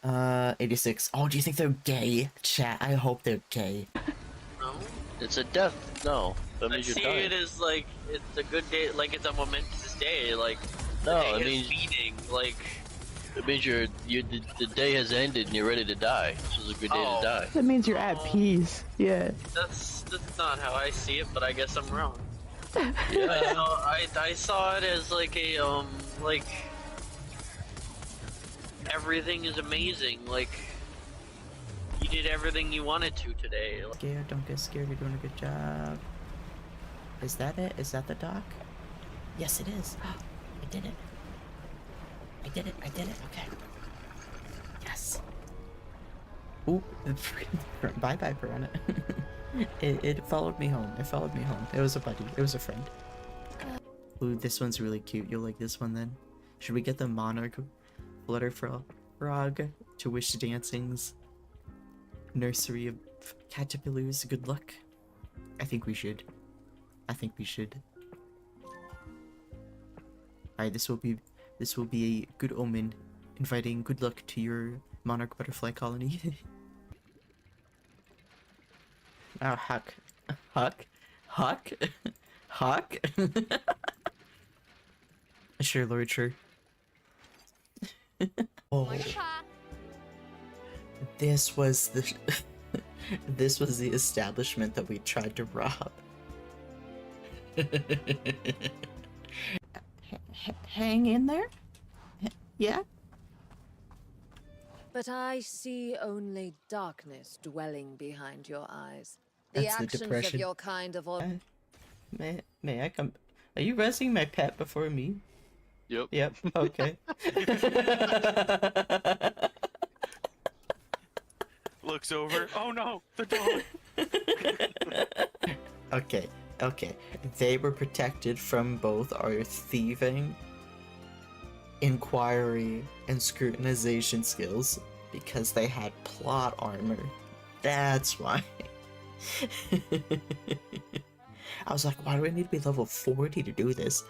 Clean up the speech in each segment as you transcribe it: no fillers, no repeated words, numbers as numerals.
86. Oh, do you think they're gay? Chat, I hope they're gay. No. It's a death. No. That I means you're see dying. it as like, it's a good day, like it's a momentous day, like, No, the it day means- is meaning, like... It means the day has ended and you're ready to die. This is a good day Oh. to die. That means you're at peace. Yeah. That's not how I see it, but I guess I'm wrong. Yeah. I saw it as like a, like... Everything is amazing, like... You did everything you wanted to today. Scared, don't get scared, you're doing a good job. Is that it? Is that the dock? Yes, it is. I did it. I did it, I did it, okay. Yes. Ooh, bye-bye, Piranha. it followed me home, it followed me home. It was a buddy, it was a friend. Ooh, this one's really cute, you'll like this one then. Should we get the Monarch Flutter Frog to Wish Dancing's Nursery of Caterpillars good luck? I think we should. I think we should. Alright, this will be a good omen, inviting good luck to your monarch butterfly colony. Oh, Huck. Huck? Huck? Huck? Sure, Lord, sure. Oh. This was the this was the establishment that we tried to rob. Hang in there? Yeah? But I see only darkness dwelling behind your eyes. The That's the actions depression. of your kind of May I come? Are you resing my pet before me? Yep. Yep. Okay. Looks over. Oh no, the dog. Okay. Okay. They were protected from both our thieving, inquiry, and scrutinization skills because they had plot armor. That's why. I was like, why do I need to be level 40 to do this?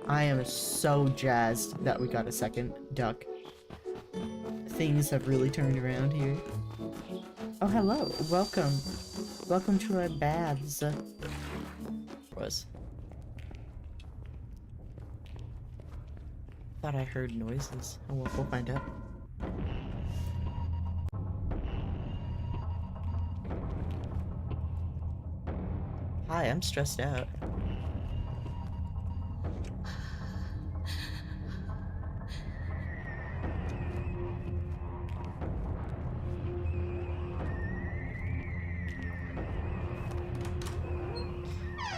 I am so jazzed that we got a second duck. Things have really turned around here. Oh, hello. Welcome. Welcome to our baths. Was. Thought I heard noises. Oh, well, we'll find out. Hi, I'm stressed out.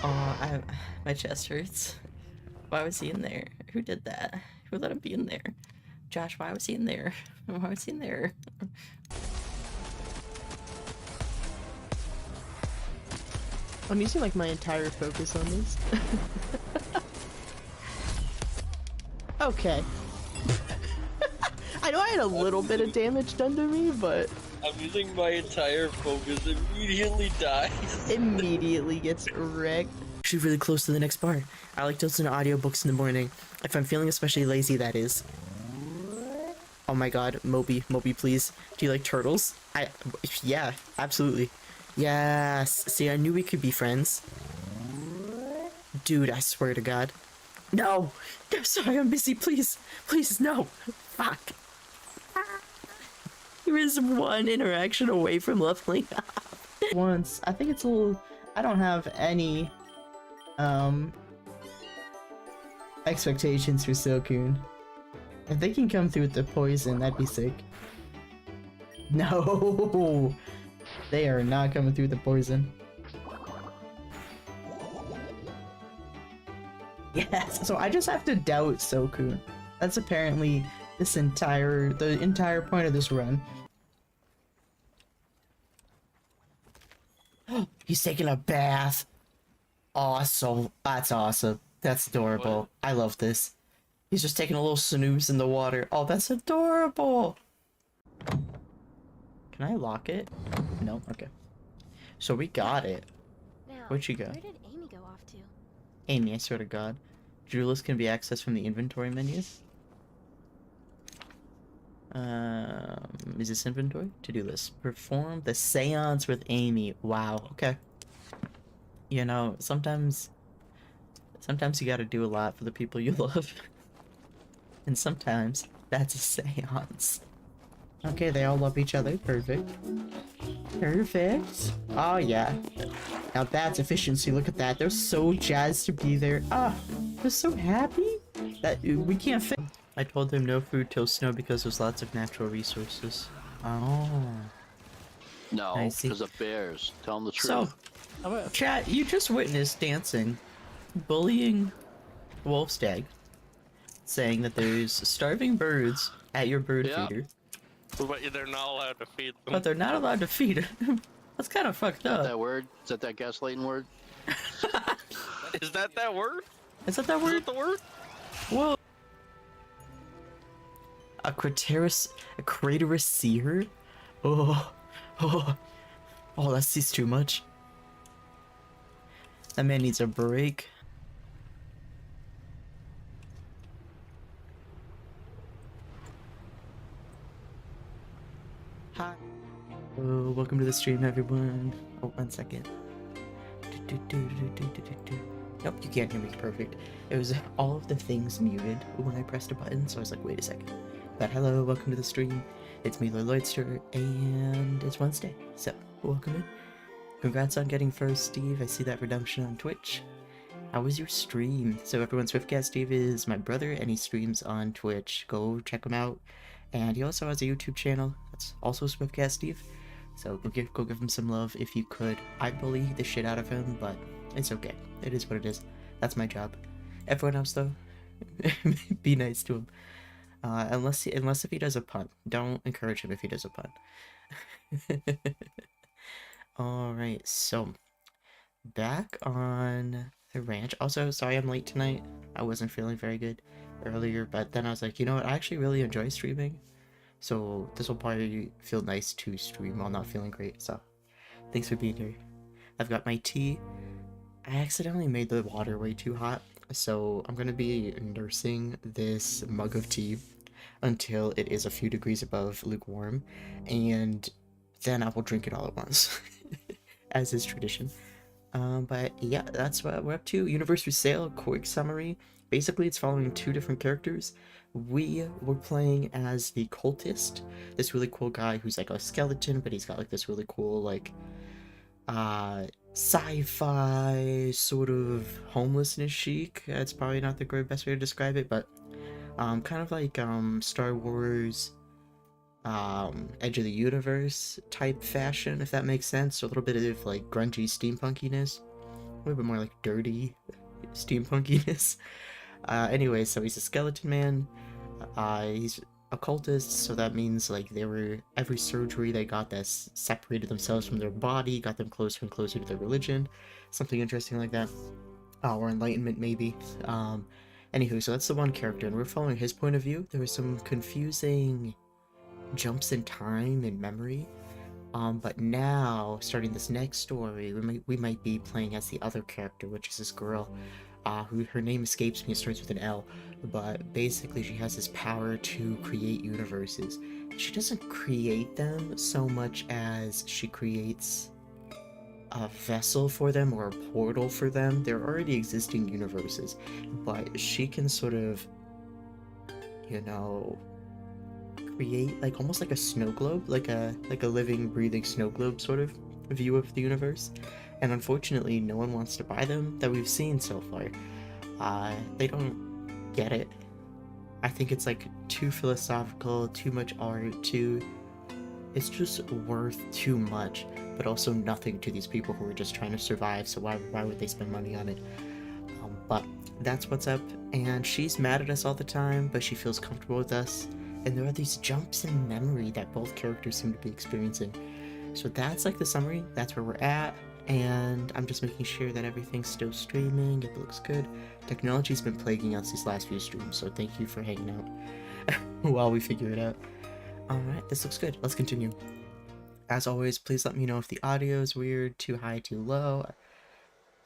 Oh, my chest hurts. Why was he in there? Who did that? Who let him be in there? Josh, why was he in there? Why was he in there? I'm using like my entire focus on this. Okay. I know I had a little bit of damage done to me, but I'm using my entire focus. Immediately dies. immediately gets wrecked. Actually really close to the next bar. I like to listen to audiobooks in the morning. If I'm feeling especially lazy, that is. Oh my god, Moby, please. Do you like turtles? Yeah, absolutely. Yes. See, I knew we could be friends. Dude, I swear to god. No! I'm sorry, I'm busy, please. Please, no! Fuck. There is one interaction away from leveling up. Once. I think it's a little... I don't have any... expectations for Silcoon. If they can come through with the poison, that'd be sick. No! They are not coming through the poison. Yes! So I just have to doubt Silcoon. That's apparently the entire point of this run. He's taking a bath! Awesome. That's awesome. That's adorable. What? I love this. He's just taking a little snooze in the water. Oh, that's adorable! Can I lock it? No? Okay. So we got it. Now, Where'd she go? where did Amy go off to? Amy, I swear to god. To-do list can be accessed from the inventory menu. Is this inventory? To-do list. Perform the seance with Amy. Wow, okay. You know, sometimes you gotta do a lot for the people you love. And sometimes that's a seance. Okay, they all love each other. Perfect. Perfect. Oh, yeah. Now that's efficiency. Look at that. They're so jazzed to be there. Ah, they're so happy that we can't fit. I told them no food till snow because there's lots of natural resources. Oh. No, I see. because of bears. Tell them the So, truth. chat, you just witnessed dancing, bullying Wolfstag, saying that there's starving birds at your bird Yeah. feeder, But they're not allowed to feed them. but they're not allowed to feed them. That's kind of fucked Is that up. that word? Is that gaslighting word? Is that word? Is that that Is word? that the word? Whoa. A craterous seer? Oh, that's too much. That man needs a break. Hi. Oh, welcome to the stream, everyone. Oh, 1 second. Nope, you can't hear me. Perfect. It was all of the things muted when I pressed a button, so I was like, wait a second. But hello, welcome to the stream. It's me, Lloydster, and it's Wednesday, so welcome in. Congrats on getting first, Steve. I see that redemption on Twitch. How was your stream? So everyone, Swiftcat Steve is my brother, and he streams on Twitch. Go check him out. And he also has a YouTube channel that's also Swiftcat Steve. So go give him some love if you could. I bully the shit out of him, but it's okay. It is what it is. That's my job. Everyone else though, be nice to him. Unless if he does a pun. Don't encourage him if he does a pun. Alright, so back on the ranch. Also, sorry I'm late tonight. I wasn't feeling very good earlier, but then I was like, you know what, I actually really enjoy streaming. So this will probably feel nice to stream while not feeling great. So thanks for being here. I've got my tea. I accidentally made the water way too hot, so I'm gonna be nursing this mug of tea until it is a few degrees above lukewarm, and then I will drink it all at once, as is tradition. But yeah, that's what we're up to. Universe for Sale, quick summary. Basically, it's following two different characters. We were playing as the cultist, this really cool guy who's like a skeleton, but he's got like this really cool like sci-fi sort of homelessness chic. That's probably not the best way to describe it, but kind of like Star Wars Edge of the Universe type fashion, if that makes sense. So a little bit of like grungy steampunkiness, a little bit more like dirty steampunkiness. Anyway, so he's a skeleton man. He's a cultist, so that means like every surgery they got that separated themselves from their body, got them closer and closer to their religion, something interesting like that, or enlightenment maybe. Anywho, so that's the one character, and we're following his point of view. There was some confusing jumps in time and memory, but now starting this next story, we might be playing as the other character, which is this girl. Who her name escapes me, it starts with an L, but basically she has this power to create universes. She doesn't create them so much as she creates a vessel for them or a portal for them. They're already existing universes, but she can sort of, you know, create like almost like a snow globe, like a living, breathing snow globe sort of view of the universe. And unfortunately, no one wants to buy them that we've seen so far. They don't get it. I think it's like too philosophical, too much art, it's just worth too much, but also nothing to these people who are just trying to survive, so why would they spend money on it? But that's what's up, and she's mad at us all the time, but she feels comfortable with us, and there are these jumps in memory that both characters seem to be experiencing. So that's like the summary, that's where we're at. And I'm just making sure that everything's still streaming, it looks good. Technology's been plaguing us these last few streams, so thank you for hanging out while we figure it out. Alright, this looks good. Let's continue. As always, please let me know if the audio is weird, too high, too low.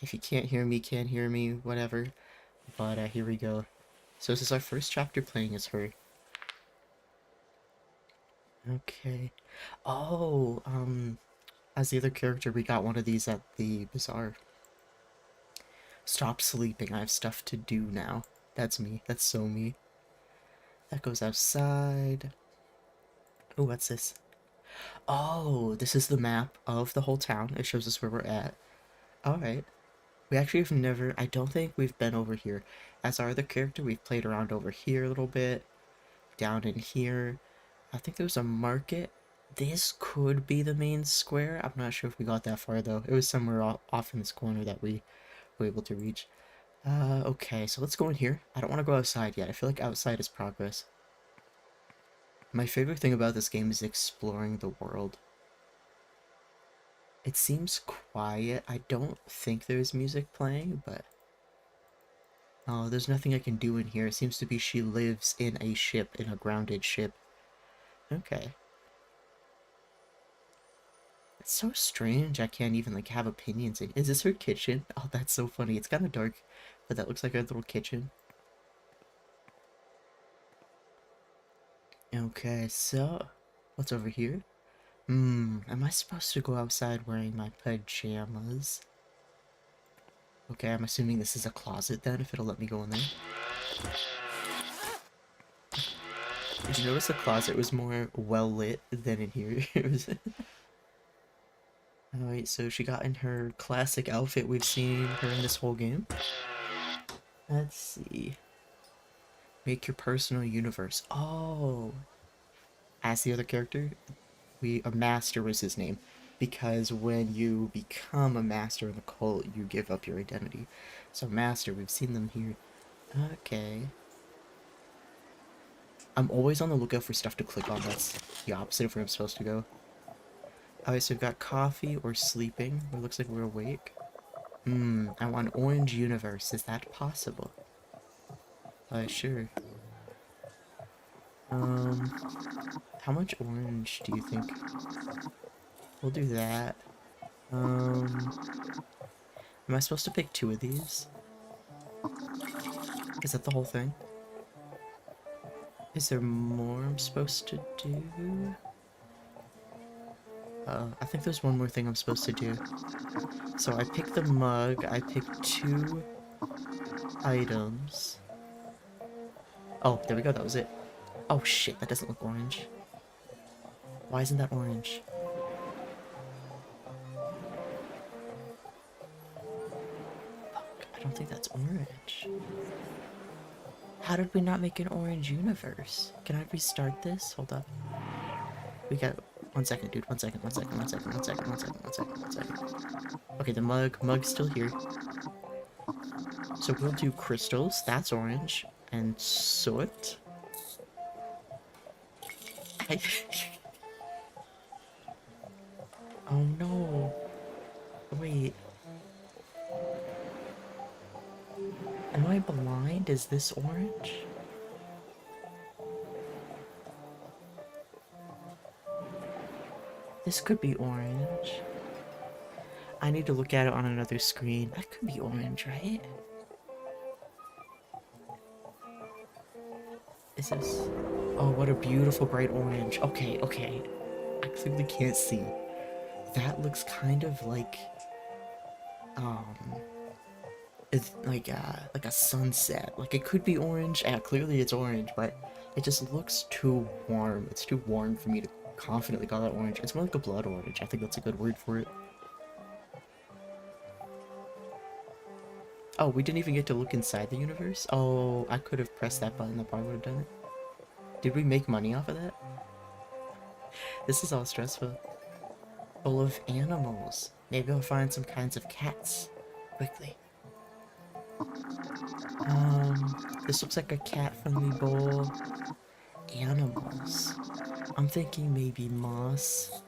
If you can't hear me, whatever. But here we go. So this is our first chapter playing as her. Okay. Oh, as the other character, we got one of these at the bazaar. Stop sleeping, I have stuff to do now. That's me. That's so me. That goes outside. Oh, what's this? Oh, this is the map of the whole town. It shows us where we're at. Alright. We actually have never... I don't think we've been over here. As our other character, we've played around over here a little bit. Down in here. I think there was a market. This could be the main square. I'm not sure if we got that far, though. It was somewhere off in this corner that we were able to reach. Okay, so let's go in here. I don't want to go outside yet. I feel like outside is progress. My favorite thing about this game is exploring the world. It seems quiet. I don't think there's music playing, but... Oh, there's nothing I can do in here. It seems to be she lives in a ship, in a grounded ship. Okay. It's so strange I can't even, like, have opinions in... Is this her kitchen? Oh, that's so funny. It's kind of dark, but that looks like her little kitchen. Okay, so... What's over here? Am I supposed to go outside wearing my pajamas? Okay, I'm assuming this is a closet then, if it'll let me go in there. Did you notice the closet was more well-lit than in here? It was... Alright, so she got in her classic outfit we've seen her in this whole game. Let's see. Make your personal universe. Oh! As the other character, a master was his name. Because when you become a master in the cult, you give up your identity. So master, we've seen them here. Okay. I'm always on the lookout for stuff to click on. That's the opposite of where I'm supposed to go. Alright, so we've got coffee or sleeping. It looks like we're awake. I want orange universe. Is that possible? Sure. How much orange do you think? We'll do that. Am I supposed to pick 2 of these? Is that the whole thing? Is there more I'm supposed to do? I think there's one more thing I'm supposed to do. So I picked the mug, I picked 2 items. Oh, there we go, that was it. Oh shit, that doesn't look orange. Why isn't that orange? Fuck, I don't think that's orange. How did we not make an orange universe? Can I restart this? Hold up. We got... 1 second, dude. 1 second, 1 second, 1 second, 1 second, 1 second, 1 second, 1 second. Okay, the mug's still here. So we'll do crystals. That's orange. And soot. Oh no. Wait. Am I blind? Is this orange? This could be orange. I need to look at it on another screen. That could be orange, right? Is this... Oh, what a beautiful bright orange. Okay, okay. I clearly can't see. That looks kind of like... It's like a sunset. Like, it could be orange. Yeah, clearly it's orange, but it just looks too warm. It's too warm for me to confidently call that orange. It's more like a blood orange. I think that's a good word for it. Oh, we didn't even get to look inside the universe? Oh, I could have pressed that button. That probably would have done it. Did we make money off of that? This is all stressful. Full of animals. Maybe I'll find some kinds of cats. Quickly. This looks like a cat-friendly bowl. Animals. I'm thinking maybe moss.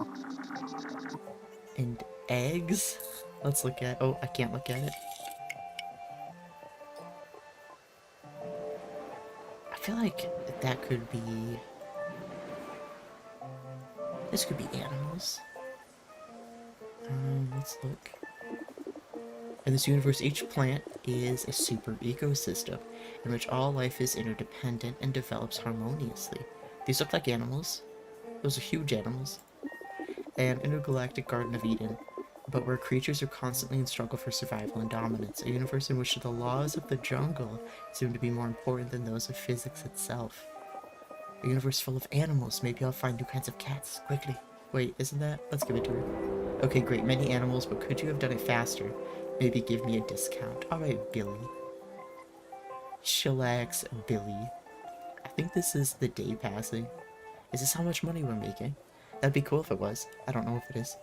And eggs? Let's look at... Oh, I can't look at it. I feel like that could be... This could be animals. Let's look. In this universe, each plant is a super ecosystem in which all life is interdependent and develops harmoniously. These look like animals. Those are huge animals. An intergalactic Garden of Eden, but where creatures are constantly in struggle for survival and dominance. A universe in which the laws of the jungle seem to be more important than those of physics itself. A universe full of animals. Maybe I'll find new kinds of cats, quickly. Wait, isn't that? Let's give it to her. Okay, great, many animals, but could you have done it faster? Maybe give me a discount. Alright, Billy. Chillax, Billy. I think this is the day passing. Is this how much money we're making? That'd be cool if it was. I don't know if it is.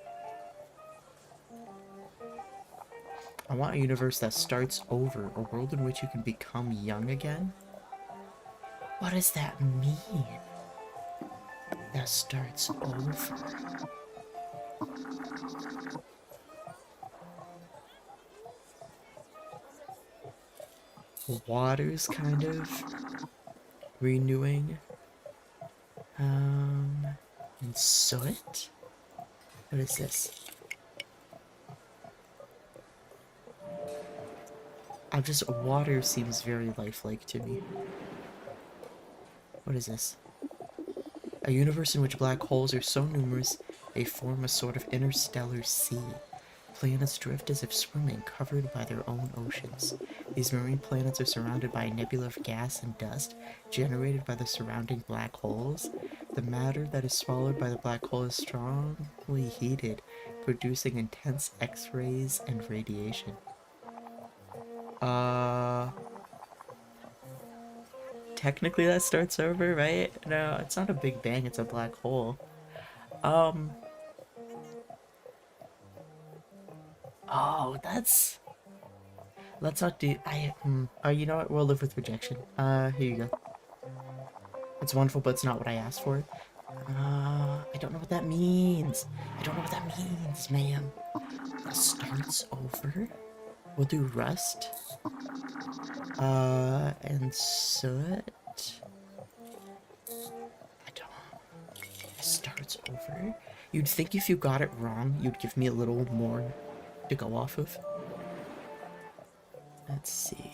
I want a universe that starts over. A world in which you can become young again? What does that mean? That starts over. Water's kind of renewing. And soot? What is this? Water seems very lifelike to me. What is this? A universe in which black holes are so numerous they form a sort of interstellar sea. Planets drift as if swimming, covered by their own oceans. These marine planets are surrounded by a nebula of gas and dust, generated by the surrounding black holes. The matter that is swallowed by the black hole is strongly heated, producing intense X-rays and radiation. Technically that starts over, right? No, it's not a Big Bang, it's a black hole. Oh, that's... Let's not do... you know what? We'll live with rejection. Here you go. It's wonderful, but it's not what I asked for. I don't know what that means. I don't know what that means, ma'am. That starts over? We'll do rust. And soot. I don't... It starts over? You'd think if you got it wrong, you'd give me a little more to go off of. Let's see.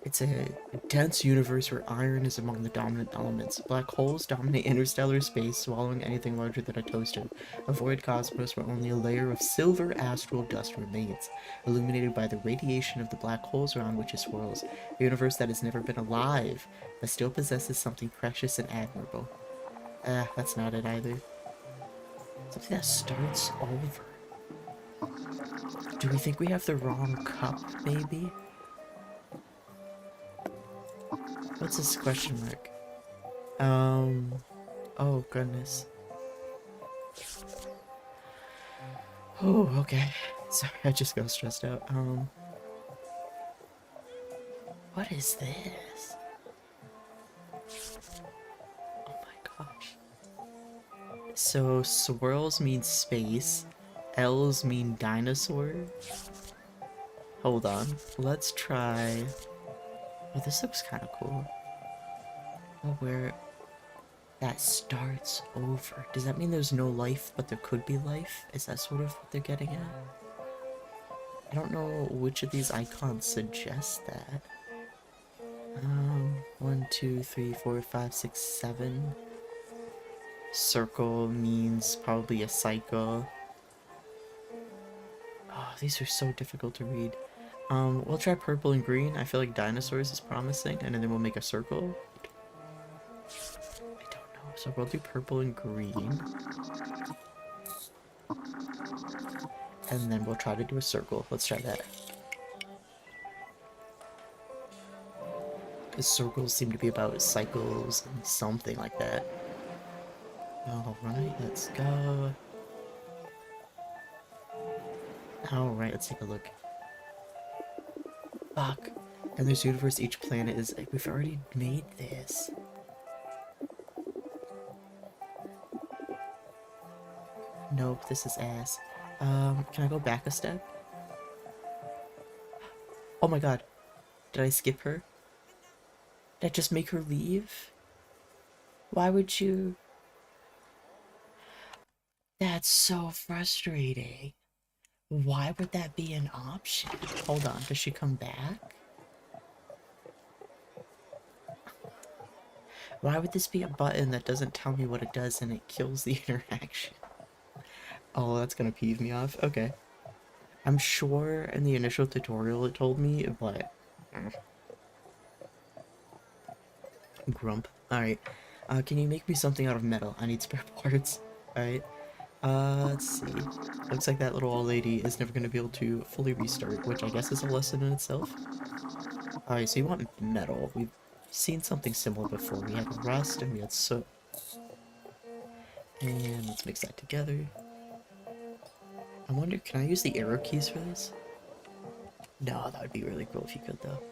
It's a dense universe where iron is among the dominant elements. Black holes dominate interstellar space, swallowing anything larger than a toaster. A void cosmos where only a layer of silver astral dust remains, illuminated by the radiation of the black holes around which it swirls. A universe that has never been alive, but still possesses something precious and admirable. That's not it either. Something that starts over. Do we think we have the wrong cup, maybe? What's this question mark? Oh goodness. Oh, okay. Sorry, I just got stressed out. What is this? Oh my gosh. So, swirls mean space. L's mean dinosaur. Hold on. Let's try... Oh, this looks kind of cool. Oh, where that starts over. Does that mean there's no life, but there could be life? Is that sort of what they're getting at? I don't know which of these icons suggest that. 1, 2, 3, 4, 5, 6, 7. Circle means probably a cycle. Oh, these are so difficult to read. We'll try purple and green. I feel like dinosaurs is promising, and then we'll make a circle. I don't know. So we'll do purple and green. And then we'll try to do a circle. Let's try that. Because circles seem to be about cycles and something like that. Alright, let's go. Alright, let's take a look. Fuck. And this universe, each planet is... We've already made this. Nope, this is ass. Can I go back a step? Oh my god. Did I skip her? Did I just make her leave? Why would you... That's so frustrating. Why would that be an option? Hold on, does she come back? Why would this be a button that doesn't tell me what it does and it kills the interaction? Oh, that's gonna peeve me off. Okay. I'm sure in the initial tutorial it told me, but... Grump. Alright. Can you make me something out of metal? I need spare parts. Alright. Let's see. Looks like that little old lady is never gonna be able to fully restart, which I guess is a lesson in itself. Alright, so you want metal. We've seen something similar before. We had rust and we had soot. And let's mix that together. I wonder, can I use the arrow keys for this? No, that would be really cool if you could, though.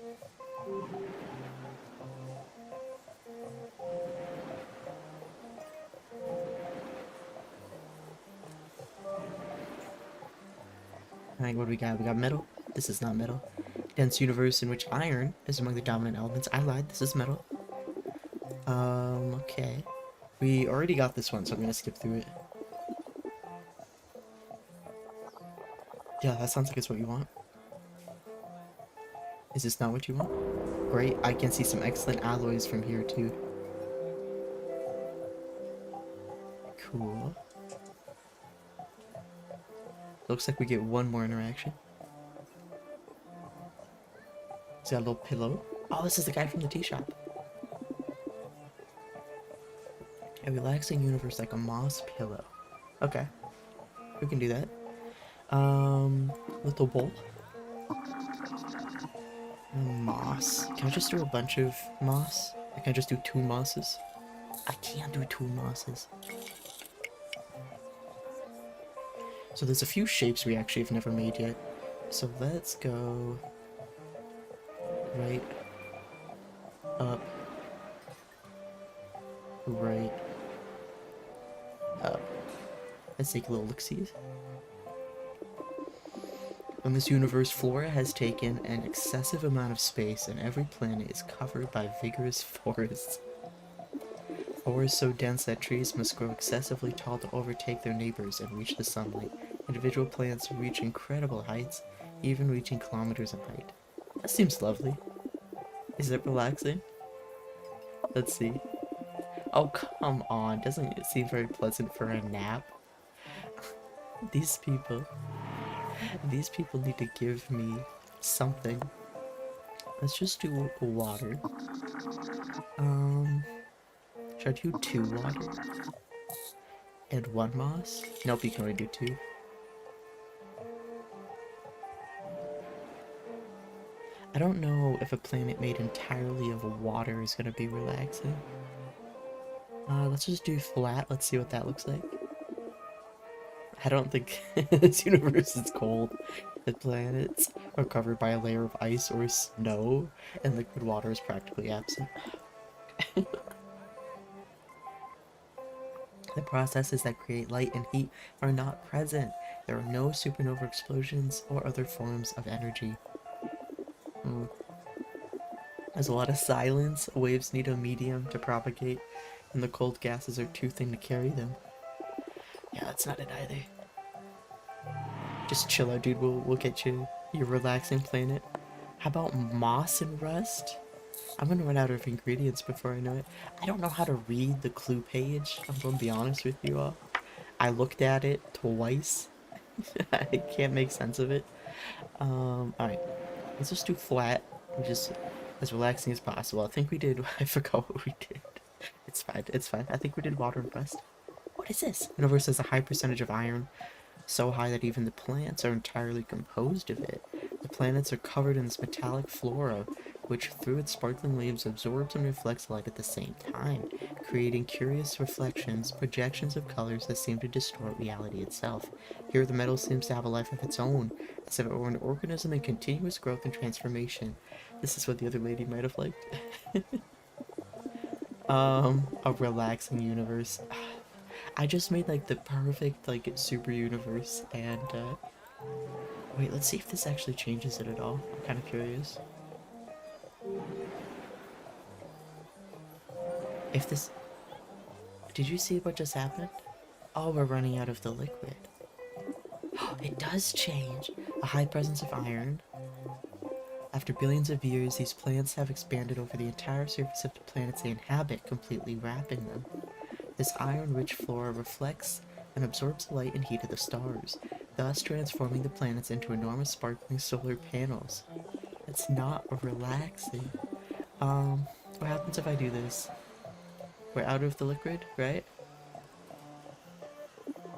Alright, what do we got? We got metal. This is not metal. Dense universe in which iron is among the dominant elements. I lied, this is metal. Okay. We already got this one, so I'm gonna skip through it. Yeah, that sounds like it's what you want. Is this not what you want? Great, I can see some excellent alloys from here too. Cool. Looks like we get one more interaction. He's got a little pillow. Oh, this is the guy from the tea shop. A relaxing universe like a moss pillow. Okay. We can do that. Little bowl. Moss. Can I just do a bunch of moss? I can just do 2 mosses. I can't do 2 mosses. So there's a few shapes we actually have never made yet. So let's go right, up, right, up. Let's take a little look-see. On this universe, flora has taken an excessive amount of space, and every planet is covered by vigorous forests. Forests so dense that trees must grow excessively tall to overtake their neighbors and reach the sunlight. Individual plants reach incredible heights, even reaching kilometers in height. That seems lovely. Is it relaxing? Let's see. Oh, come on. Doesn't it seem very pleasant for a nap? These people need to give me something. Let's just do water. Should I do 2 water? And 1 moss? Nope, you can only do 2. I don't know if a planet made entirely of water is gonna be relaxing. Let's just do flat. Let's see what that looks like. I don't think this universe is cold. The planets are covered by a layer of ice or snow, and liquid water is practically absent. The processes that create light and heat are not present. There are no supernova explosions or other forms of energy. There's a lot of silence. Waves need a medium to propagate, and the cold gases are too thin to carry them. Yeah, that's not it either. Just chill out, dude. We'll get you your relaxing planet. How about moss and rust? I'm gonna run out of ingredients before I know it. I don't know how to read the clue page. I'm gonna be honest with you all. I looked at it twice. I can't make sense of it. Alright. Let's just do flat. Just as relaxing as possible. I think we did. I forgot what we did. It's fine. It's fine. I think we did water and rust. What is this? The universe has a high percentage of iron. So high that even the plants are entirely composed of it. The planets are covered in this metallic flora, which through its sparkling leaves absorbs and reflects light at the same time, creating curious reflections, projections of colors that seem to distort reality itself. Here the metal seems to have a life of its own, as if it were an organism in continuous growth and transformation. This is what the other lady might have liked. A relaxing universe. I just made like the perfect like super universe, and wait, let's see if this actually changes it at all. I'm kind of curious. If this... Did you see what just happened? Oh, we're running out of the liquid. It does change. A high presence of iron. After billions of years, these plants have expanded over the entire surface of the planets they inhabit, completely wrapping them. This iron-rich flora reflects and absorbs the light and heat of the stars, thus transforming the planets into enormous sparkling solar panels. It's not relaxing. What happens if I do this? We're out of the liquid, right?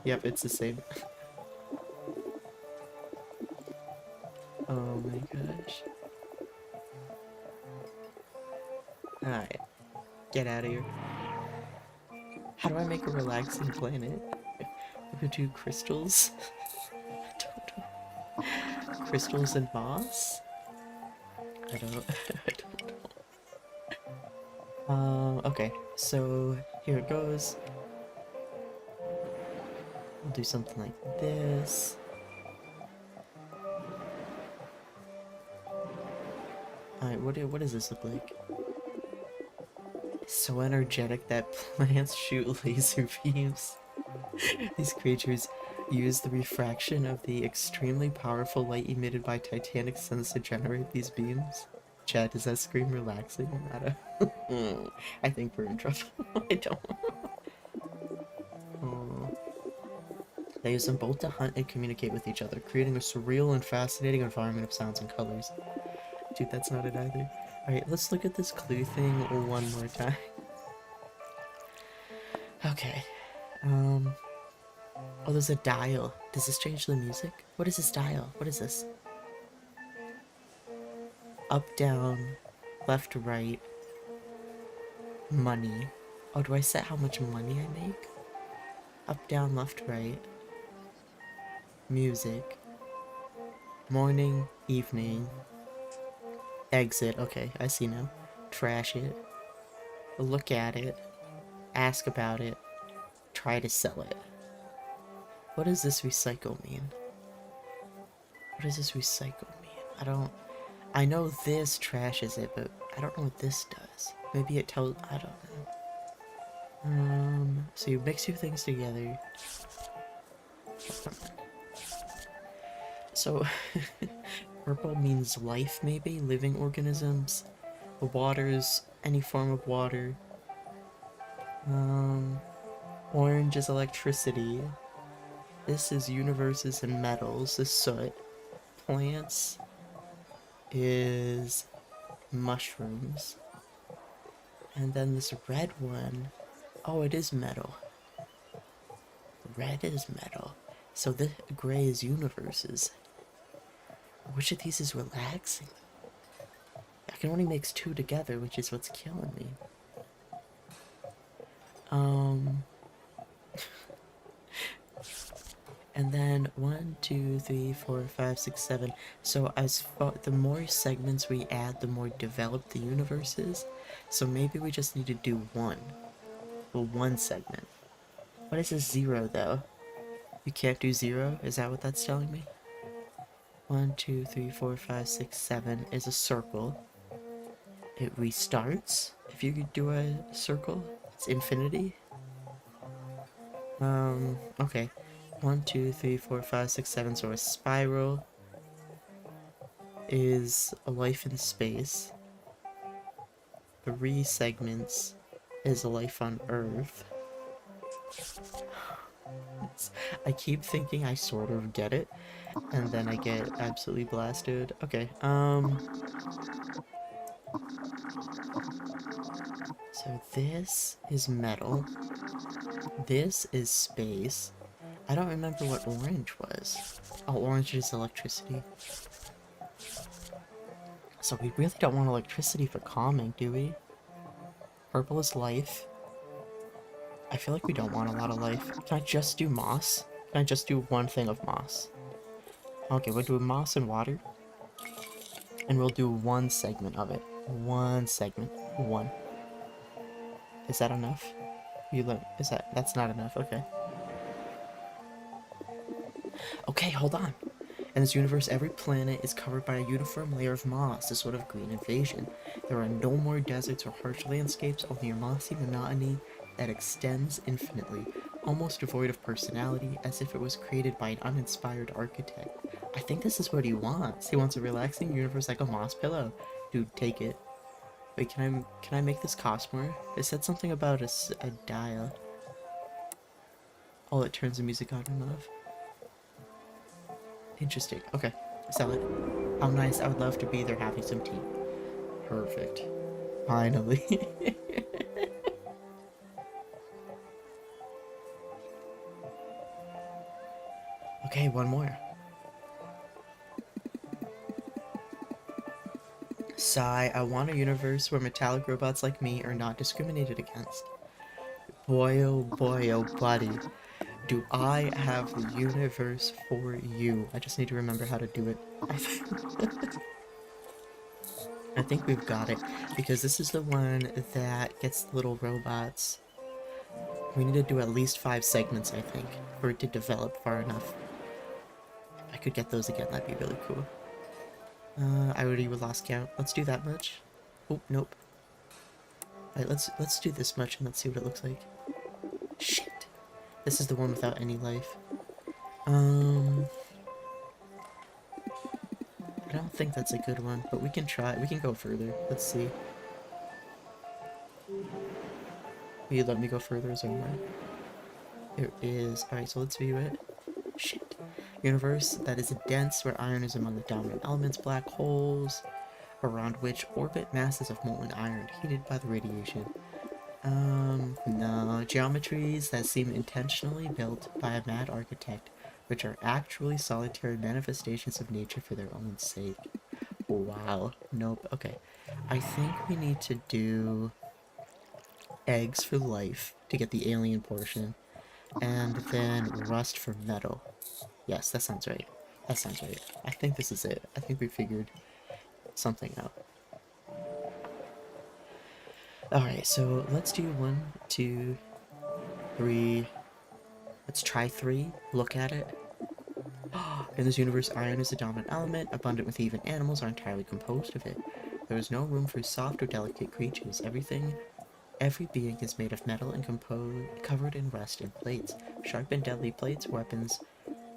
Yep, it's the same. Oh my gosh. Alright. Get out of here. How do I make a relaxing planet? We could do crystals? I don't know. Crystals and moss? I don't know. Okay, so here it goes. We'll do something like this. Alright, what does this look like? So energetic that plants shoot laser beams. These creatures use the refraction of the extremely powerful light emitted by Titanic suns to generate these beams. Chad, does that scream relaxing? I don't. I think we're in trouble. I don't. Oh. They use them both to hunt and communicate with each other, creating a surreal and fascinating environment of sounds and colors. Dude, that's not it either. Alright, let's look at this clue thing one more time. Okay. Oh, there's a dial. Does this change the music? What is this dial? What is this? Up, down, left, right, money. Oh, do I set how much money I make? Up, down, left, right. Music. Morning, evening. Exit. Okay, I see now. Trash it. Look at it. Ask about it. Try to sell it. What does this recycle mean? What does this recycle mean? I know this trashes it, but I don't know what this does. Maybe it tells, I don't know. So you mix your things together. So, purple means life, maybe? Living organisms. Water's any form of water. Orange is electricity. This is universes and metals. This soot. Plants is mushrooms. And then this red one, oh, it is metal. Red is metal. So the gray is universes. Which of these is relaxing? I can only mix two together, which is what's killing me. And then 1, 2, 3, 4, 5, 6, 7. So the more segments we add, the more developed the universe is. So maybe we just need to do one. Well, one segment. What is this 0 though? You can't do 0? Is that what that's telling me? 1, 2, 3, 4, 5, 6, 7 is a circle. It restarts. If you could do a circle, it's infinity. Okay. 1, 2, 3, 4, 5, 6, 7. So a spiral is a life in space. 3 segments is a life on Earth. I keep thinking I sort of get it, and then I get absolutely blasted. Okay, so this is metal. This is space. I don't remember what orange was. Oh, orange is electricity. So we really don't want electricity for calming, do we? Purple is life. I feel like we don't want a lot of life. Can I just do moss? Can I just do one thing of moss? Okay, we'll do moss and water. And we'll do one segment of it. One segment. One. Is that enough? That's not enough, okay. Okay, hold on. In this universe, every planet is covered by a uniform layer of moss, a sort of green invasion. There are no more deserts or harsh landscapes, only a mossy monotony that extends infinitely. almost devoid of personality, as if it was created by an uninspired architect. I think this is what he wants. He wants a relaxing universe like a moss pillow. Dude, take it. Wait, can I make this cost more? It said something about a dial. Oh, it turns the music on and off. Interesting. Okay, sell it. How nice. I would love to be there having some tea. Perfect. Finally. Okay, one more. Sigh, I want a universe where metallic robots like me are not discriminated against. Boy, oh buddy. Do I have the universe for you? I just need to remember how to do it. I think we've got it, because this is the one that gets little robots. We need to do at least 5 segments, I think, for it to develop far enough. I could get those again, that'd be really cool. I already lost count. Let's do that much. Oh, nope. Alright, let's do this much and let's see what it looks like. Shit. This is the one without any life. I don't think that's a good one, but we can try. We can go further. Let's see. Will you let me go further somewhere? There is. Alright, so let's view it. Shit. Universe that is dense, where iron is among the dominant elements, black holes around which orbit masses of molten iron heated by the radiation. No. Geometries that seem intentionally built by a mad architect, which are actually solitary manifestations of nature for their own sake. Wow. Nope. Okay. I think we need to do eggs for life to get the alien portion, and then rust for metal. Yes, that sounds right. That sounds right. I think this is it. I think we figured something out. Alright, so let's do 1, 2, 3. Let's try 3. Look at it. In this universe, iron is the dominant element. Abundant with even animals are entirely composed of it. There is no room for soft or delicate creatures. Every being is made of metal and covered in rust and plates. Sharp and deadly plates, weapons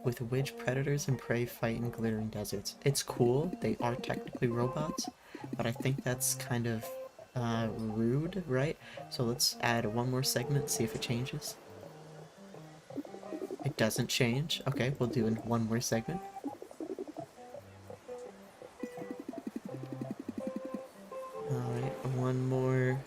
with which predators and prey fight in glittering deserts. It's cool, they are technically robots, but I think that's kind of rude, right? So let's add one more segment, see if it changes. It doesn't change. Okay, we'll do one more segment. Alright, one more.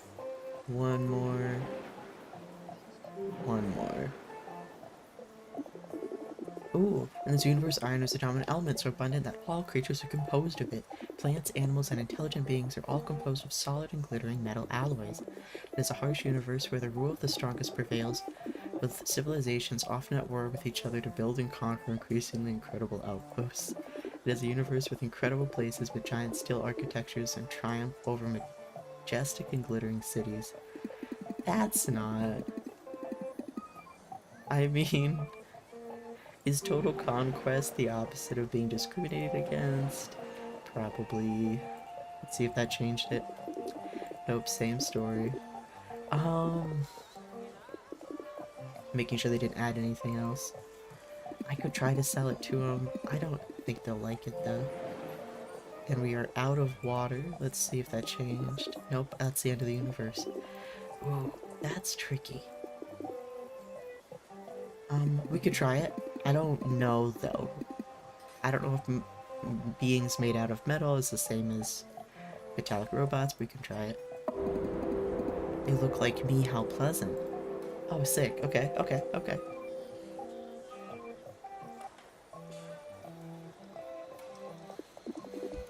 Ooh, in this universe, iron is the dominant element, so abundant that all creatures are composed of it. Plants, animals, and intelligent beings are all composed of solid and glittering metal alloys. It is a harsh universe where the rule of the strongest prevails, with civilizations often at war with each other to build and conquer increasingly incredible outposts. It is a universe with incredible places with giant steel architectures and triumph over majestic and glittering cities. That's not... I mean... Is total conquest the opposite of being discriminated against? Probably. Let's see if that changed it. Nope, same story. Making sure they didn't add anything else. I could try to sell it to them. I don't think they'll like it though. And we are out of water. Let's see if that changed. Nope, that's the end of the universe. Whoa, that's tricky. We could try it. I don't know though. I don't know if beings made out of metal is the same as metallic robots. We can try it. They look like me, how pleasant. Oh, sick. Okay.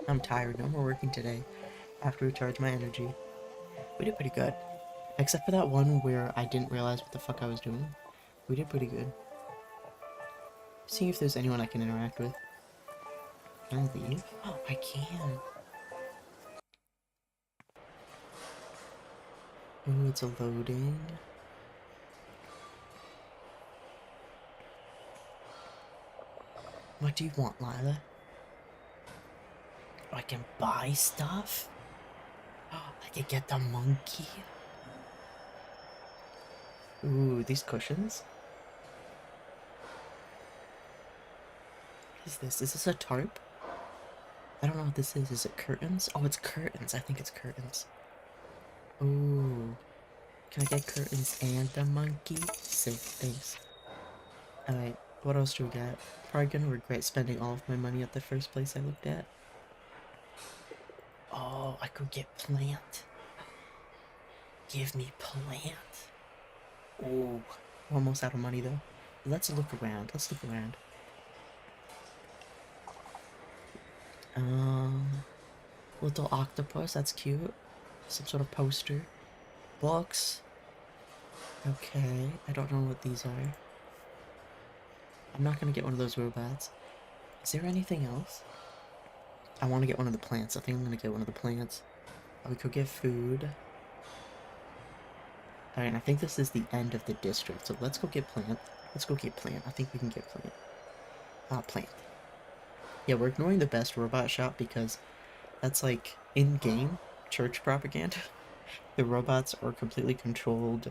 I'm tired. No more working today. I have to recharge my energy. We did pretty good. Except for that one where I didn't realize what the fuck I was doing. We did pretty good. See if there's anyone I can interact with. Can I leave? Oh, I can. Ooh, it's a loading. What do you want, Lila? I can buy stuff? I can get the monkey. Ooh, these cushions? is this? Is this a tarp? I don't know what this is. Is it curtains? Oh, it's curtains. I think it's curtains. Ooh. Can I get curtains and a monkey? Sick, thanks. Alright, what else do we got? Probably gonna regret spending all of my money at the first place I looked at. Oh, I could get plant. Give me plant. Oh, we're almost out of money though. Let's look around. Let's look around. Little octopus, that's cute. Some sort of poster. Books. Okay, I don't know what these are. I'm not gonna get one of those robots. Is there anything else? I want to get one of the plants. I think I'm gonna get one of the plants. Oh, we could get food. Alright, I think this is the end of the district, so let's go get plant. Let's go get plant. I think we can get plant. Plant. Yeah, we're ignoring the best robot shop because that's like in-game church propaganda. The robots are completely controlled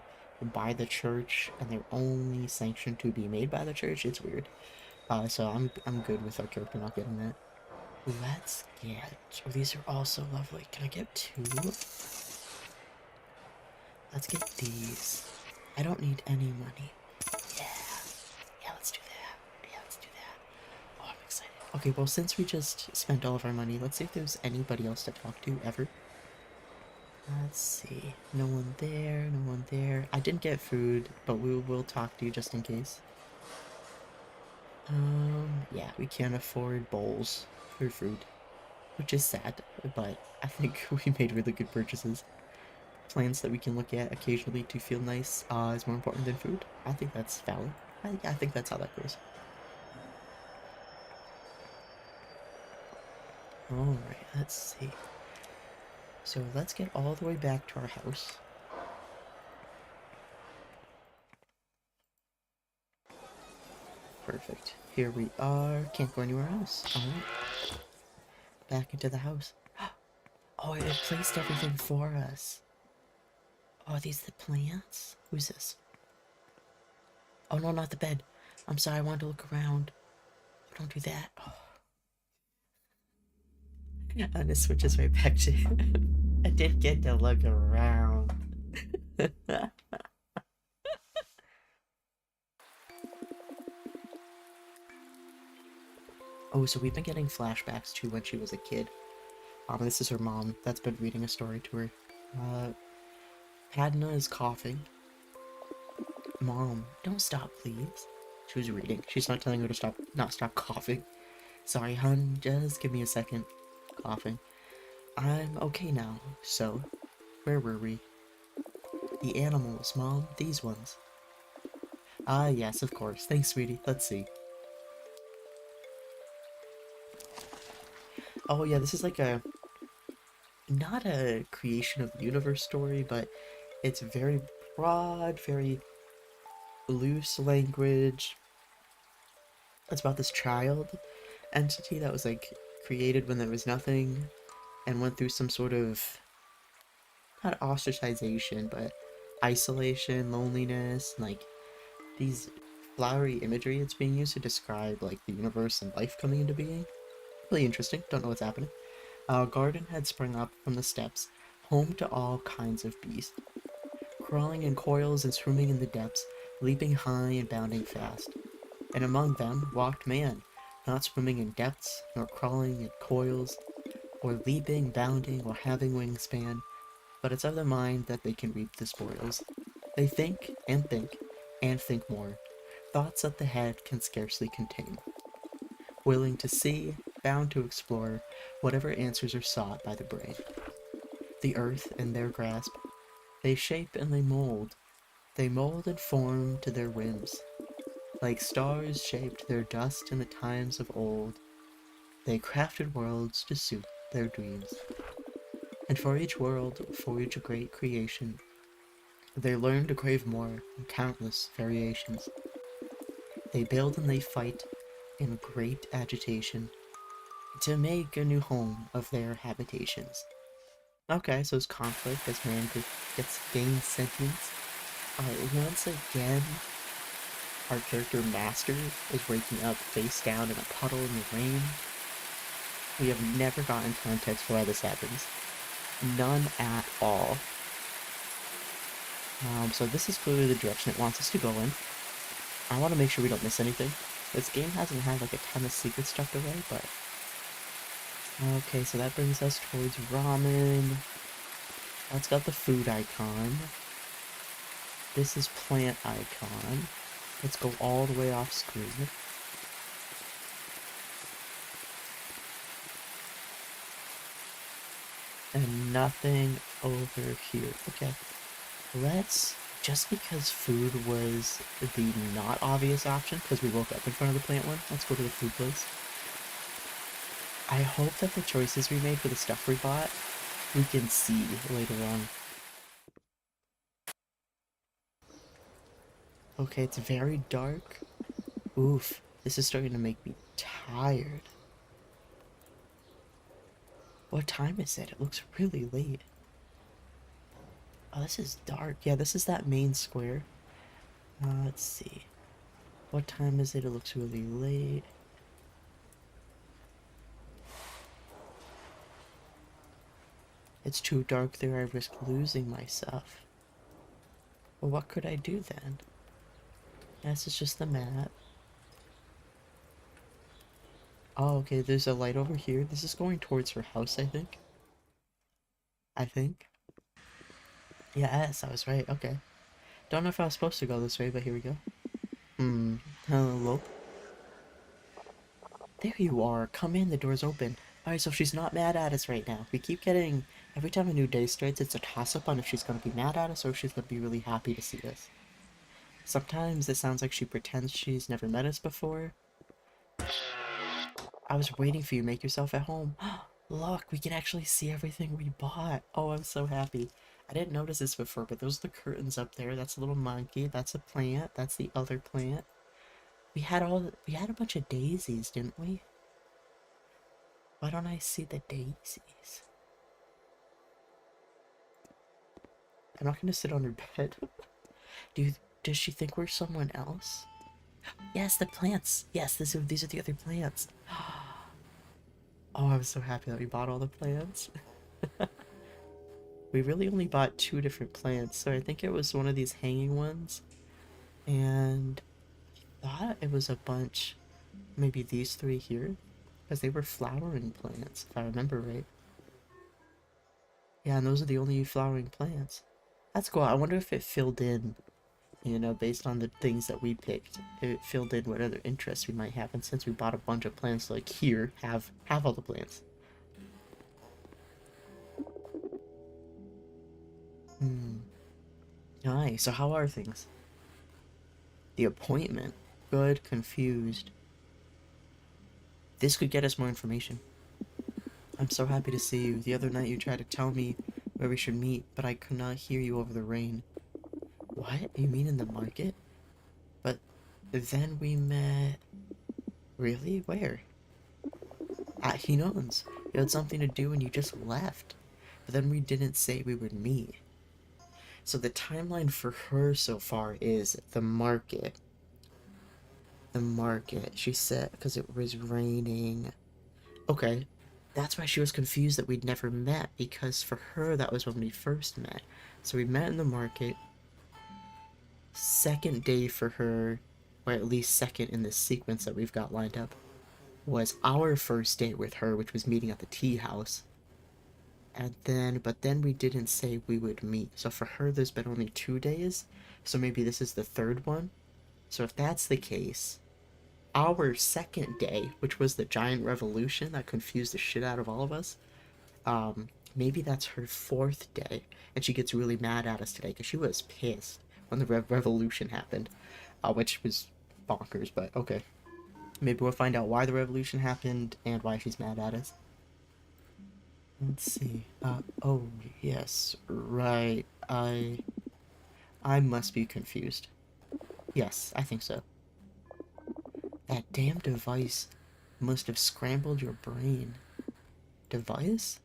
by the church, and they're only sanctioned to be made by the church. It's weird. So I'm good with our character not getting that. Let's get... Oh, these are also lovely. Can I get 2? Let's get these. I don't need any money. Yeah. Yeah, let's do that. Yeah, let's do that. Oh, I'm excited. Okay, well, since we just spent all of our money, let's see if there's anybody else to talk to ever. Let's see. No one there, no one there. I didn't get food, but we will talk to you just in case. Yeah, we can't afford bowls for food, which is sad, but I think we made really good purchases. Plants that we can look at occasionally to feel nice is more important than food. I think that's valid. I think that's how that goes. Alright, let's see. So let's get all the way back to our house. Perfect. Here we are. Can't go anywhere else. Alright. Back into the house. Oh, it placed everything for us. Oh, are these the plants? Who's this? Oh, no, not the bed. I'm sorry, I wanted to look around. Don't do that. Oh. And it switches right back to... I did get to look around. Oh, so we've been getting flashbacks to when she was a kid. This is her mom that's been reading a story to her. Padna is coughing. Mom, don't stop, please. She was reading. She's not telling her to stop, not stop coughing. Sorry, hun, just give me a second. Coughing. I'm okay now, so, where were we? The animals, Mom, these ones. Ah, yes, of course. Thanks, sweetie. Let's see. Oh, yeah, this is like a... not a creation of the universe story, but it's very broad, very loose language. It's about this child entity that was, like, created when there was nothing, and went through some sort of, not ostracization, but isolation, loneliness, and, like, these flowery imagery it's being used to describe, like, the universe and life coming into being. Really interesting, don't know what's happening. Our garden had sprung up from the steps, home to all kinds of beasts. Crawling in coils and swimming in the depths, leaping high and bounding fast. And among them walked man, not swimming in depths, nor crawling in coils, or leaping, bounding, or having wingspan, but it's of the mind that they can reap the spoils. They think, and think, and think more, thoughts that the head can scarcely contain. Willing to see, bound to explore, whatever answers are sought by the brain. The earth in their grasp, they shape and they mold and form to their whims. Like stars shaped their dust in the times of old, they crafted worlds to suit their dreams. And for each world, for each great creation, they learn to crave more in countless variations. They build and they fight in great agitation to make a new home of their habitations. Okay, so it's conflict as man gains sentience. Alright, once again, our character Master is waking up face down in a puddle in the rain. We have never gotten context for why this happens. None at all. So this is clearly the direction it wants us to go in. I want to make sure we don't miss anything. This game hasn't had like a ton of secrets tucked away, but... Okay, so that brings us towards ramen. That's got the food icon. This is plant icon. Let's go all the way off screen. And nothing over here. Okay. Let's, just because food was the not obvious option, because we woke up in front of the plant one, let's go to the food place. I hope that the choices we made for the stuff we bought, we can see later on. Okay, it's very dark. Oof, this is starting to make me tired. What time is it? It looks really late. Oh, this is dark. Yeah, this is that main square. Let's see. What time is it? It looks really late. It's too dark there. I risk losing myself. Well, what could I do then? Yes, it's just the map. Oh, okay, there's a light over here. This is going towards her house, I think. Yes, I was right. Okay. Don't know if I was supposed to go this way, but here we go. Hello? There you are. Come in, the door's open. Alright, so she's not mad at us right now. We keep getting... Every time a new day starts, it's a toss-up on if she's gonna be mad at us or if she's gonna be really happy to see us. Sometimes it sounds like she pretends she's never met us before. I was waiting for you. Make yourself at home. Look, we can actually see everything we bought. Oh, I'm so happy. I didn't notice this before, but those are the curtains up there. That's a little monkey. That's a plant. That's the other plant. We had a bunch of daisies, didn't we? Why don't I see the daisies? I'm not gonna sit on her bed. Does she think we're someone else? Yes, the plants. Yes, these are the other plants. Oh, I'm so happy that we bought all the plants. We really only bought 2 different plants, so I think it was one of these hanging ones. And I thought it was a bunch, maybe these 3 here, because they were flowering plants, if I remember right. Yeah, and those are the only flowering plants. That's cool. I wonder if it filled in, you know, based on the things that we picked. It filled in what other interests we might have, and since we bought a bunch of plants, like here, have all the plants. Nice. So how are things? The appointment. Good. Confused. This could get us more information. I'm so happy to see you. The other night you tried to tell me where we should meet, but I could not hear you over the rain. What? You mean in the market? But then we met... Really? Where? At Hinon's. You had something to do and you just left. But then we didn't say we would meet. So the timeline for her so far is the market. The market. She said, because it was raining. Okay. That's why she was confused that we'd never met, because for her that was when we first met. So we met in the market. Second day for her, or at least second in this sequence that we've got lined up, was our first date with her, which was meeting at the tea house. But then we didn't say we would meet. So for her, there's been only 2 days. So maybe this is the 3rd one. So if that's the case, our second day, which was the giant revolution that confused the shit out of all of us, maybe that's her 4th day. And she gets really mad at us today because she was pissed when the revolution happened. Which was bonkers, but okay. Maybe we'll find out why the revolution happened and why she's mad at us. Let's see. Oh, yes, right. I must be confused. Yes, I think so. That damn device must have scrambled your brain. Device?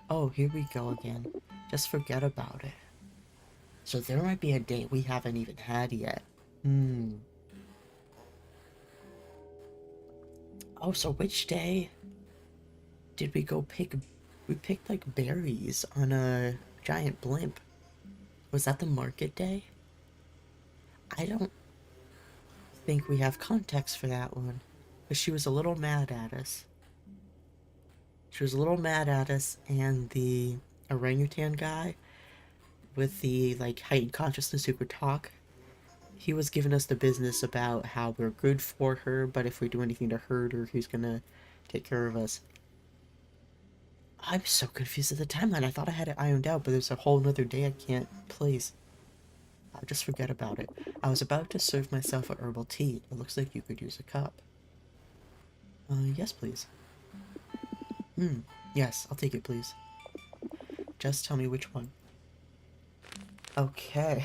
Oh, here we go again. Just forget about it. So there might be a date we haven't even had yet. Oh, so which day did we go pick? We picked like berries on a giant blimp. Was that the market day? I don't think we have context for that one. But she was a little mad at us. She was a little mad at us, and the orangutan guy with the like heightened consciousness who could talk, he was giving us the business about how we're good for her, but if we do anything to hurt her, he's gonna take care of us. I'm so confused at the timeline. I thought I had it ironed out, but there's a whole nother day I can't place. I'll just forget about it. I was about to serve myself a herbal tea. It looks like you could use a cup. Yes, please. Yes, I'll take it, please. Just tell me which one. Okay.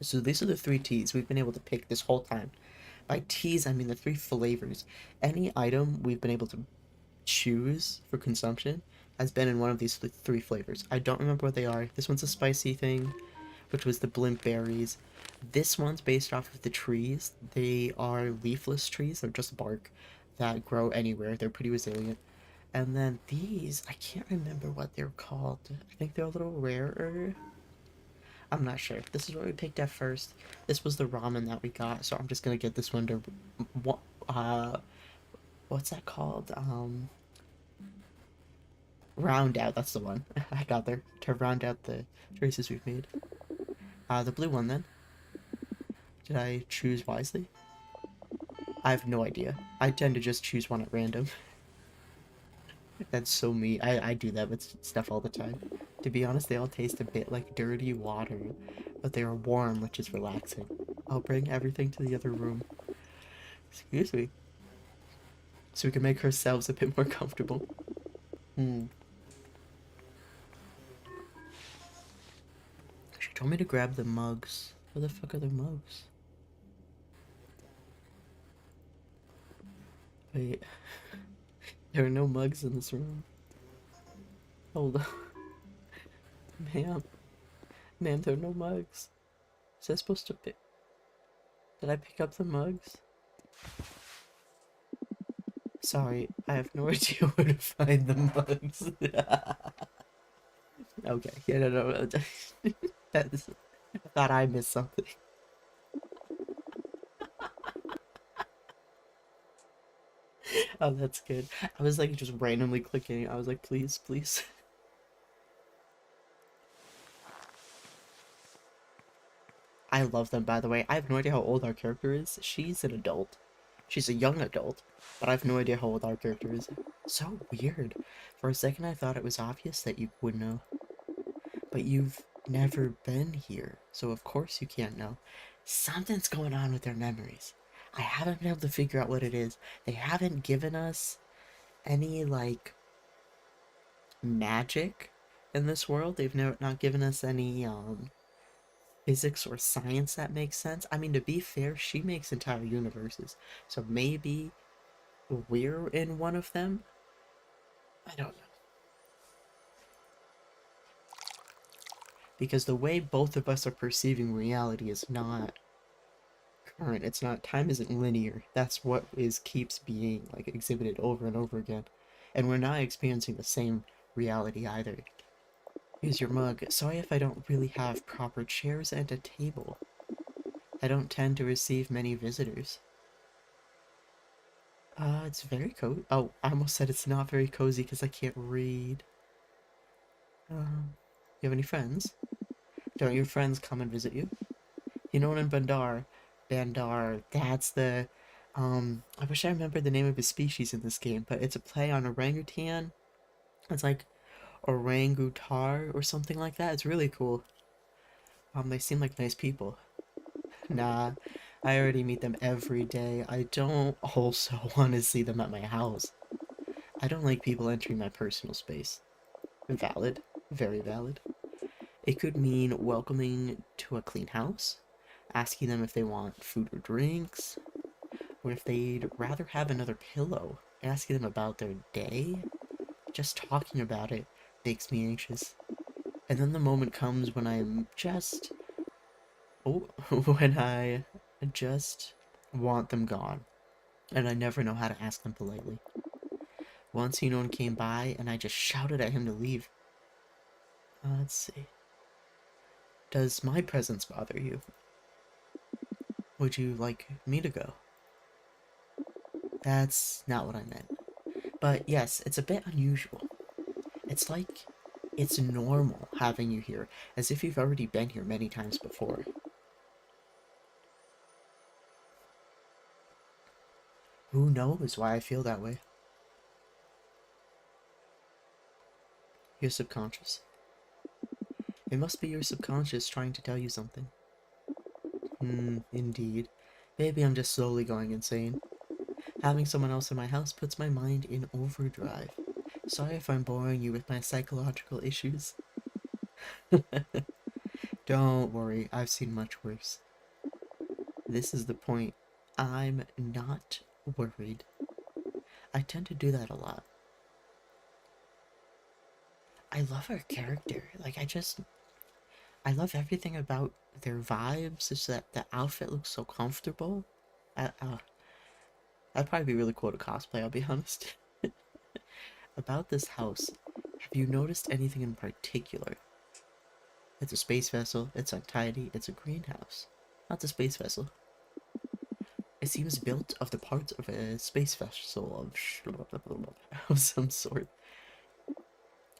So these are the 3 teas we've been able to pick this whole time. By teas, I mean the 3 flavors. Any item we've been able to choose for consumption has been in one of these 3 flavors. I don't remember what they are. This one's a spicy thing, which was the blimp berries. This one's based off of the trees. They are leafless trees. They're just bark that grow anywhere. They're pretty resilient. And then these, I can't remember what they're called. I think they're a little rarer. I'm not sure. This is what we picked at first. This was the ramen that we got, so I'm just gonna get this one to what's that called? Round out, that's the one. I got there. To round out the choices we've made. The blue one then. Did I choose wisely? I have no idea. I tend to just choose one at random. That's so me. I do that with stuff all the time. To be honest, they all taste a bit like dirty water, but they are warm, which is relaxing. I'll bring everything to the other room. Excuse me. So we can make ourselves a bit more comfortable. She told me to grab the mugs. Where the fuck are the mugs? Wait. There are no mugs in this room. Hold on. Ma'am. Ma'am, there are no mugs. Is that supposed to be... Did I pick up the mugs? Sorry, I have no idea where to find the mugs. Okay, yeah, no. That's... I thought I missed something. Oh, that's good. I was like just randomly clicking. I was like, please, please. I love them, by the way. I have no idea how old our character is. She's an adult. She's a young adult, but I have no idea how old our character is. So weird. For a second, I thought it was obvious that you would know. But you've never been here, so of course you can't know. Something's going on with their memories. I haven't been able to figure out what it is. They haven't given us any, like, magic in this world. They've not given us any, physics or science that makes sense. I mean, to be fair, she makes entire universes. So maybe we're in one of them? I don't know. Because the way both of us are perceiving reality is not current. It's not, time isn't linear. That's what keeps being like exhibited over and over again. And we're not experiencing the same reality either. Here's your mug. Sorry if I don't really have proper chairs and a table. I don't tend to receive many visitors. It's very cozy. Oh, I almost said it's not very cozy because I can't read. You have any friends? Don't your friends come and visit you? You know, in Bandar, that's the, I wish I remembered the name of his species in this game, but it's a play on orangutan. It's like orangutar or something like that. It's really cool. They seem like nice people. Nah, I already meet them every day. I don't also want to see them at my house. I don't like people entering my personal space. Valid. Very valid. It could mean welcoming to a clean house, asking them if they want food or drinks, or if they'd rather have another pillow, asking them about their day. Just talking about it makes me anxious. And then the moment comes when I'm just... when I just want them gone. and I never know how to ask them politely. Once one came by, and I just shouted at him to leave. Let's see. Does my presence bother you? Would you like me to go? That's not what I meant. But yes, it's a bit unusual. It's like it's normal having you here, as if you've already been here many times before. Who knows why I feel that way? Your subconscious. It must be your subconscious trying to tell you something. Indeed. Maybe I'm just slowly going insane. Having someone else in my house puts my mind in overdrive. Sorry if I'm boring you with my psychological issues. Don't worry, I've seen much worse. This is the point. I'm not worried. I tend to do that a lot. I love her character. Like, I love everything about their vibes. It's that the outfit looks so comfortable. I'd probably be really cool to cosplay, I'll be honest. About this house, have you noticed anything in particular? It's a space vessel, it's untidy, it's a greenhouse. Not the space vessel. It seems built of the parts of a space vessel of some sort.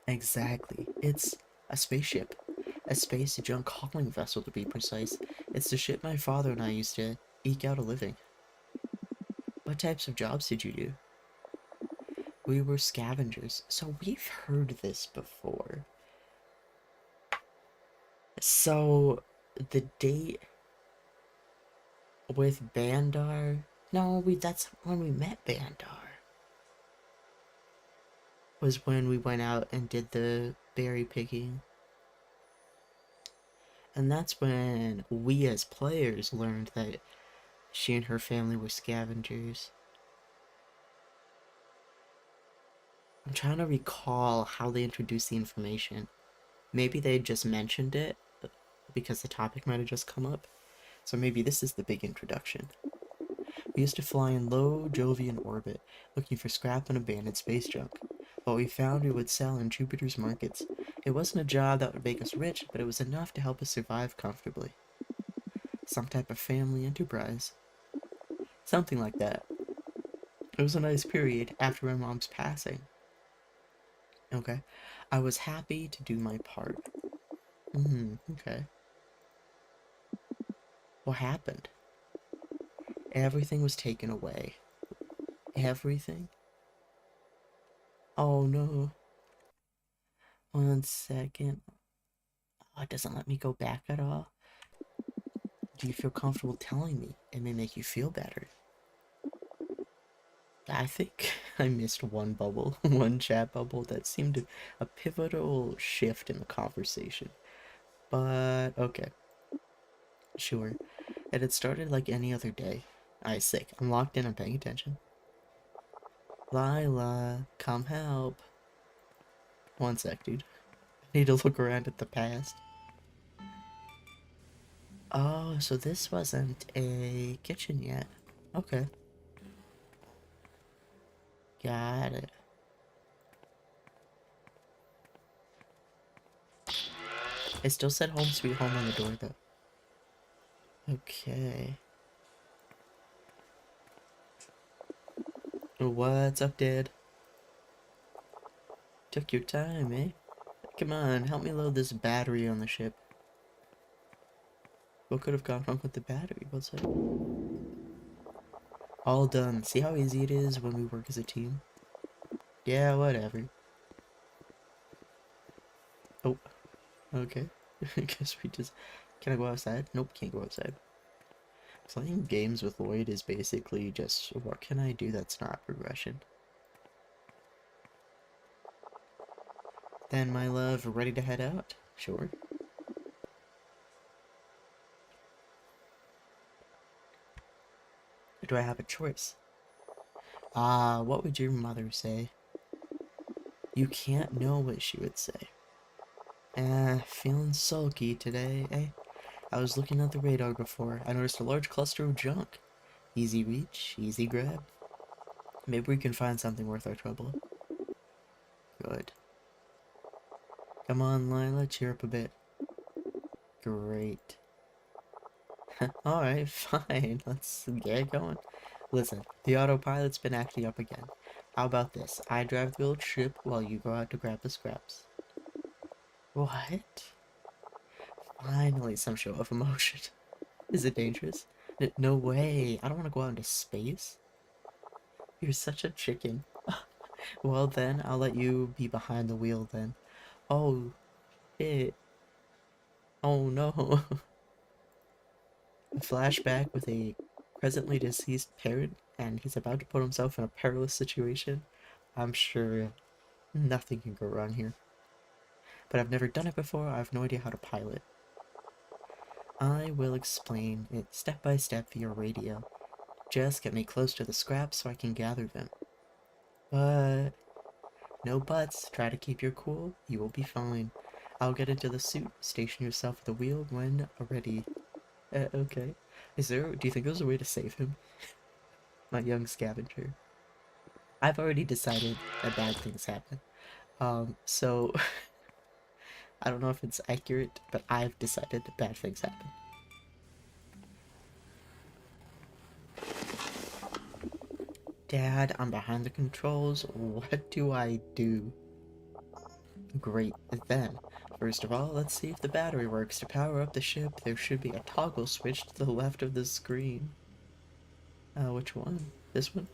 Exactly. It's a spaceship. A space junk hauling vessel, to be precise. It's the ship my father and I used to eke out a living. What types of jobs did you do? We were scavengers, so we've heard this before. So, the date with Bandar? No, that's when we met Bandar. Was when we went out and did the berry picking. And that's when we as players learned that she and her family were scavengers. I'm trying to recall how they introduced the information. Maybe they just mentioned it because the topic might have just come up. So maybe this is the big introduction. We used to fly in low Jovian orbit, looking for scrap and abandoned space junk. What we found we would sell in Jupiter's markets. It wasn't a job that would make us rich, but it was enough to help us survive comfortably. Some type of family enterprise. Something like that. It was a nice period after my mom's passing. Okay. I was happy to do my part. Okay. What happened? Everything was taken away. Everything? Oh no. 1 second. Oh, it doesn't let me go back at all. Do you feel comfortable telling me? It may make you feel better. I think I missed one bubble, one chat bubble that seemed a pivotal shift in the conversation. But, okay. Sure. It had started like any other day. Sick. I'm locked in, I'm paying attention. Lila, come help. 1 sec, dude. I need to look around at the past. Oh, so this wasn't a kitchen yet. Okay. Got it. It still said home sweet home on the door, though. Okay. What's up, Dad? Took your time, eh? Come on, help me load this battery on the ship. What could have gone wrong with the battery? What's up? All done. See how easy it is when we work as a team? Yeah, whatever. Oh. Okay. I guess we just... Can I go outside? Nope, can't go outside. Playing games with Lloyd is basically just, what can I do that's not progression? Then, my love, ready to head out? Sure. Do I have a choice? What would your mother say? You can't know what she would say. Feeling sulky today, eh? I was looking at the radar before. I noticed a large cluster of junk. Easy reach, easy grab. Maybe we can find something worth our trouble. Good. Come on, Lila, cheer up a bit. Great. Alright, fine. Let's get going. Listen, the autopilot's been acting up again. How about this? I drive the old ship while you go out to grab the scraps. What? Finally, some show of emotion. Is it dangerous? No way. I don't want to go out into space. You're such a chicken. Well then, I'll let you be behind the wheel then. Oh, shit. Oh no. A flashback with a presently deceased parent, and he's about to put himself in a perilous situation. I'm sure nothing can go wrong here. But I've never done it before. I have no idea how to pilot. I will explain it step by step via radio. Just get me close to the scraps so I can gather them. But no buts. Try to keep your cool. You will be fine. I'll get into the suit. Station yourself at the wheel when ready. Okay. Do you think there's a way to save him? My young scavenger. I've already decided that bad things happen. So I don't know if it's accurate, but I've decided that bad things happen. Dad, I'm behind the controls. What do I do? Great, then. First of all, let's see if the battery works. To power up the ship, there should be a toggle switch to the left of the screen. Which one? This one?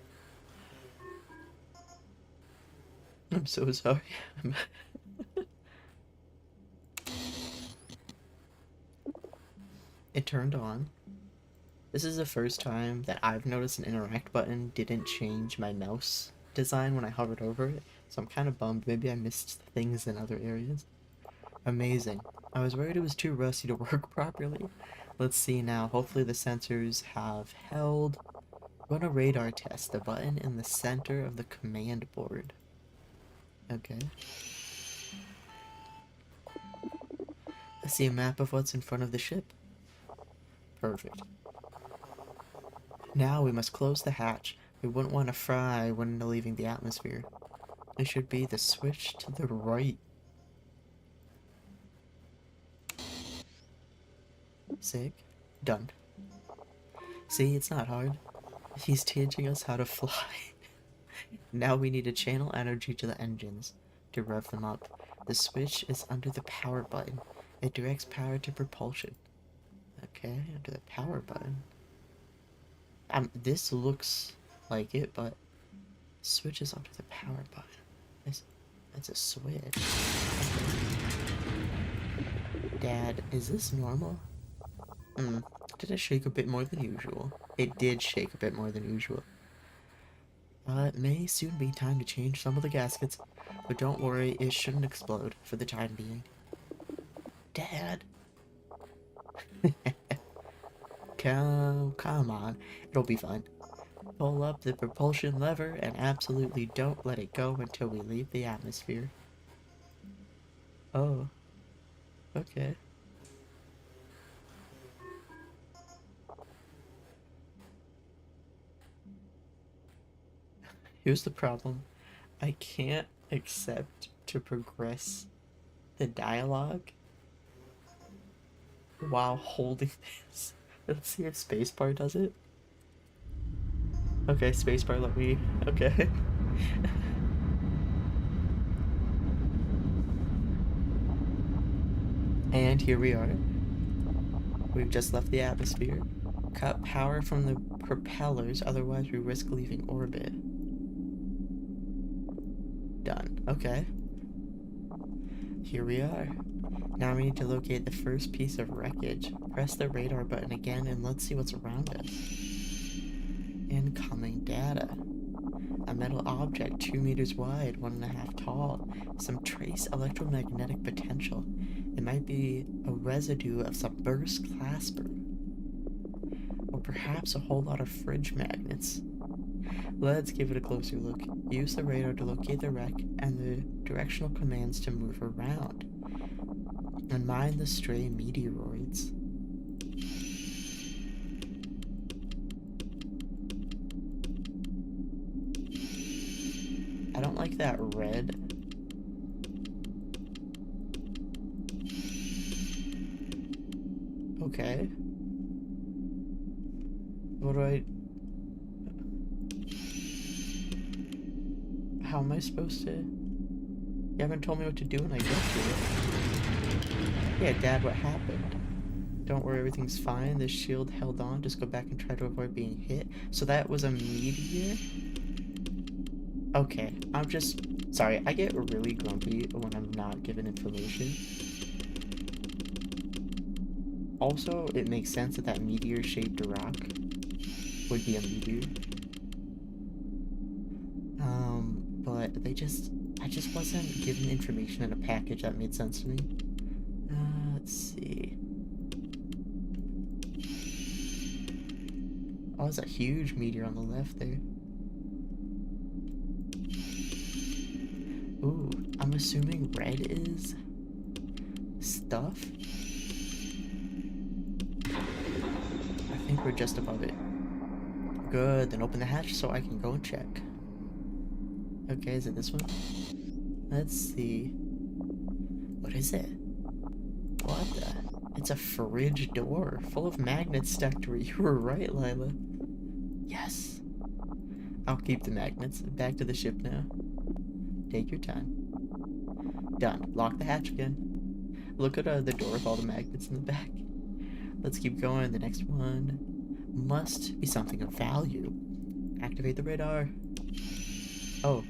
I'm so sorry. It turned on. This is the first time that I've noticed an interact button didn't change my mouse design when I hovered over it, so I'm kind of bummed. Maybe I missed things in other areas. Amazing. I was worried it was too rusty to work properly. Let's see now. Hopefully the sensors have held. Run a radar test. The button in the center of the command board. Okay. I see a map of what's in front of the ship. Perfect. Now we must close the hatch. We wouldn't want to fry when leaving the atmosphere. It should be the switch to the right. Sick. Done. See, it's not hard. He's teaching us how to fly. Now we need to channel energy to the engines to rev them up. The switch is under the power button. It directs power to propulsion. Okay, under the power button. This looks like it, but switch is under the power button. That's a switch. Okay. Dad, is this normal? Did it shake a bit more than usual? It did shake a bit more than usual. It may soon be time to change some of the gaskets, but don't worry, it shouldn't explode for the time being. Dad! Come on, it'll be fine. Pull up the propulsion lever and absolutely don't let it go until we leave the atmosphere. Oh. Okay. Here's the problem. I can't accept to progress the dialogue while holding this. Let's see if spacebar does it. Okay, spacebar let me... Okay. And here we are. We've just left the atmosphere. Cut power from the propellers, otherwise we risk leaving orbit. Done. Okay. Here we are. Now we need to locate the first piece of wreckage. Press the radar button again and let's see what's around us. Incoming data. A metal object 2 meters wide, 1.5 tall. Some trace electromagnetic potential. It might be a residue of some burst clasper. Or perhaps a whole lot of fridge magnets. Let's give it a closer look. Use the radar to locate the wreck and the directional commands to move around. And mind the stray meteoroids. I don't like that red. Okay. What do I... How am I supposed to... You haven't told me what to do when I get to it. Yeah, Dad, what happened? Don't worry, everything's fine. The shield held on. Just go back and try to avoid being hit. So that was a meteor? Okay, I'm just... Sorry, I get really grumpy when I'm not given information. Also, it makes sense that that meteor-shaped rock would be a meteor. But I just wasn't given information in a package that made sense to me. Let's see. Oh, there's a huge meteor on the left there. Ooh, I'm assuming red is stuff? I think we're just above it. Good, then open the hatch so I can go and check. Okay, is it this one? Let's see. What is it? What the? It's a fridge door full of magnets stacked to it. You were right, Lila. Yes. I'll keep the magnets. Back to the ship now. Take your time. Done. Lock the hatch again. Look at the door with all the magnets in the back. Let's keep going. The next one must be something of value. Activate the radar. Oh.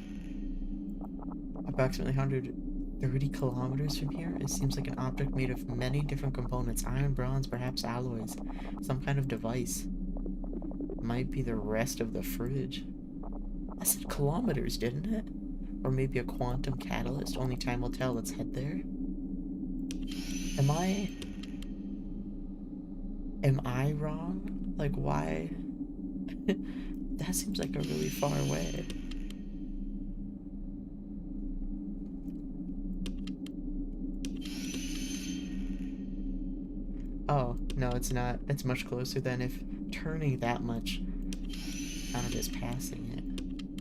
Approximately 130 kilometers from here, it seems like an object made of many different components. Iron, bronze, perhaps alloys. Some kind of device. Might be the rest of the fridge. I said kilometers, didn't it? Or maybe a quantum catalyst. Only time will tell. Let's head there. Am I wrong? Like, why? That seems like a really far away. Oh, no, it's not. It's much closer than if turning that much kind of just passing it.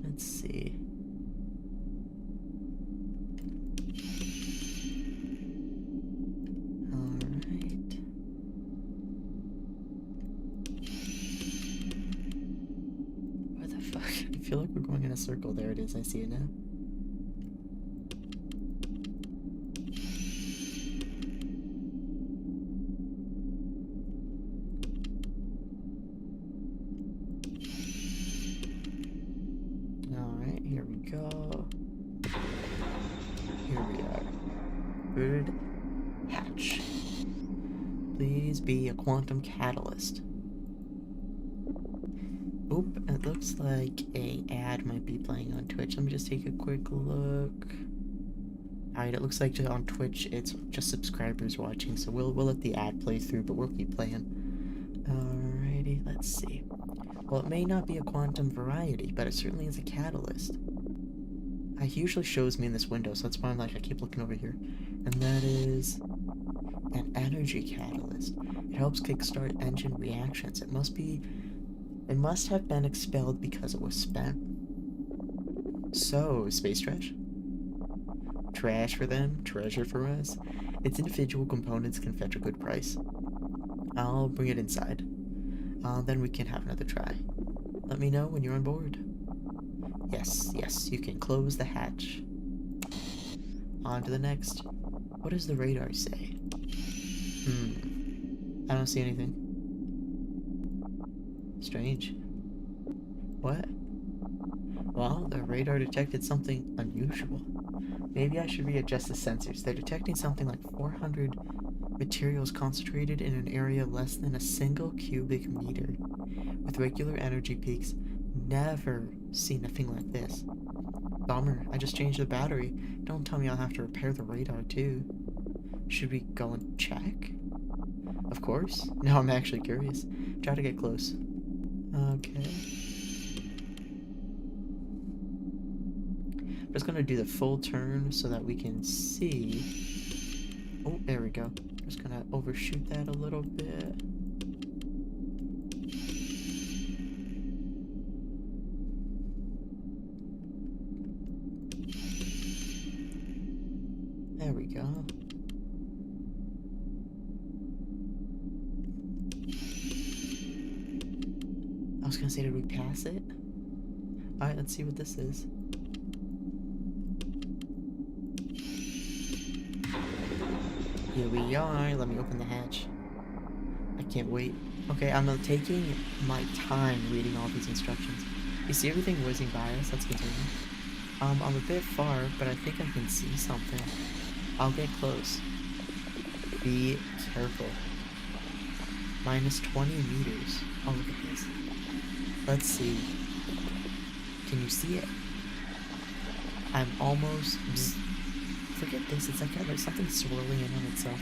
Let's see. Alright. What the fuck? I feel like we're going in a circle. There it is. I see it now. Alright, here we go. Here we are. Bird hatch. Please be a quantum catalyst. Oop, it looks like a ad might be playing on Twitch. Let me just take a quick look. Alright, it looks like on Twitch it's just subscribers watching, so we'll let the ad play through, but we'll keep playing. Alrighty, let's see. Well, it may not be a quantum variety, but it certainly is a catalyst. It usually shows me in this window, so that's why I'm like, I keep looking over here. And that is an energy catalyst. It helps kickstart engine reactions. It must have been expelled because it was spent. So, space trash? Trash for them, treasure for us. Its individual components can fetch a good price. I'll bring it inside. Then we can have another try. Let me know when you're on board. Yes, yes, you can close the hatch. On to the next. What does the radar say? I don't see anything. Strange. What? Well, the radar detected something unusual. Maybe I should readjust the sensors. They're detecting something like 400 materials concentrated in an area less than a single cubic meter. With regular energy peaks, never seen a thing like this. Bummer, I just changed the battery. Don't tell me I'll have to repair the radar too. Should we go and check? Of course. Now I'm actually curious. Try to get close. Okay. I'm just gonna do the full turn so that we can see. Oh, there we go. Just gonna overshoot that a little bit. There we go. I was gonna say, did we pass it? Alright, let's see what this is. Here we are. Let me open the hatch. I can't wait. Okay, I'm taking my time reading all these instructions. You see everything whizzing by us? Let's continue. I'm a bit far, but I think I can see something. I'll get close. Be careful. Minus 20 meters. Oh, look at this. Let's see. Can you see it? I'm almost... Bzz. Forget this. It's like there's something swirling in on itself.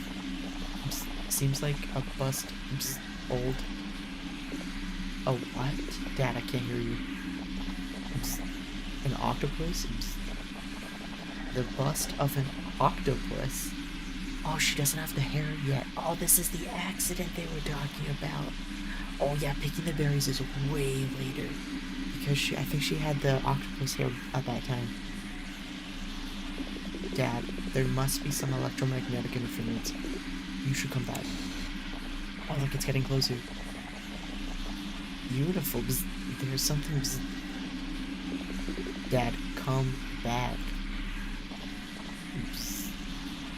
Bzz. Seems like a bust. Bzz. Old. Oh, what? Dad, I can't hear you. Bzz. An octopus? Bzz. The bust of an octopus. Oh, she doesn't have the hair yet. Oh, this is the accident they were talking about. Oh yeah, picking the berries is way later. Because I think she had the octopus hair at that time. Dad, there must be some electromagnetic interference. You should come back. Oh look, it's getting closer. Beautiful. Bzz. There's something. Bzz. Dad, come back. Bzz.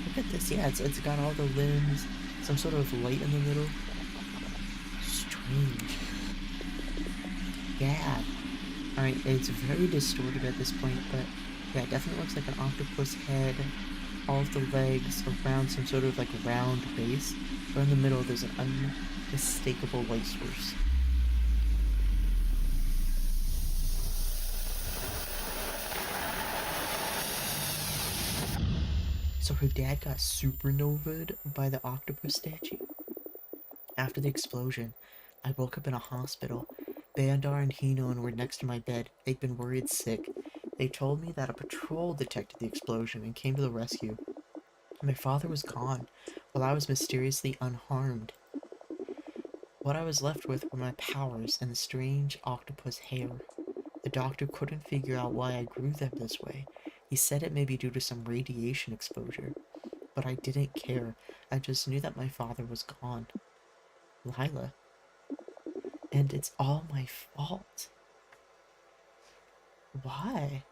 Look at this. Yeah, it's got all the limbs. Some sort of light in the middle. Strange. Dad. Alright, it's very distorted at this point, but yeah, it definitely looks like an octopus head. All of the legs around some sort of like round base. But in the middle there's an unmistakable light source. So her dad got supernovaed by the octopus statue? After the explosion, I woke up in a hospital. Bandar and Hinon were next to my bed. They'd been worried sick. They told me that a patrol detected the explosion and came to the rescue. My father was gone, while I was mysteriously unharmed. What I was left with were my powers and the strange octopus hair. The doctor couldn't figure out why I grew them this way. He said it may be due to some radiation exposure. But I didn't care. I just knew that my father was gone. Lila. And it's all my fault. Why?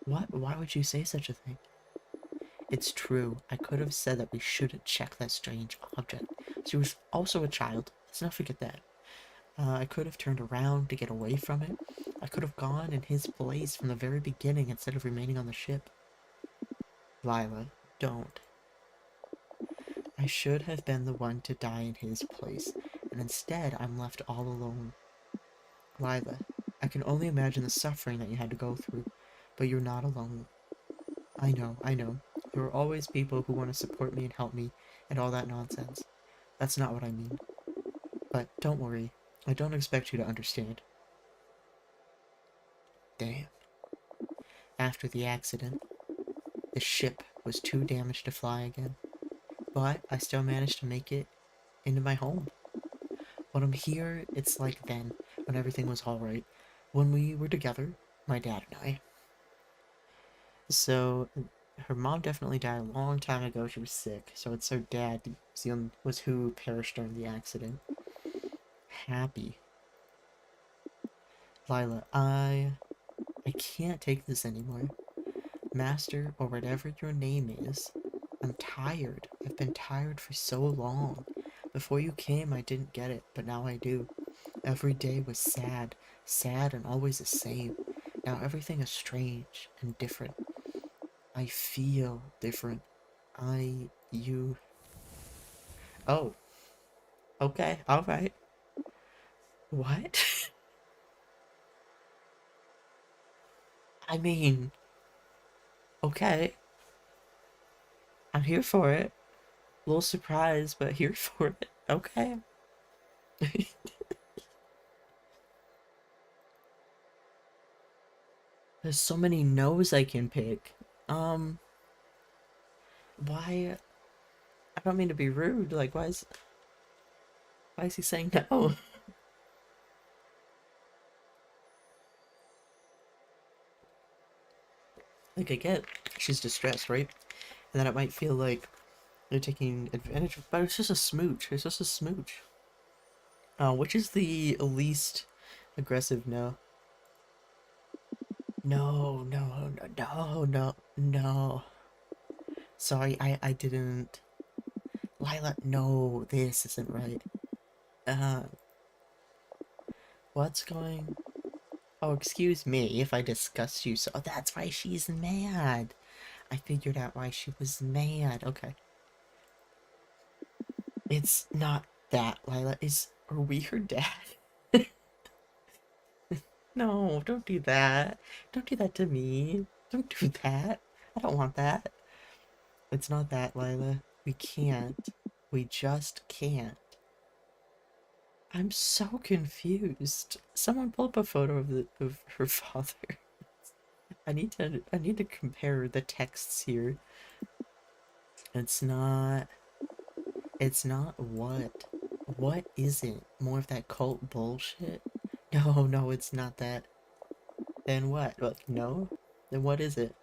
Why would you say such a thing? It's true. I could have said that we shouldn't check that strange object. She was also a child. Let's not forget that. I could have turned around to get away from it. I could have gone in his place from the very beginning instead of remaining on the ship. Lila, don't. I should have been the one to die in his place, and instead I'm left all alone. Lila, I can only imagine the suffering that you had to go through, but you're not alone. I know. There are always people who want to support me and help me, and all that nonsense. That's not what I mean. But don't worry, I don't expect you to understand. Damn. After the accident, the ship was too damaged to fly again. But I still managed to make it into my home. When I'm here, it's like then, when everything was alright. When we were together, my dad and I. So, her mom definitely died a long time ago. She was sick. So it's her dad was who perished during the accident. Happy. Lila, I can't take this anymore. Master, or whatever your name is, I'm tired. I've been tired for so long. Before you came, I didn't get it, but now I do. Every day was sad and always the same. Now everything is strange and different. I feel different. You... Oh. Okay, alright. What? I mean... Okay. I'm here for it. A little surprised, but here for it. Okay. There's so many no's I can pick. Why? I don't mean to be rude. Like, why is he saying no? Like, I get she's distressed, right? And then it might feel like you're taking advantage of, but it's just a smooch. It's just a smooch. Which is the least aggressive no? No, no, no, no, no, no. Sorry, I didn't. Lila, no, this isn't right. What's going... Oh, excuse me if I disgust you, so that's why she's mad. I figured out why she was mad. Okay. It's not that, Lila. Are we her dad? No, don't do that. Don't do that to me. Don't do that. I don't want that. It's not that, Lila. We can't. We just can't. I'm so confused. Someone pull up a photo of her father. I need to compare the texts here. It's not what? What is it? More of that cult bullshit? No, no, it's not that. Then what? Like, no? Then what is it?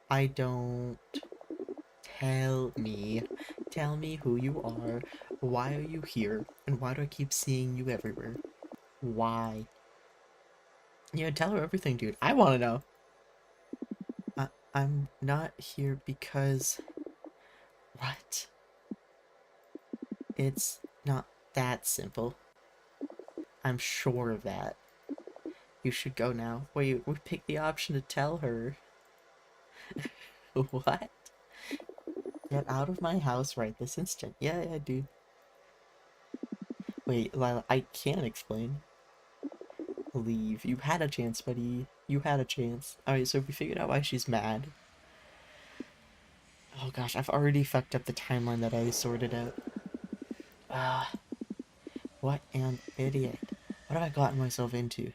I don't... Tell me. Tell me who you are. Why are you here? And why do I keep seeing you everywhere? Why? Yeah, tell her everything, dude. I want to know. I'm not here because... What? It's not that simple. I'm sure of that. You should go now. Wait, we picked the option to tell her. What? Get out of my house right this instant. Yeah, dude. Wait, Lila, I can't explain. Leave. You had a chance, buddy. You had a chance. Alright, so we figured out why she's mad. Oh gosh, I've already fucked up the timeline that I sorted out. What an idiot. What have I gotten myself into?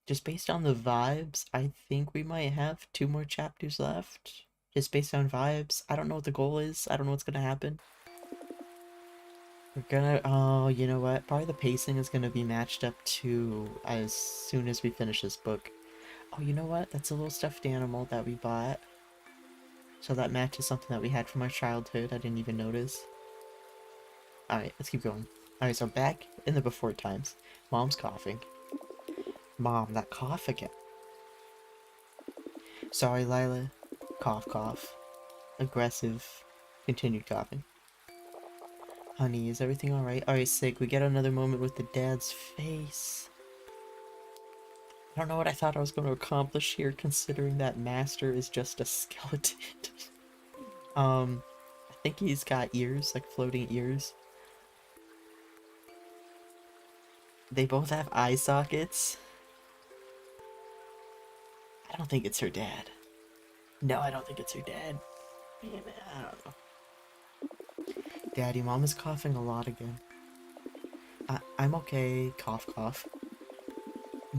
Just based on the vibes, I think we might have 2 more chapters left. Just based on vibes. I don't know what the goal is. I don't know what's gonna happen. We're gonna... Oh, you know what? Probably the pacing is gonna be matched up to as soon as we finish this book. Oh, you know what? That's a little stuffed animal that we bought. So that matches something that we had from our childhood. I didn't even notice. Alright, let's keep going. Alright, so back in the before times. Mom's coughing. Mom, that cough again. Sorry, Lila. Cough, cough. Aggressive. Continued coughing. Honey, is everything alright? Alright, sick. We get another moment with the dad's face. I don't know what I thought I was going to accomplish here, considering that Master is just a skeleton. I think he's got ears, like floating ears. They both have eye sockets. I don't think it's her dad. No, I don't think it's her dad. Man, I don't know. Daddy, Mom is coughing a lot again. I'm okay. Cough, cough.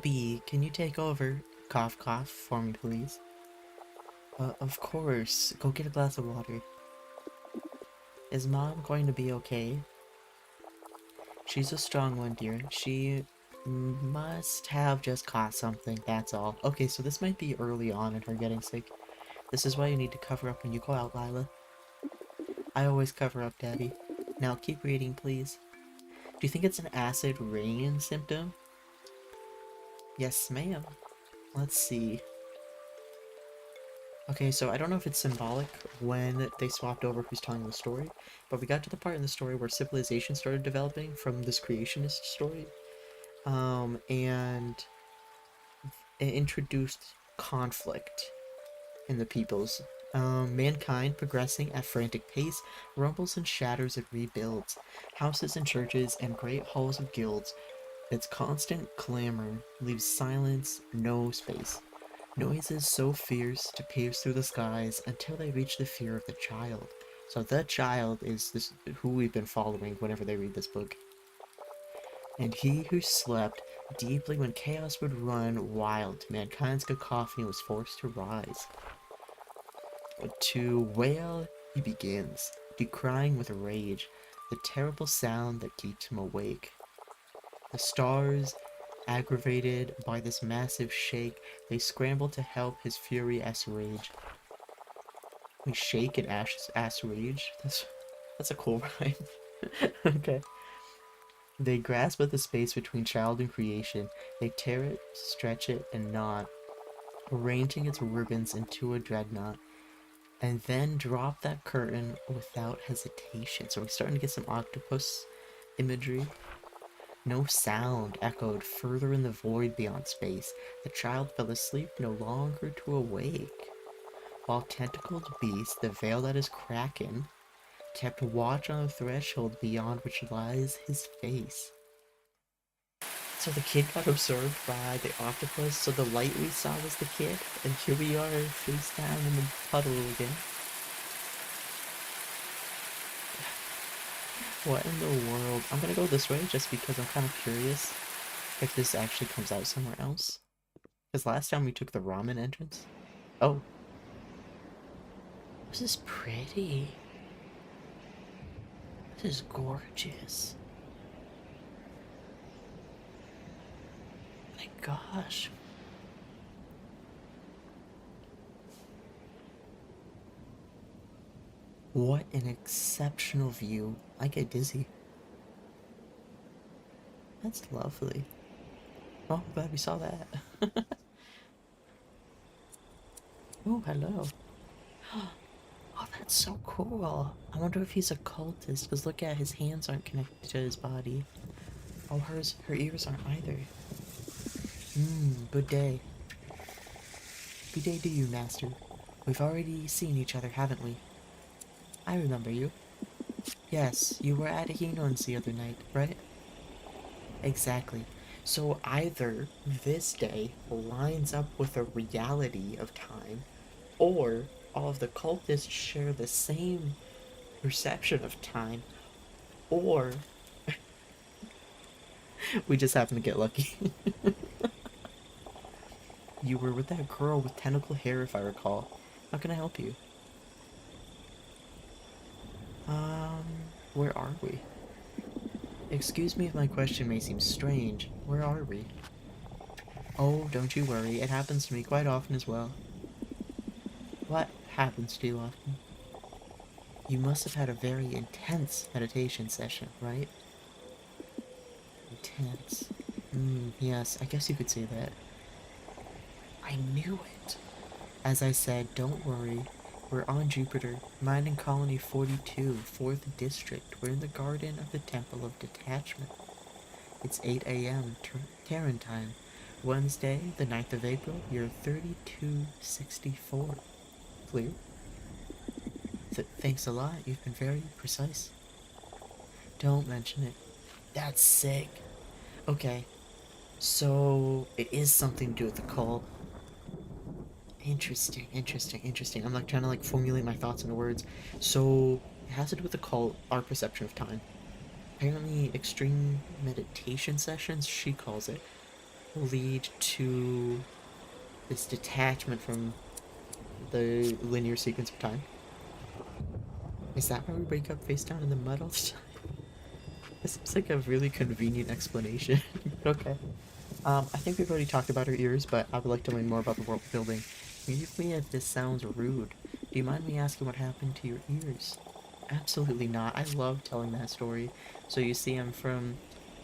B, can you take over? Cough, cough for me, please. Of course. Go get a glass of water. Is Mom going to be okay? She's a strong one, dear. She must have just caught something, that's all. Okay, so this might be early on in her getting sick. This is why you need to cover up when you go out, Lila. I always cover up, Daddy. Now keep reading, please. Do you think it's an acid rain symptom? Yes, ma'am. Let's see. Okay, so I don't know if it's symbolic when they swapped over who's telling the story, but we got to the part in the story where civilization started developing from this creationist story. And it introduced conflict in the peoples. Mankind progressing at frantic pace, rumbles and shatters it rebuilds. Houses and churches and great halls of guilds. Its constant clamor leaves silence, no space. Noises so fierce to pierce through the skies until they reach the fear of the child. So the child is this who we've been following whenever they read this book. And he who slept deeply when chaos would run wild to mankind's cacophony was forced to rise. To wail he begins, decrying with rage the terrible sound that keeps him awake. The stars Aggravated by this massive shake, they scramble to help his fury assuage. We shake and assuage? That's a cool rhyme. Okay. They grasp at the space between child and creation. They tear it, stretch it, and knot, arranging its ribbons into a dreadnought, and then drop that curtain without hesitation. So we're starting to get some octopus imagery. No sound echoed further in the void beyond space. The child fell asleep, no longer to awake. While tentacled beast, the veil that is Kraken, kept watch on the threshold beyond which lies his face. So the kid got absorbed by the octopus, so the light we saw was the kid, and here we are face down in the puddle again. What in the world? I'm gonna go this way just because I'm kind of curious if this actually comes out somewhere else. Because last time we took the ramen entrance. Oh. This is pretty. This is gorgeous. My gosh. What an exceptional view. I get dizzy. That's lovely. Oh, I'm glad we saw that. Oh, hello. Oh, that's so cool. I wonder if he's a cultist, because look at his hands aren't connected to his body. Oh, her ears aren't either. Good day. Good day to you, Master. We've already seen each other, haven't we? I remember you. Yes, you were at Hinon's the other night, right? Exactly. So either this day lines up with the reality of time, or all of the cultists share the same perception of time, or we just happen to get lucky. You were with that girl with tentacle hair, if I recall. How can I help you? Where are we? Excuse me if my question may seem strange. Where are we? Oh, don't you worry. It happens to me quite often as well. What happens to you often? You must have had a very intense meditation session, right? Intense. Yes, I guess you could say that. I knew it. As I said, don't worry. We're on Jupiter, mining colony 42, 4th District. We're in the garden of the Temple of Detachment. It's 8 a.m. Terran time. Wednesday, the 9th of April, year 3264. Clear? Thanks a lot. You've been very precise. Don't mention it. That's sick. Okay. So, it is something to do with the cult. Interesting. I'm like trying to like formulate my thoughts into words. So it has to do with the cult, our perception of time. Apparently extreme meditation sessions, she calls it, lead to this detachment from the linear sequence of time. Is that why we wake up face down in the mud all the time? This seems like a really convenient explanation. Okay. I think we've already talked about her ears, but I would like to learn more about the world building. Forgive me if this sounds rude. Do you mind me asking what happened to your ears? Absolutely not. I love telling that story. So you see, I'm from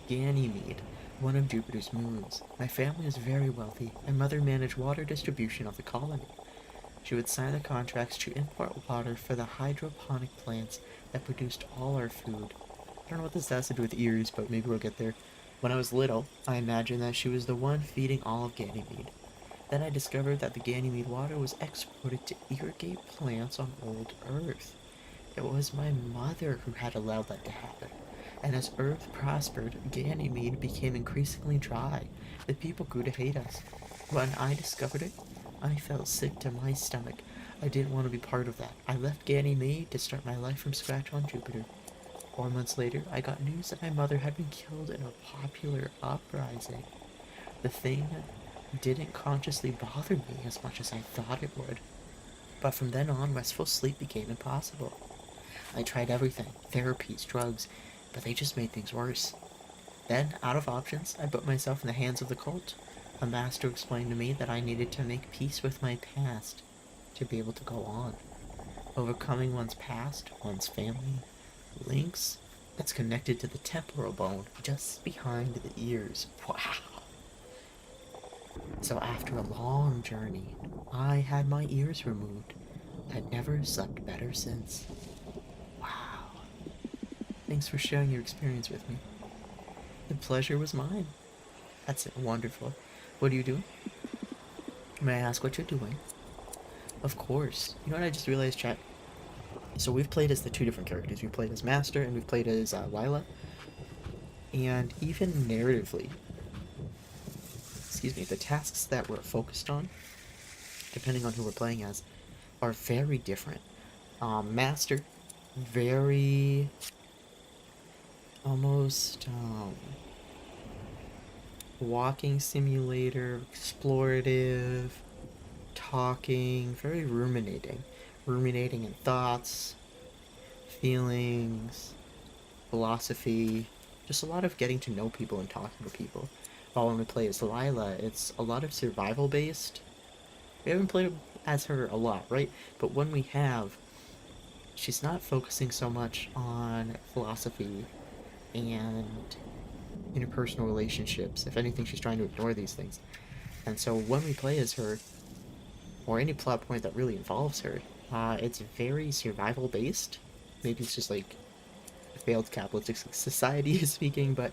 Ganymede, one of Jupiter's moons. My family is very wealthy. My mother managed water distribution of the colony. She would sign the contracts to import water for the hydroponic plants that produced all our food. I don't know what this has to do with ears, but maybe we'll get there. When I was little, I imagined that she was the one feeding all of Ganymede. Then I discovered that the Ganymede water was exported to irrigate plants on old Earth. It was my mother who had allowed that to happen. And as Earth prospered, Ganymede became increasingly dry. The people grew to hate us. When I discovered it, I felt sick to my stomach. I didn't want to be part of that. I left Ganymede to start my life from scratch on Jupiter. 4 months later, I got news that my mother had been killed in a popular uprising. The thing didn't consciously bother me as much as I thought it would. But from then on, restful sleep became impossible. I tried everything, therapies, drugs, but they just made things worse. Then, out of options, I put myself in the hands of the cult. A master explained to me that I needed to make peace with my past to be able to go on. Overcoming one's past, one's family, links, it's connected to the temporal bone just behind the ears. Wow. So after a long journey, I had my ears removed. I'd never slept better since. Wow. Thanks for sharing your experience with me. The pleasure was mine. That's wonderful. What are you doing? May I ask what you're doing? Of course. You know what I just realized, chat? So we've played as the two different characters. We've played as Master and we've played as Lila. And even narratively, excuse me, the tasks that we're focused on, depending on who we're playing as, are very different. Master, very almost walking simulator, explorative, talking, very ruminating in thoughts, feelings, philosophy, just a lot of getting to know people and talking to people. While when we play as Lila, it's a lot of survival based. We haven't played as her a lot, right? But when we have, she's not focusing so much on philosophy and interpersonal relationships. If anything, she's trying to ignore these things. And so when we play as her, or any plot point that really involves her, it's very survival based. Maybe it's just like a failed capitalistic society is speaking, but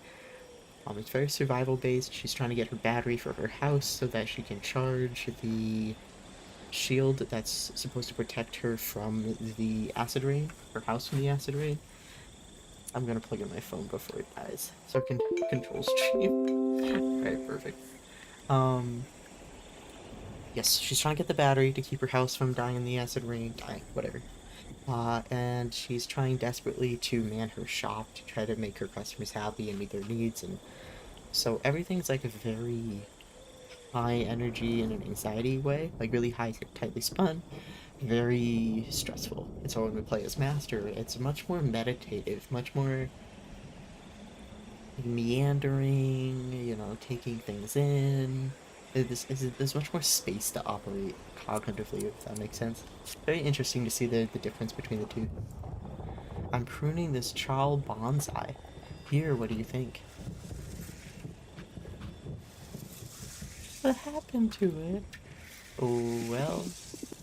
it's very survival based. She's trying to get her battery for her house so that she can charge the shield that's supposed to protect her from the acid rain, her house from the acid rain. I'm gonna plug in my phone before it dies so I can control stream. Alright, perfect. Yes, she's trying to get the battery to keep her house from dying in the acid rain, whatever. And she's trying desperately to man her shop to try to make her customers happy and meet their needs, and so everything's like a very high energy in an anxiety way, like really high, tightly spun, very stressful. And so when we play as Master, it's much more meditative, much more meandering, you know, taking things in. There's much more space to operate cognitively, if that makes sense. Very interesting to see the difference between the two. I'm pruning this child bonsai. Here, what do you think? What happened to it? Oh, well,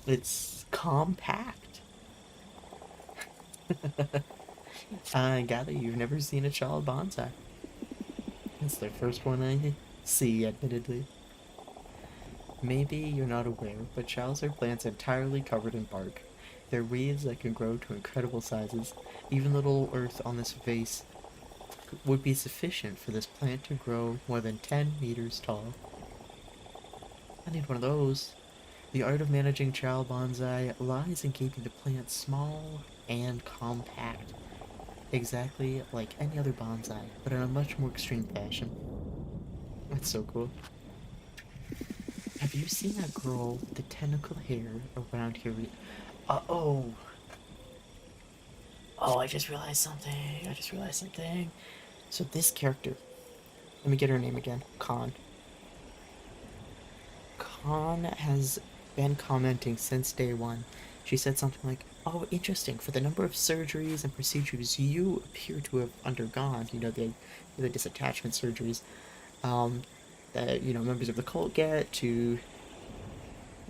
it's compact. I gather you've never seen a child bonsai. It's the first one I see, admittedly. Maybe you're not aware, but childs are plants entirely covered in bark. They're weeds that can grow to incredible sizes. Even the little earth on this vase would be sufficient for this plant to grow more than 10 meters tall. I need one of those. The art of managing child bonsai lies in keeping the plant small and compact. Exactly like any other bonsai, but in a much more extreme fashion. That's so cool. Have you seen that girl with the tentacle hair around here? Oh, I just realized something. So this character, let me get her name again. Khan has been commenting since day one. She said something like, oh, interesting, for the number of surgeries and procedures you appear to have undergone, you know, the disattachment surgeries, that, you know, members of the cult get to,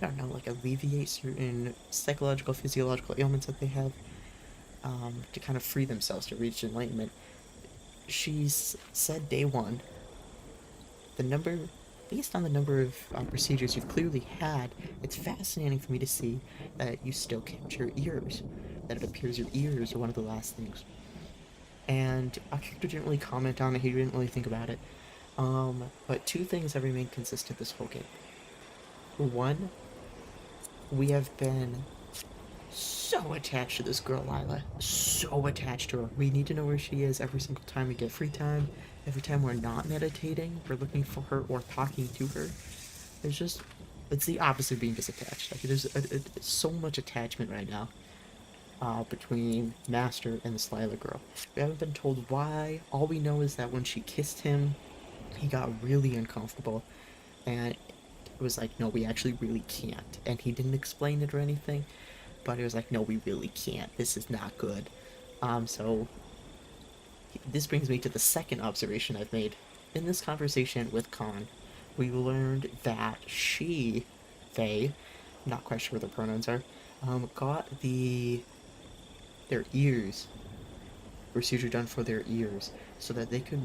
I don't know, like alleviate certain psychological, physiological ailments that they have, to kind of free themselves, to reach enlightenment. She's said day one, based on the number of procedures you've clearly had, it's fascinating for me to see that you still kept your ears, that it appears your ears are one of the last things. And our character didn't really comment on it, he didn't really think about it. But two things have remained consistent this whole game. One, we have been so attached to this girl, Lila. So attached to her. We need to know where she is every single time we get free time. Every time we're not meditating, we're looking for her or talking to her. It's the opposite of being disattached. Like, there's so much attachment right now. between Master and this Lila girl. We haven't been told why. All we know is that when she kissed him, he got really uncomfortable, and it was like, no, we actually really can't. And he didn't explain it or anything, but it was like, no, we really can't. This is not good. So this brings me to the second observation I've made. In this conversation with Khan, we learned that they, not quite sure what their pronouns are, got their ears, procedure done for their ears, so that they could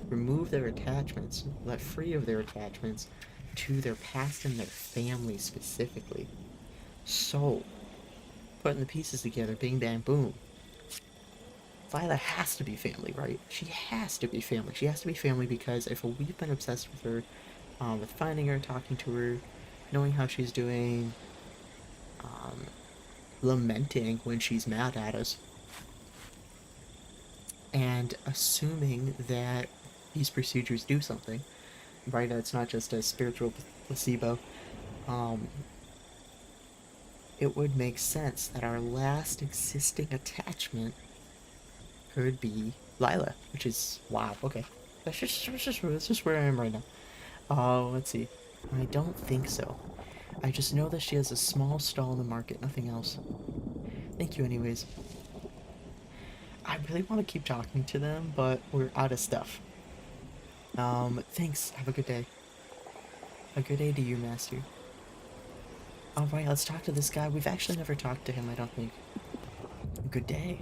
remove their attachments, let free of their attachments to their past and their family specifically. So, putting the pieces together, bing bang boom. Lila has to be family, right? She has to be family. She has to be family because if we've been obsessed with her, with finding her, talking to her, knowing how she's doing, lamenting when she's mad at us, and assuming that these procedures do something, right? It's not just a spiritual placebo. It would make sense that our last existing attachment could be Lila, which is wow. Okay, that's just where I am right now. Let's see. I don't think so. I just know that she has a small stall in the market, nothing else. Thank you anyways. I really want to keep talking to them, but we're out of stuff. Thanks. Have a good day. A good day to you, Master. Alright, let's talk to this guy. We've actually never talked to him, I don't think. Good day.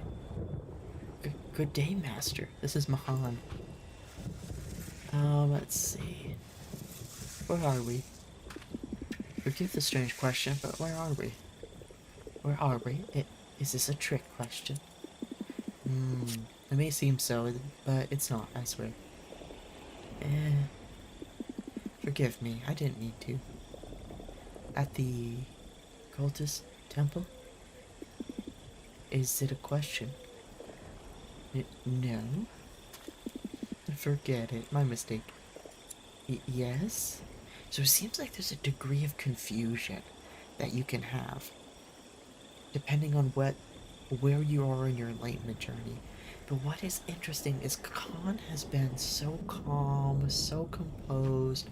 Good day, Master. This is Mahan. Let's see. Where are we? Forgive the strange question, but where are we? Where are we? Is this a trick question? It may seem so, but it's not, I swear. Forgive me, I didn't need to. At the cultist temple? Is it a question? No? Forget it, my mistake. Yes? So it seems like there's a degree of confusion that you can have, depending on where you are in your enlightenment journey. But what is interesting is Khan has been so calm, so composed,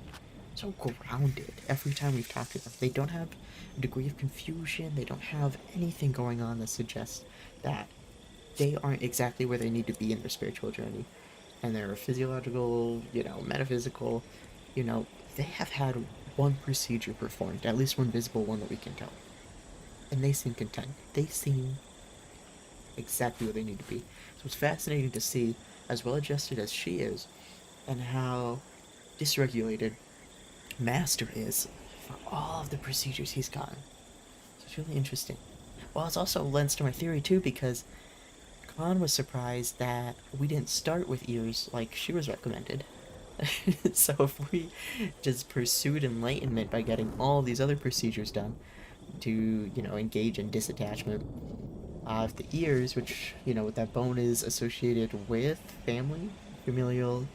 so grounded every time we've talked to them. They don't have a degree of confusion, they don't have anything going on that suggests that they aren't exactly where they need to be in their spiritual journey. And their physiological, metaphysical, they have had one procedure performed, at least one visible one that we can tell. And they seem content. They seem exactly where they need to be. So it's fascinating to see, as well adjusted as she is, and how dysregulated Master is for all of the procedures he's gotten. So it's really interesting. Well, it's also lends to my theory too, because Khan was surprised that we didn't start with ears like she was recommended. So if we just pursued enlightenment by getting all these other procedures done to, engage in disattachment, if the ears, which, that bone is associated with family, familial,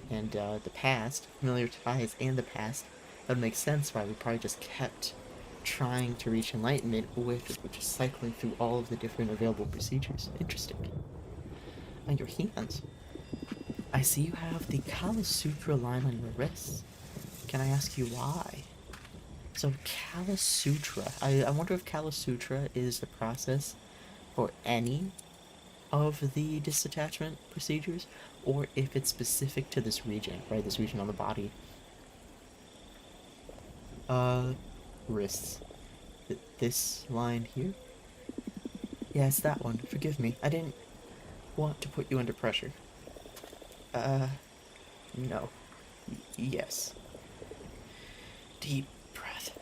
and the past, familiar ties and the past, that would make sense why we probably just kept trying to reach enlightenment with just cycling through all of the different available procedures. Interesting. On your hands, I see you have the Kala Sutra line on your wrists. Can I ask you why? So Kala Sutra, I wonder if Kala Sutra is the process for any of the disattachment procedures, or if it's specific to this region, right? This region on the body. Wrists. This line here? Yeah, it's that one. Forgive me. I didn't want to put you under pressure. No. Yes. Deep breath.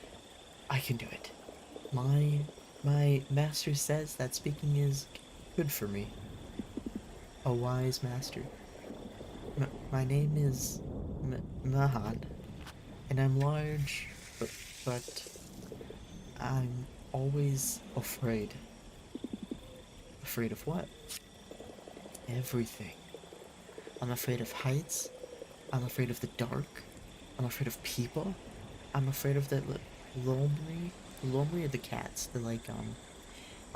I can do it. My master says that speaking is good for me. A wise master. My name is Mahan, and I'm large, but I'm always afraid. Afraid of what? Everything. I'm afraid of heights. I'm afraid of the dark. I'm afraid of people. I'm afraid of the Lomri of the cats.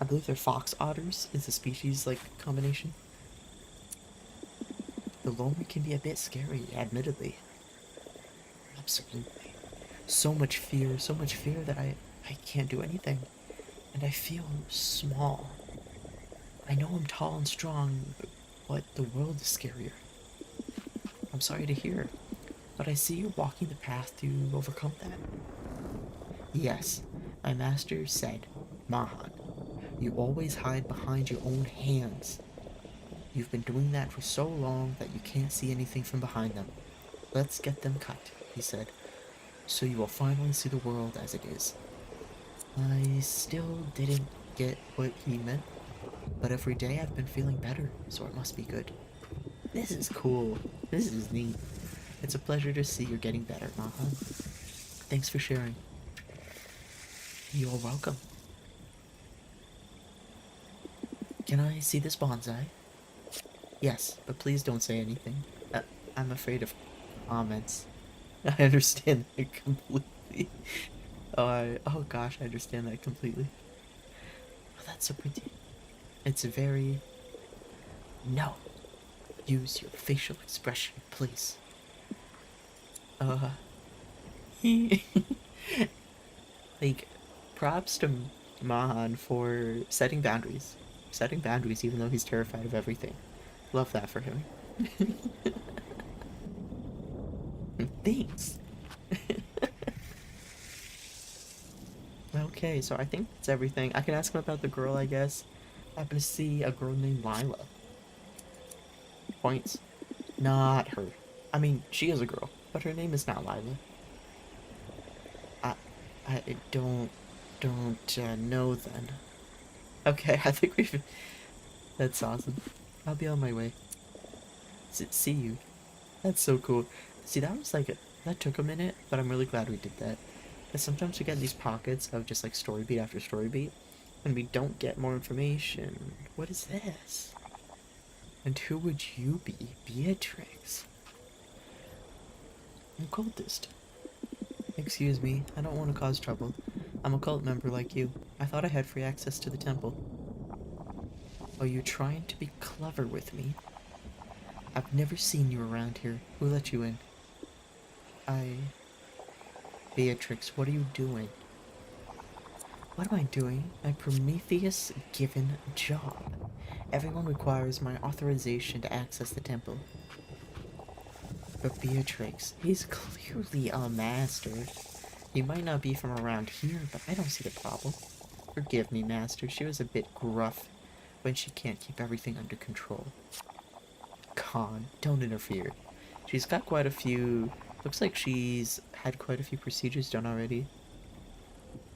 I believe they're fox otters is the species, like, combination. The lonely can be a bit scary, admittedly. Absolutely. So much fear that I can't do anything. And I feel small. I know I'm tall and strong, but the world is scarier. I'm sorry to hear, but I see you walking the path to overcome that. Yes, my master said, Mahan, you always hide behind your own hands. You've been doing that for so long that you can't see anything from behind them. Let's get them cut, he said, so you will finally see the world as it is. I still didn't get what he meant, but every day I've been feeling better, so it must be good. This is cool. This is neat. It's a pleasure to see you're getting better, Mahan. Thanks for sharing. You're welcome. Can I see this bonsai? Yes, but please don't say anything. I'm afraid of comments. I understand that completely. Oh gosh, I understand that completely. Oh, that's so pretty. It's very... No. Use your facial expression, please. Like, props to Mahan for setting boundaries. Setting boundaries even though he's terrified of everything. Love that for him. Thanks. Okay, so I think that's everything. I can ask him about the girl, I guess. I happen to see a girl named Lila. Points. Not her. I mean, she is a girl, but her name is not Lila. I don't know then. Okay, I think we've... That's awesome. I'll be on my way. See you. That's so cool. See, that was like... That took a minute, but I'm really glad we did that. Because sometimes we get these pockets of just like story beat after story beat, and we don't get more information. What is this? And who would you be? Beatrix. An occultist. Excuse me, I don't want to cause trouble. I'm a cult member like you. I thought I had free access to the temple. Are you trying to be clever with me? I've never seen you around here. Who let you in? Beatrix, what are you doing? What am I doing? My Prometheus-given job. Everyone requires my authorization to access the temple. But Beatrix, he's clearly a master. He might not be from around here, but I don't see the problem. Forgive me, master. She was a bit gruff when she can't keep everything under control. Khan, don't interfere. She's got quite a few... Looks like she's had quite a few procedures done already.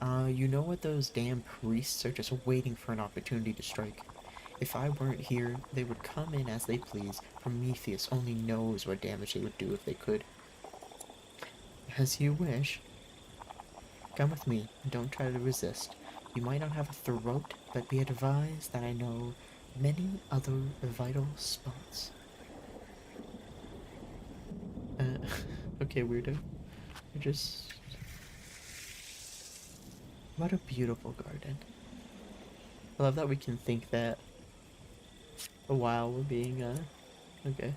You know what, those damn priests are just waiting for an opportunity to strike. If I weren't here, they would come in as they please. Prometheus only knows what damage they would do if they could. As you wish. Come with me, and don't try to resist. You might not have a throat, but be advised that I know many other vital spots. Okay, weirdo. You're just... What a beautiful garden. I love that we can think that while we're being, okay.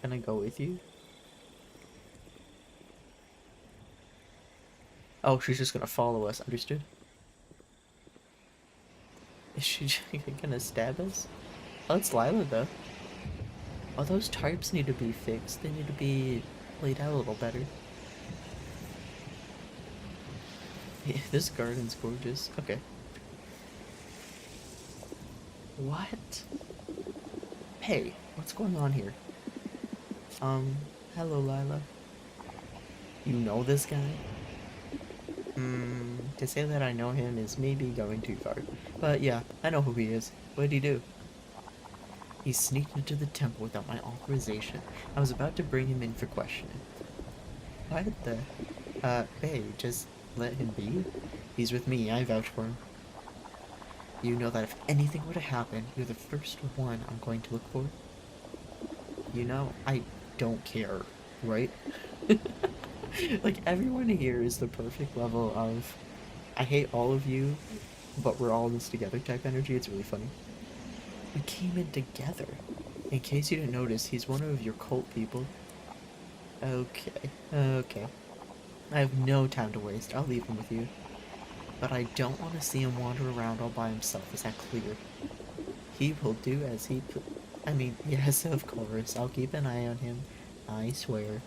Can I go with you? Oh, she's just gonna follow us, understood? Is she gonna stab us? Oh, it's Lila, though. Oh, those tarps need to be fixed. They need to be laid out a little better. Yeah, this garden's gorgeous. Okay. What? Hey, what's going on here? Hello, Lila. You know this guy? To say that I know him is maybe going too far. But yeah, I know who he is. What did he do? He sneaked into the temple without my authorization. I was about to bring him in for questioning. Why did the... Bae, just let him be? He's with me, I vouch for him. You know that if anything were to happen, you're the first one I'm going to look for. You know, I don't care, right? Like, everyone here is the perfect level of... I hate all of you, but we're all in this together type energy. It's really funny. We came in together. In case you didn't notice, he's one of your cult people. Okay, okay. I have no time to waste. I'll leave him with you. But I don't want to see him wander around all by himself. Is that clear? He will do as he... I mean, yes, of course. I'll keep an eye on him. I swear.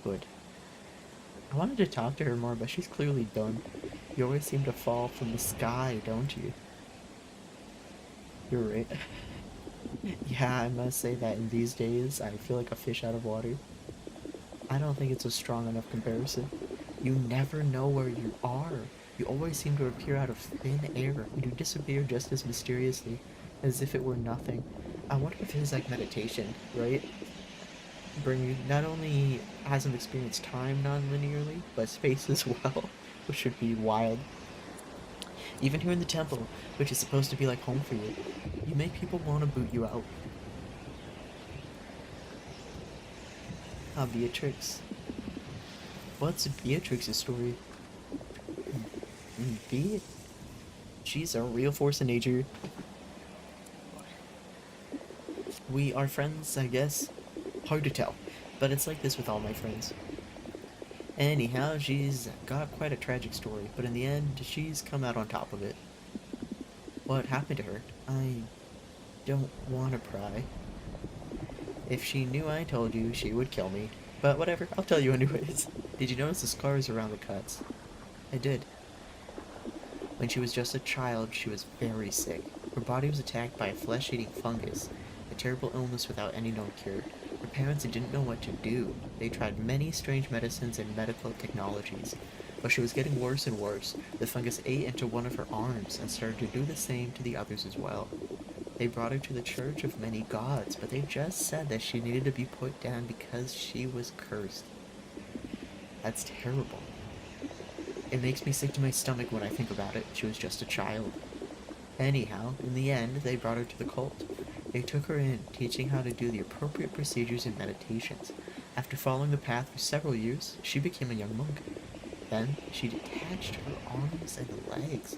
Good. I wanted to talk to her more, but she's clearly done. You always seem to fall from the sky, don't you? You're right. Yeah, I must say that in these days, I feel like a fish out of water. I don't think it's a strong enough comparison. You never know where you are. You always seem to appear out of thin air, and you disappear just as mysteriously, as if it were nothing. I wonder if it's like meditation, right? Not only hasn't experienced time non-linearly, but space as well, which should be wild. Even here in the temple, which is supposed to be like home for you, you make people want to boot you out. Beatrix. What's Beatrix's story? She's a real force of nature. We are friends, I guess. Hard to tell, but it's like this with all my friends. Anyhow, she's got quite a tragic story, but in the end, she's come out on top of it. What happened to her? I don't want to pry. If she knew I told you, she would kill me. But whatever, I'll tell you anyways. Did you notice the scars around the cuts? I did. When she was just a child, she was very sick. Her body was attacked by a flesh-eating fungus, a terrible illness without any known cure. Her parents didn't know what to do. They tried many strange medicines and medical technologies, but she was getting worse and worse. The fungus ate into one of her arms and started to do the same to the others as well. They brought her to the Church of Many Gods, but they just said that she needed to be put down because she was cursed. That's terrible. It makes me sick to my stomach when I think about it. She was just a child. Anyhow, in the end, they brought her to the cult. They took her in, teaching how to do the appropriate procedures and meditations. After following the path for several years, she became a young monk. Then, she detached her arms and legs.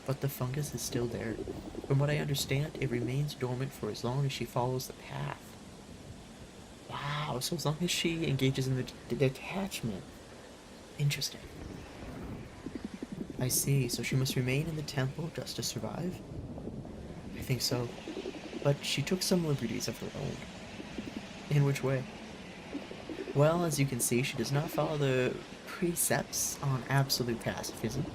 But the fungus is still there. From what I understand, it remains dormant for as long as she follows the path. Wow, so as long as she engages in the detachment. Interesting. I see, so she must remain in the temple just to survive? I think so. But she took some liberties of her own. In which way? Well, as you can see, she does not follow the precepts on absolute pacifism.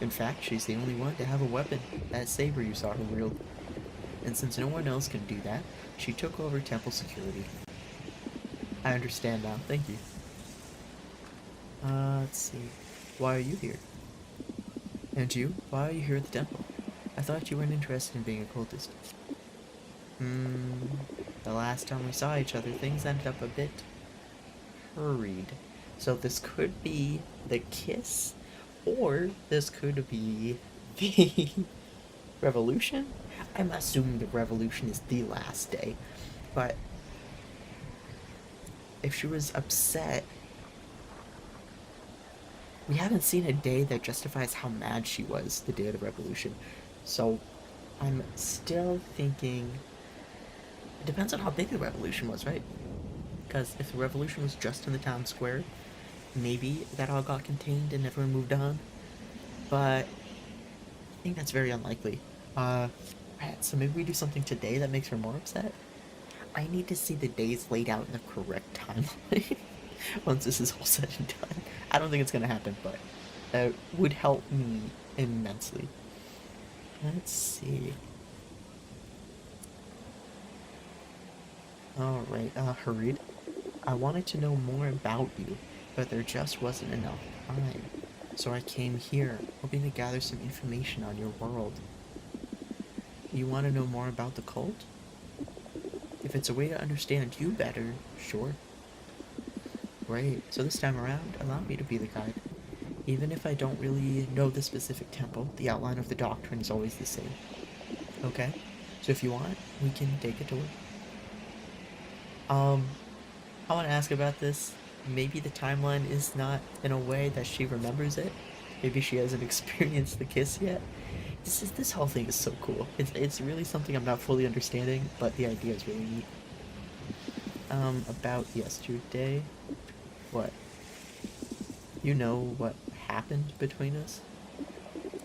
In fact, she's the only one to have a weapon, that saber you saw her wield. And since no one else can do that, she took over temple security. I understand now, thank you. Let's see. Why are you here? And you? Why are you here at the temple? I thought you weren't interested in being a cultist. The last time we saw each other, things ended up a bit hurried. So this could be the kiss, or this could be the revolution? I'm assuming the revolution is the last day. But if she was upset, we haven't seen a day that justifies how mad she was the day of the revolution. So I'm still thinking, it depends on how big the revolution was, right? Because if the revolution was just in the town square, maybe that all got contained and everyone moved on. But I think that's very unlikely. Right, so maybe we do something today that makes her more upset? I need to see the days laid out in the correct timeline once this is all said and done. I don't think it's gonna happen, but that would help me immensely. Let's see. Alright, Harid. I wanted to know more about you, but there just wasn't enough time. So I came here, hoping to gather some information on your world. You want to know more about the cult? If it's a way to understand you better, sure. Great, so this time around, allow me to be the guide. Even if I don't really know the specific temple, the outline of the doctrine is always the same. Okay? So if you want, we can take a tour. I want to ask about this. Maybe the timeline is not in a way that she remembers it, Maybe she hasn't experienced the kiss yet. This whole thing is so cool. It's really something I'm not fully understanding, but the idea is really neat. About yesterday. What? You know what happened between us?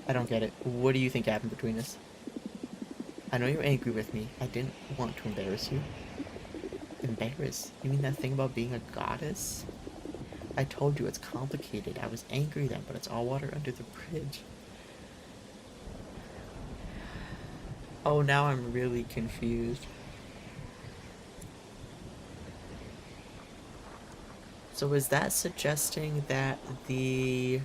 I don't get it. What do you think happened between us? I know you're angry with me. I didn't want to embarrass you. Embarrass? You mean that thing about being a goddess? I told you it's complicated. I was angry then, but it's all water under the bridge. Oh, now I'm really confused. So is that suggesting that the...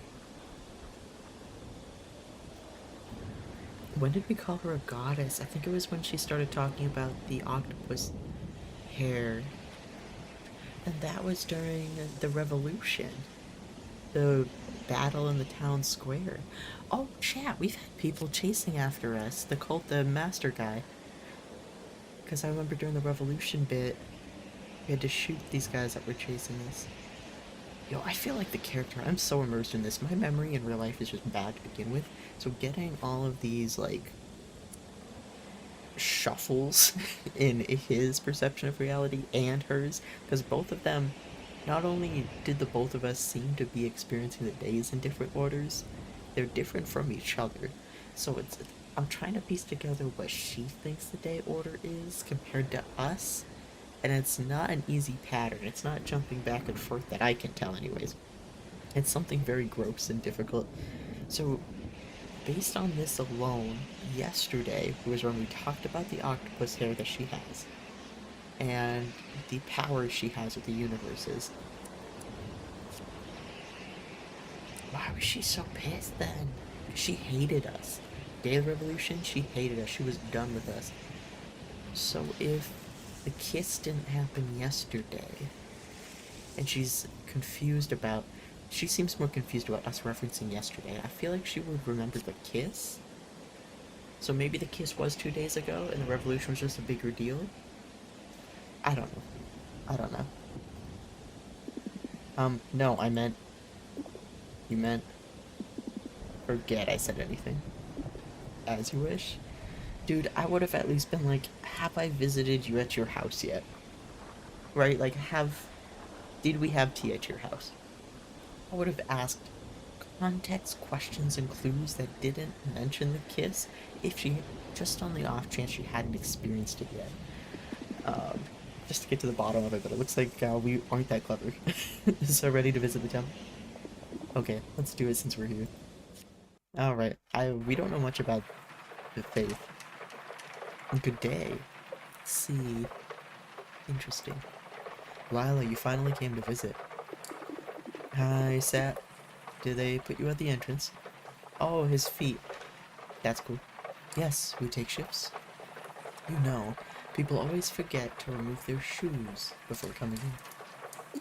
When did we call her a goddess? I think it was when she started talking about the octopus hair. And that was during the revolution. The battle in the town square. Oh, chat, we've had people chasing after us. The cult, the master guy. Because I remember during the revolution bit, we had to shoot these guys that were chasing us. Yo, I feel like the character, I'm so immersed in this. My memory in real life is just bad to begin with. So getting all of these, like, shuffles in his perception of reality and hers, because both of them, not only did the both of us seem to be experiencing the days in different orders, they're different from each other. So I'm trying to piece together what she thinks the day order is compared to us, and it's not an easy pattern. It's not jumping back and forth that I can tell anyways. It's something very gross and difficult. So based on this alone, yesterday was when we talked about the octopus hair that she has and the power she has with the universes. Why was she so pissed then? She hated us. Day of the Revolution, she hated us. She was done with us. So if the kiss didn't happen yesterday, and she's confused about... She seems more confused about us referencing yesterday. I feel like she would remember the kiss. So maybe the kiss was 2 days ago, and the revolution was just a bigger deal? I don't know. I don't know. No, I meant... You meant... Forget I said anything. As you wish. Dude, I would have at least been like, have I visited you at your house yet? Right? Like, did we have tea at your house? I would have asked context questions and clues that didn't mention the kiss if she, just on the off chance she hadn't experienced it yet. Just to get to the bottom of it, but it looks like we aren't that clever. So ready to visit the temple? Okay, let's do it since we're here. Alright, we don't know much about the faith. Good day. Let's see. Interesting. Lila, you finally came to visit. Hi, Sat. Did they put you at the entrance? Oh, his feet. That's cool. Yes, we take shifts. You know, people always forget to remove their shoes before coming in.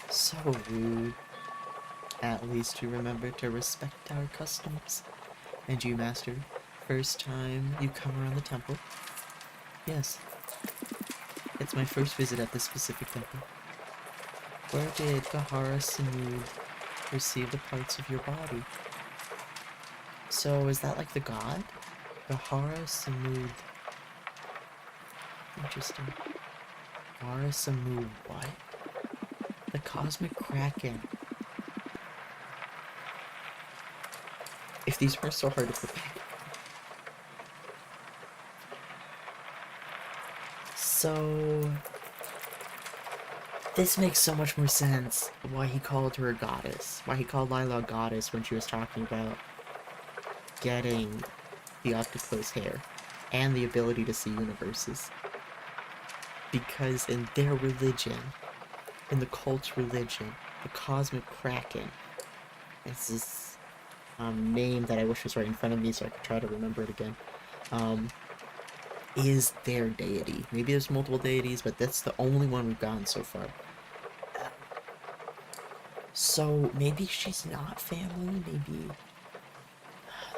So rude. At least you remember to respect our customs. And you, Master, first time you come around the temple? Yes. It's my first visit at this specific temple. Where did Gahara Samud receive the parts of your body? So, is that like the god? Gahara Samud. Interesting. Gahara Samud, what? The Cosmic Kraken. If these weren't so hard to put back. So... This makes so much more sense why he called her a goddess. Why he called Lila a goddess when she was talking about getting the octopus hair and the ability to see universes. Because in their religion, in the cult's religion, the Cosmic Kraken, it's this name that I wish was right in front of me so I could try to remember it again, is their deity. Maybe there's multiple deities, but that's the only one we've gotten so far. So maybe she's not family, maybe...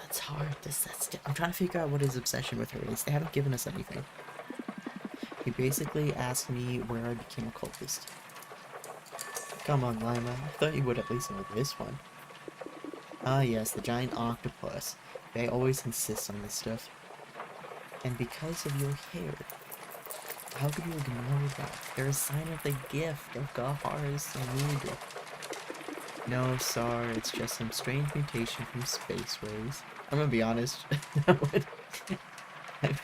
That's hard. I'm trying to figure out what his obsession with her is. They haven't given us anything. He basically asked me where I became a cultist. Come on, Lima. I thought you would at least know this one. Ah yes, the giant octopus. They always insist on this stuff. And because of your hair, how could you ignore that? They're a sign of the gift of Gahar's Amida. No, sorry, it's just some strange mutation from space rays. I'm gonna be honest, I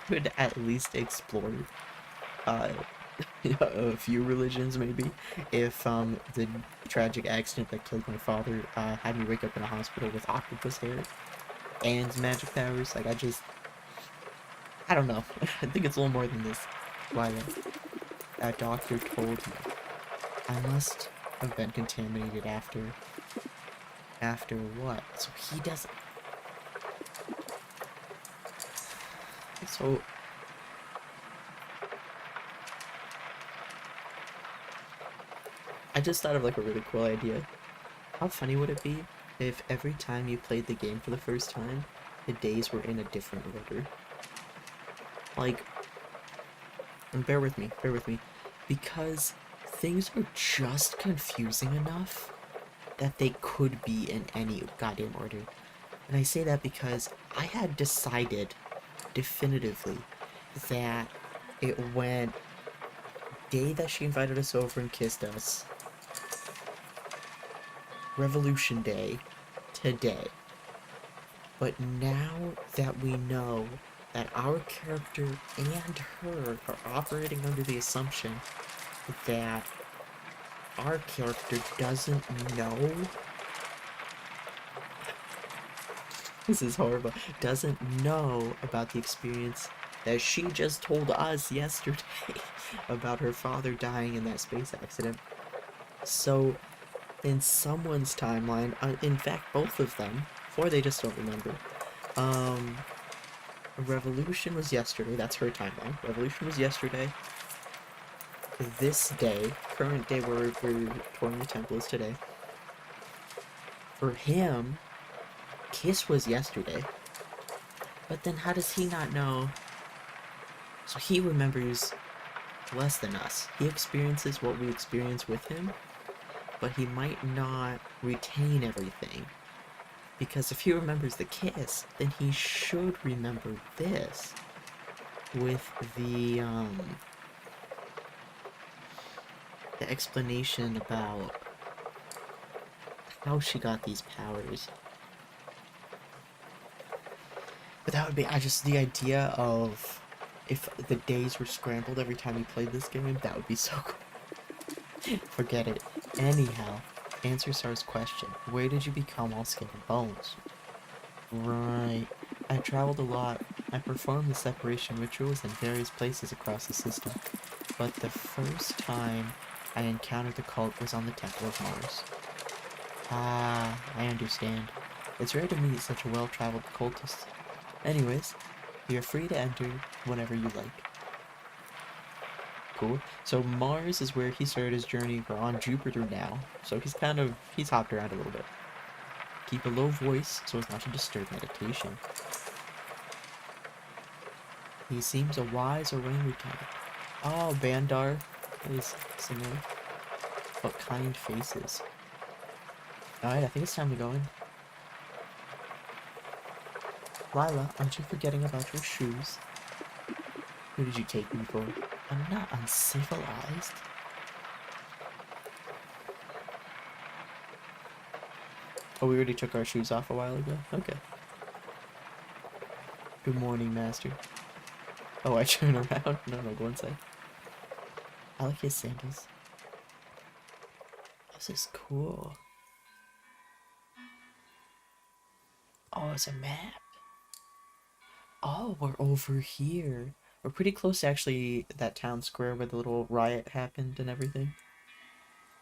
would at least explore a few religions maybe, if the tragic accident that killed my father had me wake up in a hospital with octopus hair and magic powers. Like, I don't know. I think it's a little more than this. Why that doctor told me I must have been contaminated after what? So he doesn't. So I just thought of like a really cool idea. How funny would it be if every time you played the game for the first time, the days were in a different order? Like, and bear with me, because things are just confusing enough that they could be in any goddamn order. And I say that because I had decided definitively that it went day that she invited us over and kissed us, Revolution Day, today. But now that we know that our character and her are operating under the assumption that our character doesn't know, this is horrible, doesn't know about the experience that she just told us yesterday about her father dying in that space accident. So, in someone's timeline, in fact both of them, or they just don't remember, Revolution was yesterday, that's her timeline. Revolution was yesterday. This day, current day where we're touring the temple is today. For him, Kiss was yesterday. But then how does he not know? So he remembers less than us. He experiences what we experience with him, but he might not retain everything. Because if he remembers the kiss, then he should remember this with the explanation about how she got these powers. But that would be, the idea of if the days were scrambled every time you played this game, that would be so cool. Forget it. Anyhow, answer Sar's question. Where did you become all skin and bones? Right. I traveled a lot. I performed the separation rituals in various places across the system. But the first time I encountered the cult was on the Temple of Mars. Ah, I understand. It's rare to meet such a well-traveled cultist. Anyways, you're free to enter whenever you like. Cool. So Mars is where he started his journey. We're on Jupiter now. So he's hopped around a little bit. Keep a low voice so as not to disturb meditation. He seems a wise orangutan. Oh, Bandar is similar. But kind faces. Alright, I think it's time to go in. Lila, aren't you forgetting about your shoes? Who did you take me for? I'm not uncivilized. Oh, we already took our shoes off a while ago? Okay. Good morning, Master. Oh, I turn around? No, go inside. I like his sandals. This is cool. Oh, it's a map. Oh, we're over here. We're pretty close to actually that town square where the little riot happened and everything.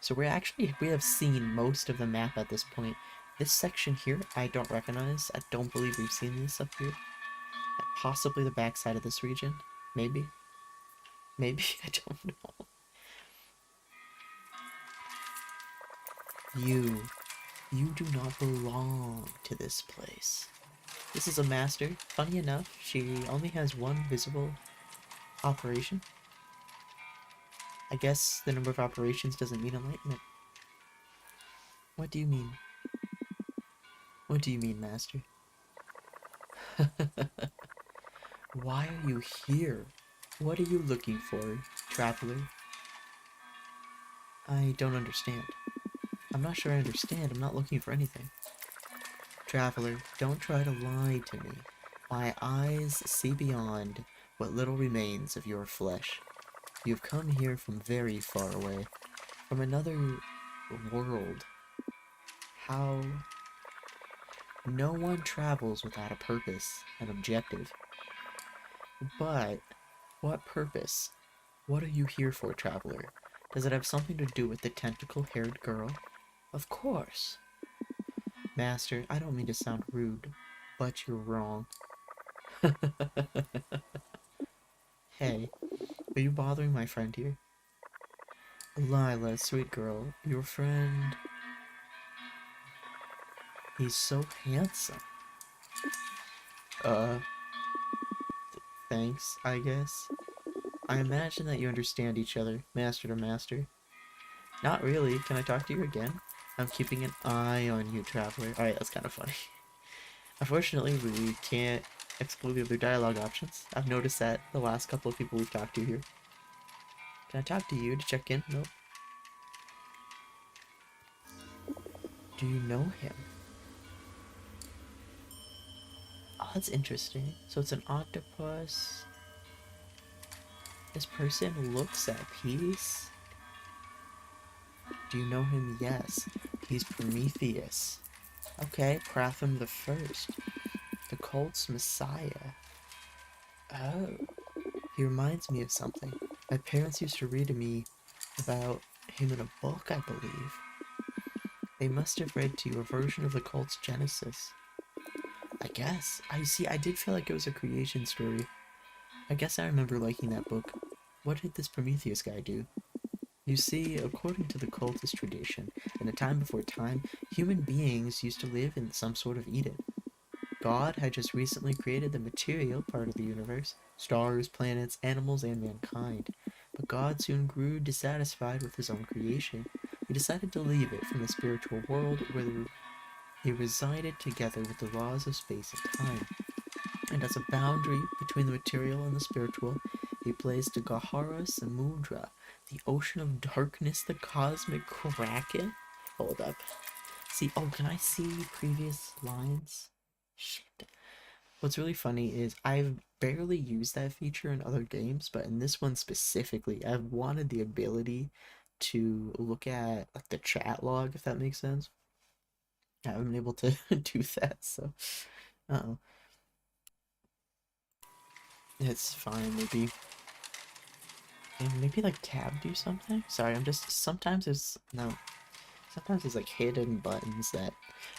So we have seen most of the map at this point. This section here, I don't recognize. I don't believe we've seen this up here. Possibly the backside of this region. Maybe. Maybe, I don't know. You do not belong to this place. This is a master. Funny enough, she only has one visible operation. I guess the number of operations doesn't mean enlightenment. What do you mean? What do you mean, Master? Why are you here? What are you looking for, traveler? I don't understand. I'm not sure I understand. I'm not looking for anything. Traveler, don't try to lie to me. My eyes see beyond what little remains of your flesh. You've come here from very far away, from another world. How? No one travels without a purpose, an objective. But, what purpose? What are you here for, traveler? Does it have something to do with the tentacle-haired girl? Of course. Master, I don't mean to sound rude, but you're wrong. Hey, are you bothering my friend here? Lila, sweet girl, your friend... He's so handsome. Thanks, I guess. I imagine that you understand each other, master to master. Not really. Can I talk to you again? I'm keeping an eye on you, traveler. Alright, that's kind of funny. Unfortunately, we can't explore the other dialogue options. I've noticed that the last couple of people we've talked to here. Can I talk to you to check in? Nope. Do you know him? Oh, that's interesting. So it's an octopus. This person looks at peace. Do you know him? Yes. He's Prometheus. Okay, Pratham the First. The cult's messiah. Oh. He reminds me of something. My parents used to read to me about him in a book, I believe. They must have read to you a version of the cult's genesis. I guess. I did feel like it was a creation story. I guess I remember liking that book. What did this Prometheus guy do? You see, according to the cultist tradition, in the time before time, human beings used to live in some sort of Eden. God had just recently created the material part of the universe, stars, planets, animals, and mankind. But God soon grew dissatisfied with his own creation. He decided to leave it from the spiritual world where he resided together with the laws of space and time. And as a boundary between the material and the spiritual, he placed the Gahara Samudra, the ocean of darkness, the cosmic kraken. Hold up. See, oh, can I see previous lines? Shit. What's really funny is I've barely used that feature in other games, but in this one specifically, I've wanted the ability to look at like the chat log, if that makes sense. I haven't been able to do that, so it's fine. Maybe like tab do something. Sorry, I'm just sometimes there's like hidden buttons that.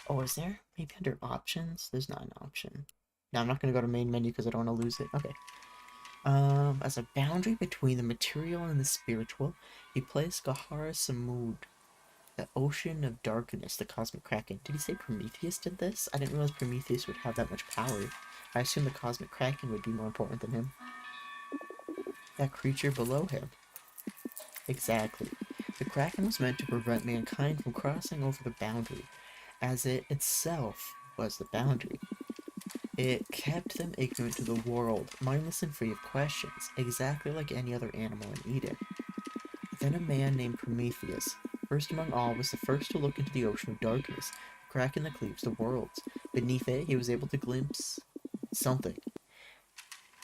Oh, is there maybe under options? There's not an option. No, I'm not gonna go to main menu because I don't want to lose it. Okay. As a boundary between the material and the spiritual, he placed Gahara Samud, the ocean of darkness, the cosmic kraken. Did he say Prometheus did this? I didn't realize Prometheus would have that much power. I assumed the cosmic kraken would be more important than him. That creature below him. Exactly. The kraken was meant to prevent mankind from crossing over the boundary, as it itself was the boundary. It kept them ignorant to the world, mindless and free of questions, exactly like any other animal in Eden. Then a man named Prometheus, first among all, was the first to look into the ocean of darkness, the kraken that cleaves the worlds. Beneath it, he was able to glimpse something.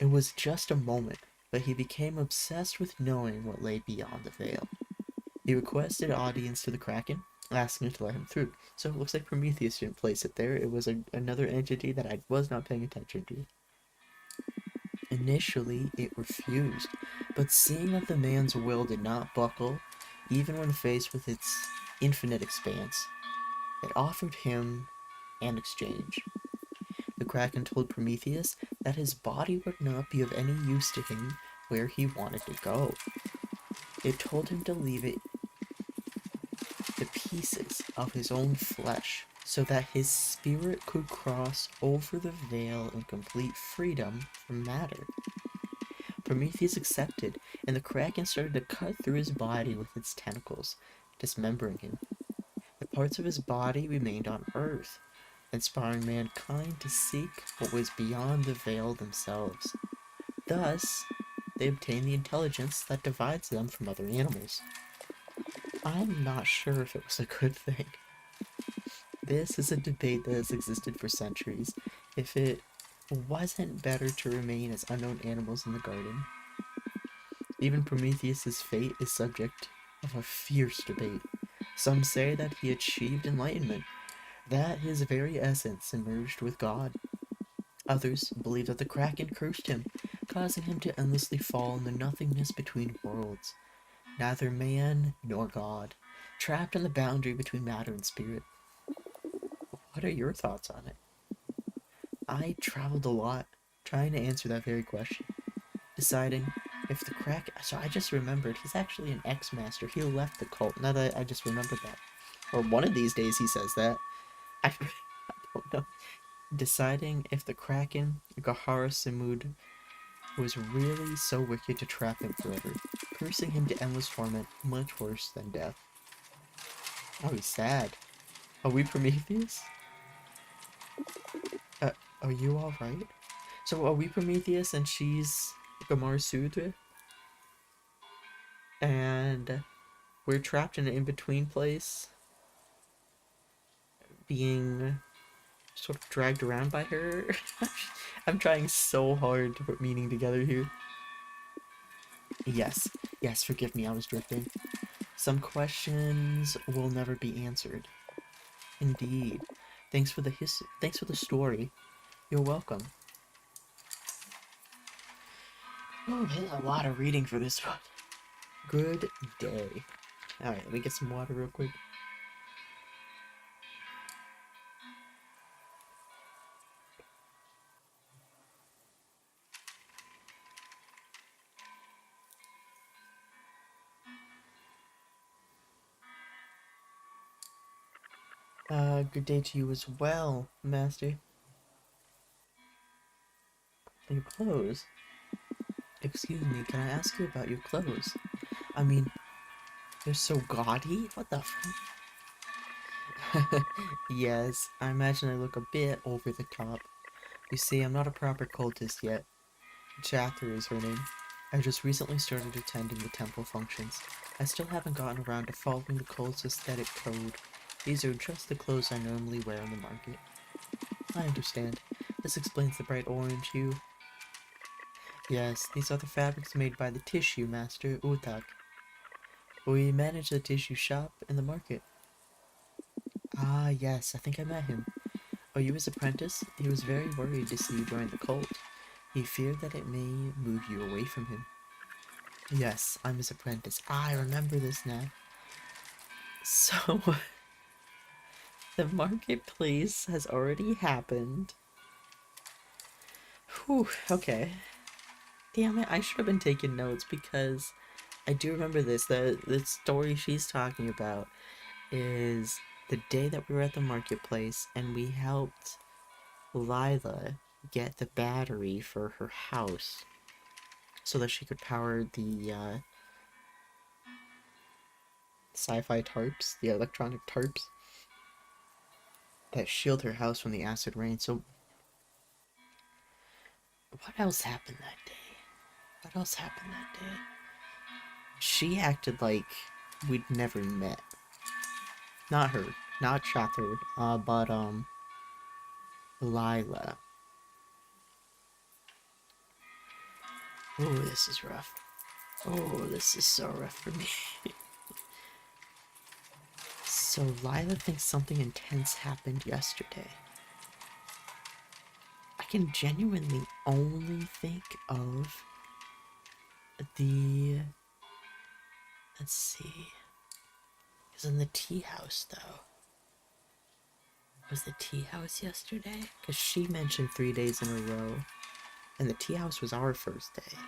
It was just a moment, but he became obsessed with knowing what lay beyond the veil. He requested audience to the kraken, asking it to let him through. So it looks like Prometheus didn't place it there. It was another entity that I was not paying attention to. Initially, it refused, but seeing that the man's will did not buckle, even when faced with its infinite expanse, it offered him an exchange. The kraken told Prometheus that his body would not be of any use to him where he wanted to go. It told him to leave it the pieces of his own flesh so that his spirit could cross over the veil in complete freedom from matter. Prometheus accepted, and the kraken started to cut through his body with its tentacles, dismembering him. The parts of his body remained on Earth, inspiring mankind to seek what was beyond the veil themselves. Thus, they obtain the intelligence that divides them from other animals. I'm not sure if it was a good thing. This is a debate that has existed for centuries. If it wasn't better to remain as unknown animals in the garden. Even Prometheus's fate is subject of a fierce debate. Some say that he achieved enlightenment, that his very essence emerged with God. Others believe that the Kraken cursed him, causing him to endlessly fall in the nothingness between worlds, neither man nor God, trapped in the boundary between matter and spirit. What are your thoughts on it? I traveled a lot, trying to answer that very question, deciding if the so I just remembered, he's actually an ex-master. He left the cult, now that I just remembered that. Or one of these days he says that. I don't know. Deciding if the Kraken, Gahara Simud, was really so wicked to trap him forever, cursing him to endless torment, much worse than death. Oh, he's sad. Are we Prometheus? Are you alright? So are we Prometheus and she's Gamar Sudra? And we're trapped in an in-between place, being sort of dragged around by her. I'm trying so hard to put meaning together here. Yes, forgive me, I was drifting. Some questions will never be answered. Indeed. Thanks for the story. You're welcome. Oh, there's a lot of reading for this one. Good day. Alright, let me get some water real quick. Good day to you as well, Master. Your clothes? Excuse me, can I ask you about your clothes? I mean, they're so gaudy? What the fuck? Yes, I imagine I look a bit over the top. You see, I'm not a proper cultist yet. Chather is her name. I just recently started attending the temple functions. I still haven't gotten around to following the cult's aesthetic code. These are just the clothes I normally wear on the market. I understand. This explains the bright orange hue. Yes, these are the fabrics made by the tissue master, Utak. We manage the tissue shop in the market. Ah, yes, I think I met him. Are you his apprentice? He was very worried to see you join the cult. He feared that it may move you away from him. Yes, I'm his apprentice. I remember this now. So, the marketplace has already happened. Whew, okay. Damn it, I should have been taking notes because I do remember this. The story she's talking about is the day that we were at the marketplace and we helped Lila get the battery for her house so that she could power the sci-fi tarps, the electronic tarps that shield her house from the acid rain. So what else happened that day? What else happened that day? She acted like we'd never met. Not her, not Chather, but Lila. Oh, this is rough. Oh, this is so rough for me. So Lila thinks something intense happened yesterday. I can genuinely only think of the... Let's see. It was in the tea house, though. Was the tea house yesterday? Because she mentioned 3 days in a row. And the tea house was our first day.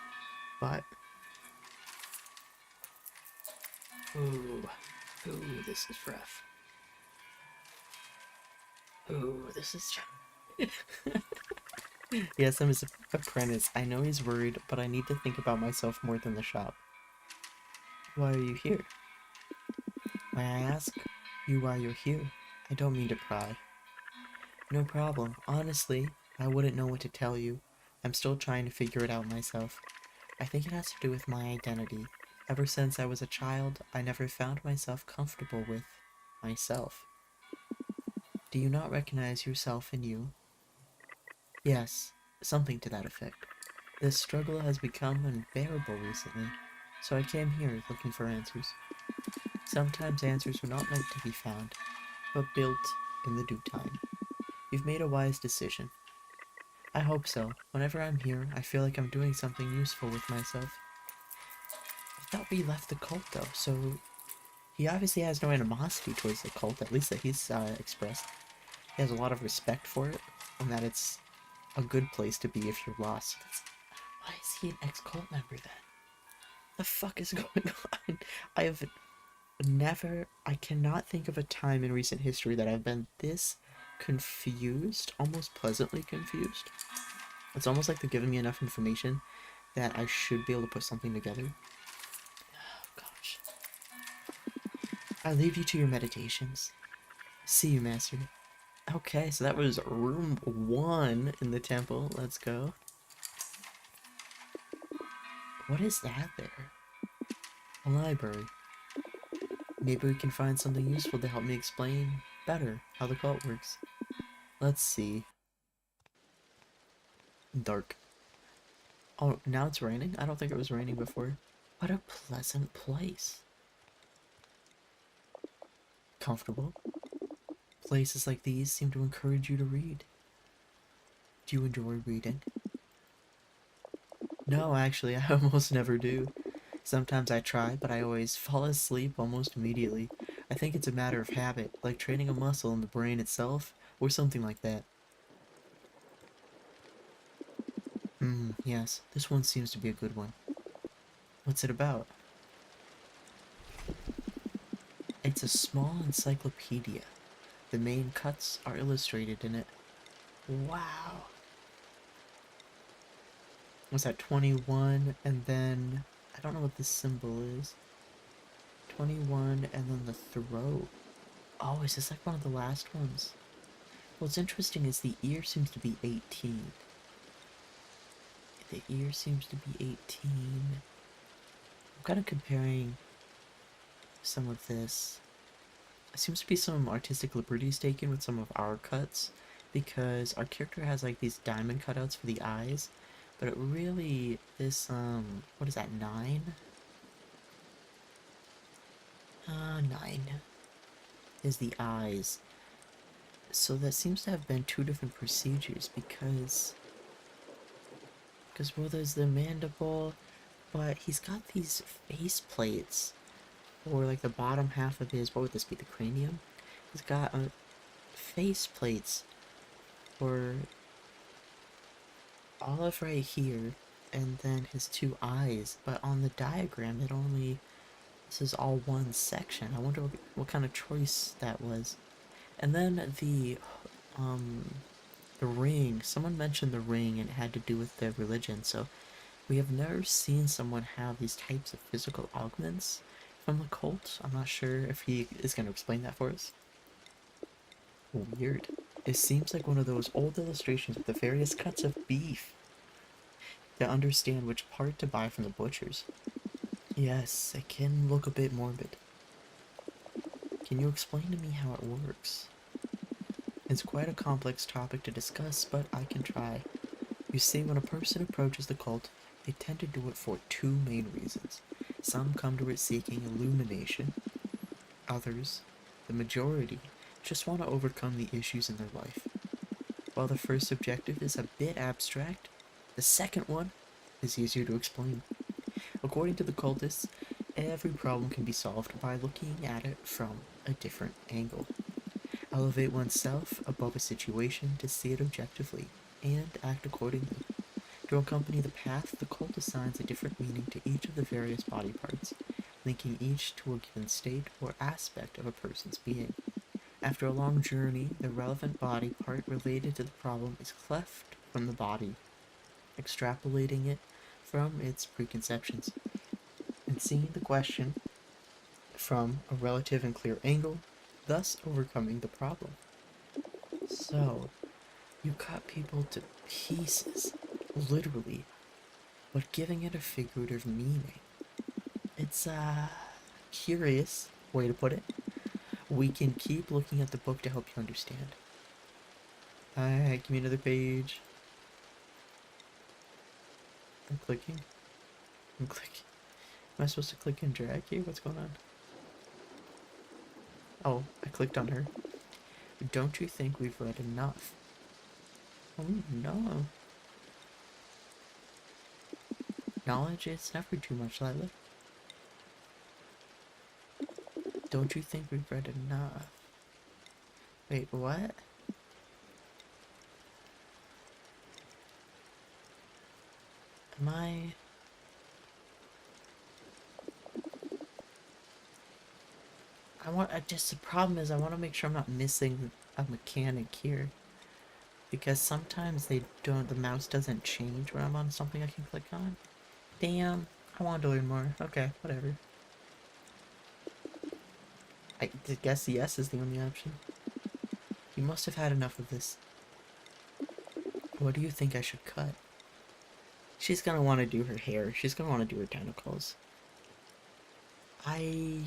But... Ooh, this is rough. Ooh, this is... Yes, I'm his apprentice. I know he's worried, but I need to think about myself more than the shop. Why are you here? May I ask you why you're here? I don't mean to pry. No problem. Honestly, I wouldn't know what to tell you. I'm still trying to figure it out myself. I think it has to do with my identity. Ever since I was a child, I never found myself comfortable with myself. Do you not recognize yourself in you? Yes, something to that effect. This struggle has become unbearable recently, so I came here looking for answers. Sometimes answers were not meant to be found, but built in the due time. You've made a wise decision. I hope so. Whenever I'm here, I feel like I'm doing something useful with myself. I thought we left the cult though, so he obviously has no animosity towards the cult, at least that he's expressed. He has a lot of respect for it, and that it's a good place to be if you're lost. Why is he an ex-cult member then? The fuck is going on? I cannot think of a time in recent history that I've been this confused, almost pleasantly confused. It's almost like they're giving me enough information that I should be able to put something together. Oh, gosh. I leave you to your meditations. See you, Master. Okay, so that was room 1 in the temple. Let's go. What is that there? A library. Maybe we can find something useful to help me explain better how the cult works. Let's see. Dark. Oh, now it's raining? I don't think it was raining before. What a pleasant place. Comfortable. Places like these seem to encourage you to read. Do you enjoy reading? No, actually, I almost never do. Sometimes I try, but I always fall asleep almost immediately. I think it's a matter of habit, like training a muscle in the brain itself, or something like that. Yes, this one seems to be a good one. What's it about? It's a small encyclopedia. The main cuts are illustrated in it. Wow. What's that, 21, and then... I don't know what this symbol is. 21, and then the throat. Oh, is this like one of the last ones? What's interesting is the ear seems to be 18. The ear seems to be 18. I'm kind of comparing some of this. There seems to be some artistic liberties taken with some of our cuts, because our character has like these diamond cutouts for the eyes, but it really, this, what is that, 9? 9 is the eyes. So that seems to have been 2 different procedures, because well, there's the mandible, but he's got these face plates, or like the bottom half of his, what would this be, the cranium? He's got face plates for all of right here, and then his 2 eyes, but on the diagram it only, this is all one section. I wonder what kind of choice that was. And then the ring, someone mentioned the ring and it had to do with their religion, so we have never seen someone have these types of physical augments from the cult. I'm not sure if he is going to explain that for us. Weird. It seems like one of those old illustrations with the various cuts of beef to understand which part to buy from the butchers. Yes, it can look a bit morbid. Can you explain to me how it works? It's quite a complex topic to discuss, but I can try. You see, when a person approaches the cult, they tend to do it for 2 main reasons. Some come to it seeking illumination. Others, the majority, just want to overcome the issues in their life. While the first objective is a bit abstract, the second one is easier to explain. According to the cultists, every problem can be solved by looking at it from a different angle. Elevate oneself above a situation to see it objectively, and act accordingly. To accompany the path, the cult assigns a different meaning to each of the various body parts, linking each to a given state or aspect of a person's being. After a long journey, the relevant body part related to the problem is cleft from the body, extrapolating it from its preconceptions, and seeing the question from a relative and clear angle, thus overcoming the problem. So So, you cut people to pieces, literally, but giving it a figurative meaning. It's a curious way to put it. We can keep looking at the book to help you understand. Alright, give me another page. I'm clicking. I'm clicking. Am I supposed to click and drag here? What's going on? Oh, I clicked on her. Don't you think we've read enough? Oh no. Knowledge is never too much, Lila. Don't you think we've read enough? Wait, what? Am I... just the problem is I want to make sure I'm not missing a mechanic here. Because sometimes the mouse doesn't change when I'm on something I can click on. Damn, I want to learn more. Okay, whatever. I guess yes is the only option. You must have had enough of this. What do you think I should cut? She's gonna want to do her hair. She's gonna want to do her tentacles. I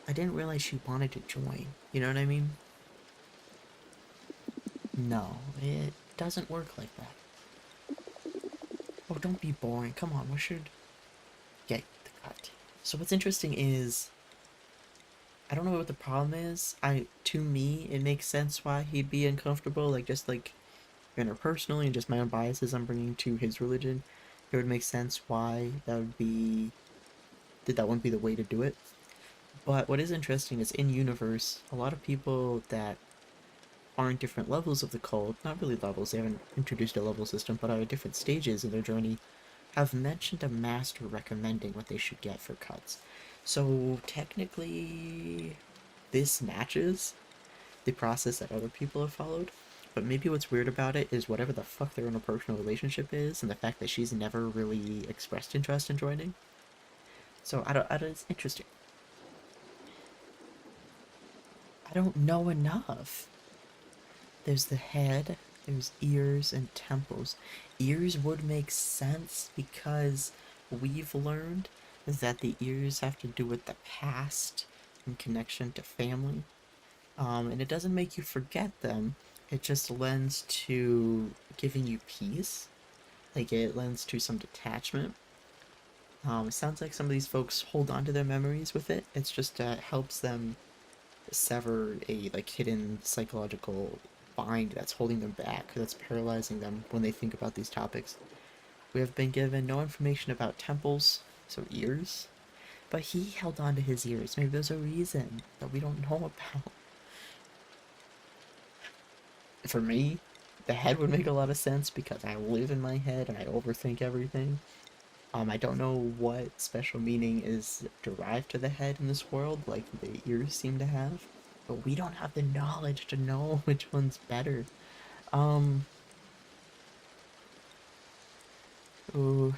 didn't realize she wanted to join. You know what I mean? No, it doesn't work like that. Oh, don't be boring. Come on, what should... Get the cut. So what's interesting is... I don't know what the problem is. To me, it makes sense why he'd be uncomfortable. Like, just like, interpersonally and just my own biases I'm bringing to his religion. It would make sense why that wouldn't be the way to do it. But what is interesting is in universe, a lot of people that are in different levels of the cult, not really levels, they haven't introduced a level system, but are at different stages in their journey, have mentioned a master recommending what they should get for cuts. So technically, this matches the process that other people have followed, but maybe what's weird about it is whatever the fuck their interpersonal relationship is, and the fact that she's never really expressed interest in joining. So it's interesting. I don't know enough. There's the head, there's ears and temples. Ears would make sense because we've learned that the ears have to do with the past in connection to family. And it doesn't make you forget them. It just lends to giving you peace. Like, it lends to some detachment. It sounds like some of these folks hold on to their memories with it. It's just helps them sever a hidden psychological bind that's holding them back, that's paralyzing them when they think about these topics. We have been given no information about temples, so ears, but he held on to his ears. Maybe there's a reason that we don't know about. For me, the head would make a lot of sense because I live in my head and I overthink everything. I don't know what special meaning is derived to the head in this world, like the ears seem to have, but we don't have the knowledge to know which one's better. Ooh.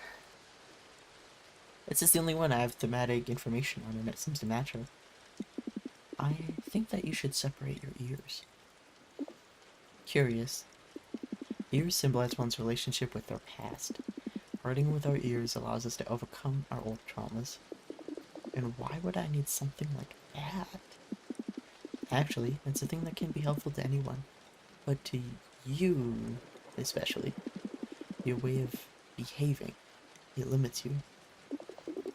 This is the only one I have thematic information on, and it seems to match her. I think that you should separate your ears. Curious. Ears symbolize one's relationship with their past. Parting with our ears allows us to overcome our old traumas. And why would I need something like that? Actually, it's a thing that can be helpful to anyone. But to you, especially, your way of behaving, it limits you.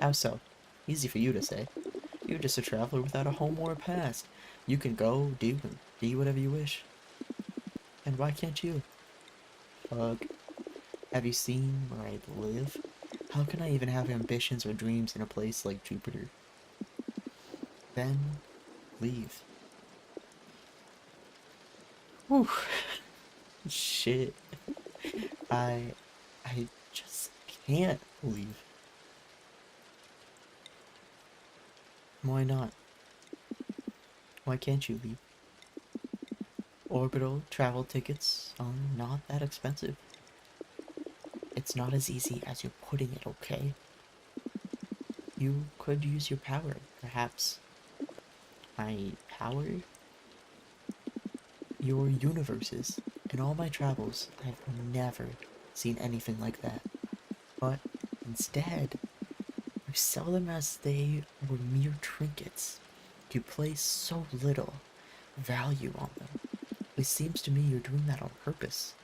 How so? Easy for you to say. You're just a traveler without a home or a past. You can go, do, and be whatever you wish. And why can't you? Fuck. Have you seen where I live? How can I even have ambitions or dreams in a place like Jupiter? Then, leave. Whew. Shit. I just can't leave. Why not? Why can't you leave? Orbital travel tickets are not that expensive. It's not as easy as you're putting it, okay? You could use your power, perhaps. My power? your universes. In all my travels, I've never seen anything like that. But instead, you sell them as they were mere trinkets. You place so little value on them. It seems to me you're doing that on purpose.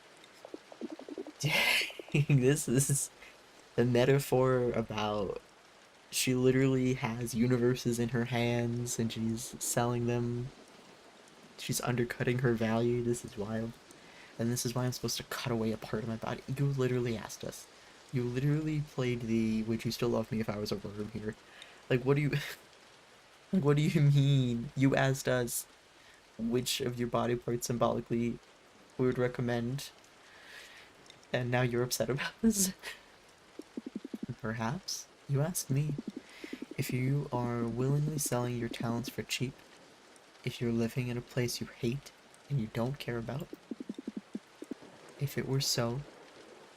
Dang, this is the metaphor about she literally has universes in her hands and she's selling them. She's undercutting her value. This is wild. And this is why I'm supposed to cut away a part of my body. You literally asked us. You literally played the "Would you still love me if I was a worm" here. Like, what do you... like, what do you mean? You asked us which of your body parts symbolically we would recommend. And now you're upset about this? Perhaps you asked me if you are willingly selling your talents for cheap, if you're living in a place you hate and you don't care about. If it were so,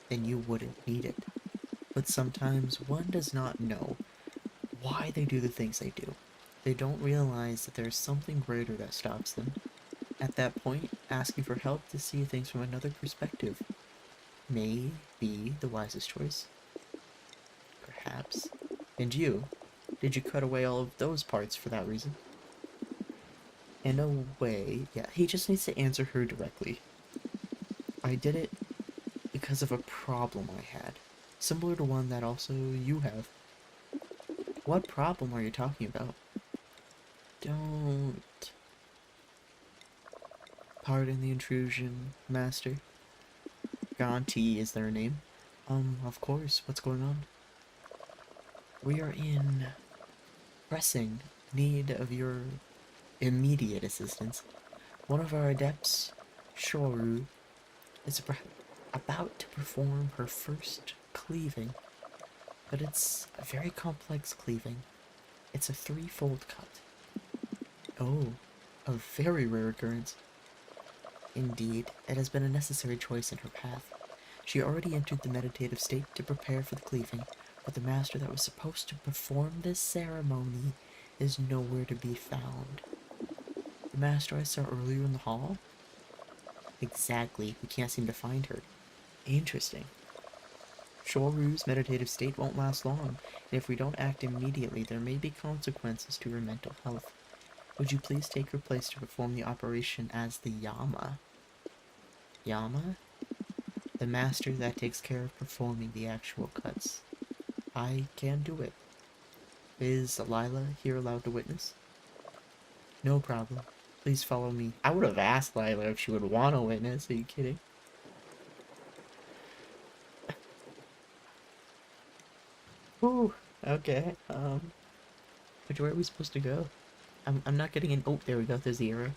then you wouldn't need it. But sometimes one does not know why they do the things they do. They don't realize that there's something greater that stops them. At that point, asking for help to see things from another perspective may be the wisest choice. Perhaps. And you? Did you cut away all of those parts for that reason? In a way, yeah, he just needs to answer her directly. I did it because of a problem I had, similar to one that also you have. What problem are you talking about? Don't... Pardon the intrusion, Master. Ganti is their name. Of course, what's going on? We are in pressing need of your immediate assistance. One of our adepts, Shoru, is about to perform her first cleaving, but it's a very complex cleaving. It's a threefold cut. Oh, a very rare occurrence. Indeed, it has been a necessary choice in her path. She already entered the meditative state to prepare for the cleaving, but the master that was supposed to perform this ceremony is nowhere to be found. The master I saw earlier in the hall? Exactly, we can't seem to find her. Interesting. Shoru's meditative state won't last long, and if we don't act immediately, there may be consequences to her mental health. Would you please take her place to perform the operation as the Yama? Yama? The master that takes care of performing the actual cuts. I can do it. Is Lila here allowed to witness? No problem. Please follow me. I would have asked Lila if she would want to witness. Are you kidding? Ooh, okay. Which way are we supposed to go? I'm not getting an... Oh, there we go. There's the arrow.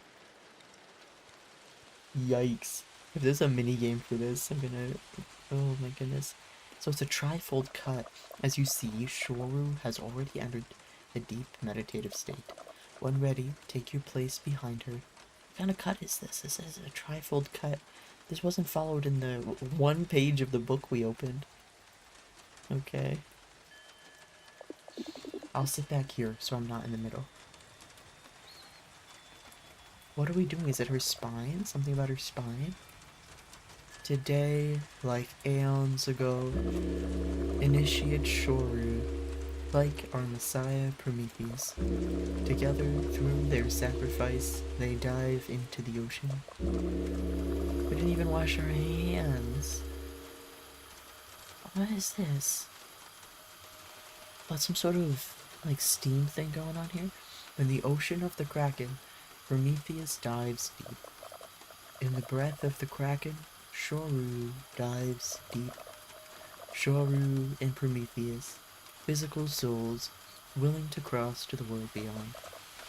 Yikes. If there's a mini game for this, I'm gonna... Oh my goodness. So it's a trifold cut. As you see, Shoru has already entered the deep meditative state. When ready, take your place behind her. What kind of cut is this? This is a trifold cut. This wasn't followed in the one page of the book we opened. Okay. I'll sit back here so I'm not in the middle. What are we doing? Is it her spine? Something about her spine? Today, like aeons ago, initiate Shoru, like our Messiah Prometheus. Together, through their sacrifice, they dive into the ocean. We didn't even wash our hands. What is this? What, some sort of, like, steam thing going on here? In the ocean of the Kraken, Prometheus dives deep. In the breath of the Kraken, Shoru dives deep. Shoru and Prometheus, physical souls, willing to cross to the world beyond.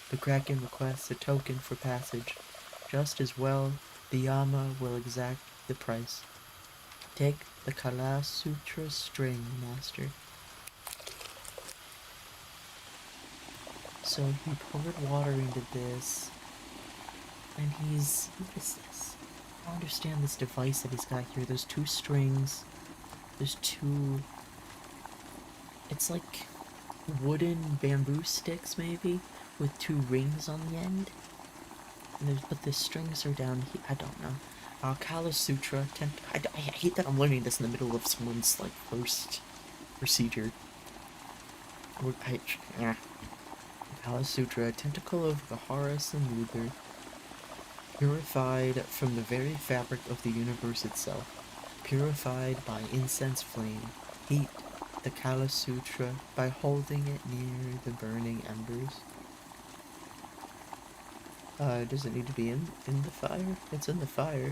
The Kraken requests a token for passage. Just as well, the Yama will exact the price. Take the Kala Sutra string, Master. So he poured water into this, and he's... What is this? I don't understand this device that he's got here. There's two strings. There's two... It's like wooden bamboo sticks, maybe, with two rings on the end. but the strings are down here. I don't know. Kala Sutra. I hate that I'm learning this in the middle of someone's like first procedure. Yeah. Kala Sutra, tentacle of Gahara Samudra, purified from the very fabric of the universe itself, purified by incense flame. Heat the Kala Sutra by holding it near the burning embers. Does it need to be in the fire? It's in the fire.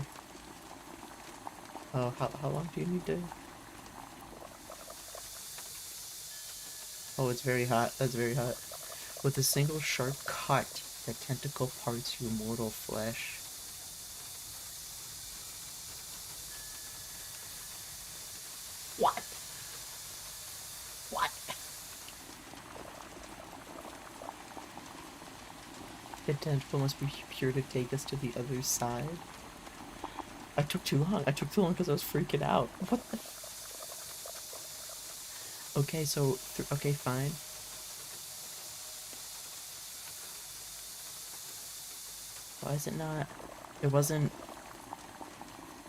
Oh, how long do you need to? Oh, it's very hot. That's very hot. With a single sharp cut, the tentacle parts your mortal flesh. What? What? The tentacle must be pure to take us to the other side. I took too long. I took too long because I was freaking out. What the? Okay, so okay, fine. Why is it not? It wasn't.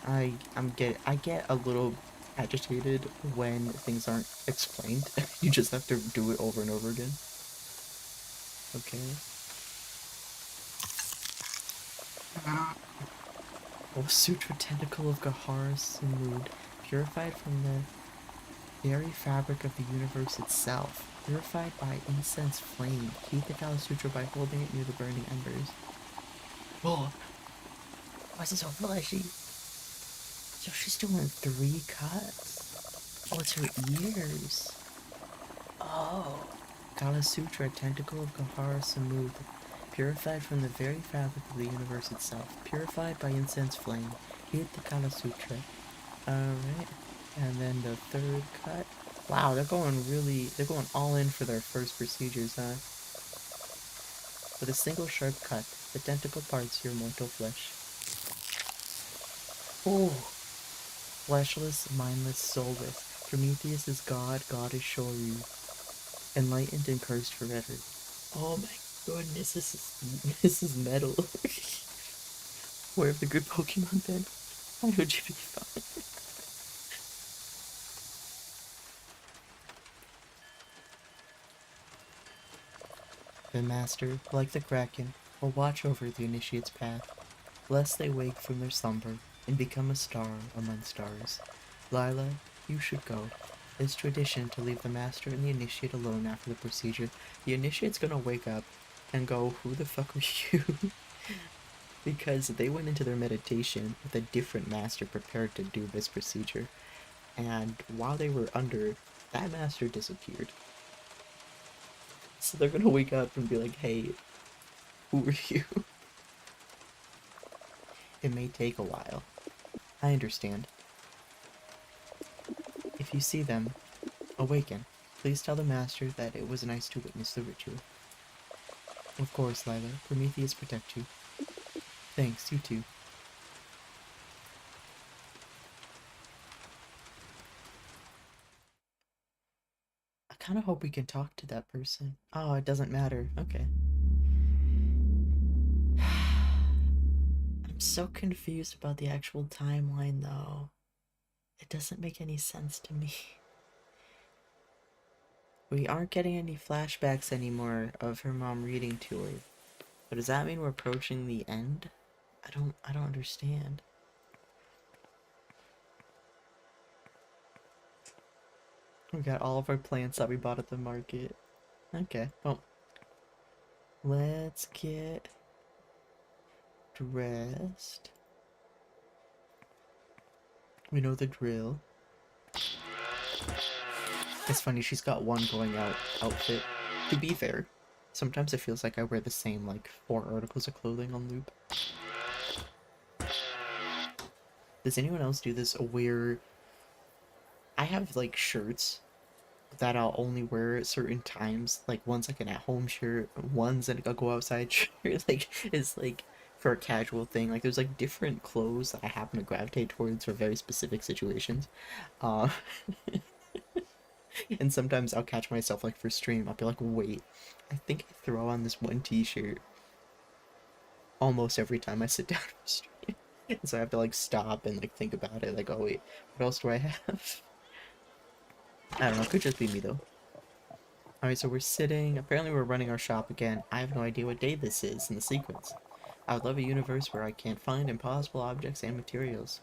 I get a little agitated when things aren't explained. You just have to do it over and over again. Okay. Oh, Sutra Tentacle of Gahara Samud, purified from the very fabric of the universe itself, purified by incense flame. Heat the Kala Sutra by holding it near the burning embers. Whoa! Why is it so fleshy? So she's doing 3 cuts. Oh, it's her ears. Oh. Kala Sutra, Tentacle of Gahara Samud, purified from the very fabric of the universe itself, purified by incense flame. Heat the Kala Sutra. Alright. And then the 3rd cut. Wow, they're going all in for their first procedures, huh? With a single sharp cut, the tentacle parts your mortal flesh. Oh! Fleshless, mindless, soulless. Prometheus is God, God is Shoru. Enlightened and cursed forever. Oh my goodness, this is metal. Where have the good Pokemon been? Why would you be fine? The Master, like the Kraken, will watch over the Initiate's path, lest they wake from their slumber and become a star among stars. Lila, you should go. It's tradition to leave the Master and the Initiate alone after the procedure. The Initiate's gonna wake up and go, who the fuck are you? Because they went into their meditation with a different Master prepared to do this procedure. And while they were under, that Master disappeared. So they're gonna wake up and be like, hey, who are you? It may take a while. I understand. If you see them, awaken. Please tell the Master that it was nice to witness the ritual. Of course, Lila. Prometheus protect you. Thanks, you too. I kind of hope we can talk to that person. Oh, it doesn't matter. Okay. I'm so confused about the actual timeline, though. It doesn't make any sense to me. We aren't getting any flashbacks anymore of her mom reading to her. But does that mean we're approaching the end? I don't understand. We got all of our plants that we bought at the market. Okay, well, let's get dressed. We know the drill. It's funny, she's got one going out outfit. To be fair, sometimes it feels like I wear the same, like, 4 articles of clothing on loop. Does anyone else do this where I have, like, shirts that I'll only wear at certain times? Like, one's like an at-home shirt, one's a go outside shirt, like, it's like for a casual thing. Like, there's like different clothes that I happen to gravitate towards for very specific situations. And sometimes I'll catch myself, like, for stream, I'll be like, wait, I think I throw on this one t-shirt almost every time I sit down for stream. So I have to like stop and like think about it, like, oh wait, what else do I have? I don't know, it could just be me though. Alright, so we're sitting, apparently we're running our shop again. I have no idea what day this is in the sequence. I would love a universe where I can find impossible objects and materials.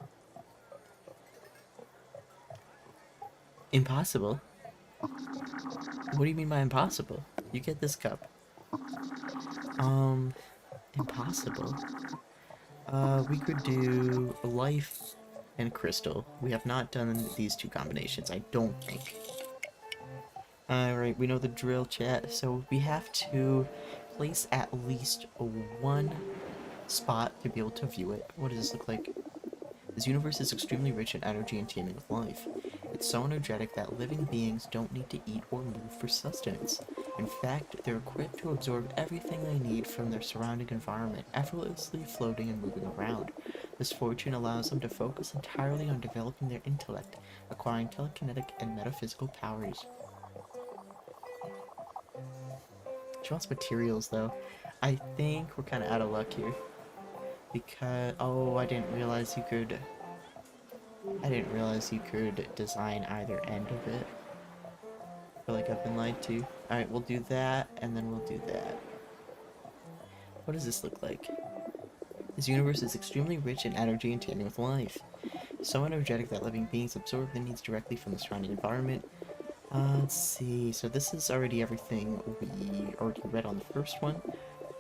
Impossible? What do you mean by impossible? You get this cup. Impossible. We could do life and crystal. We have not done these two combinations, I don't think. Alright, we know the drill, chat. So we have to place at least one spot to be able to view it. What does this look like? This universe is extremely rich in energy and teeming with life. It's so energetic that living beings don't need to eat or move for sustenance. In fact, they're equipped to absorb everything they need from their surrounding environment, effortlessly floating and moving around. This fortune allows them to focus entirely on developing their intellect, acquiring telekinetic and metaphysical powers. She wants materials, though. I think we're kind of out of luck here. Because, oh, I didn't realize you could design either end of it. I feel like I've been lied to. Alright, we'll do that, and then we'll do that. What does this look like? This universe is extremely rich in energy and teeming with life. So energetic that living beings absorb the needs directly from the surrounding environment. Let's see, so this is already everything we already read on the first one.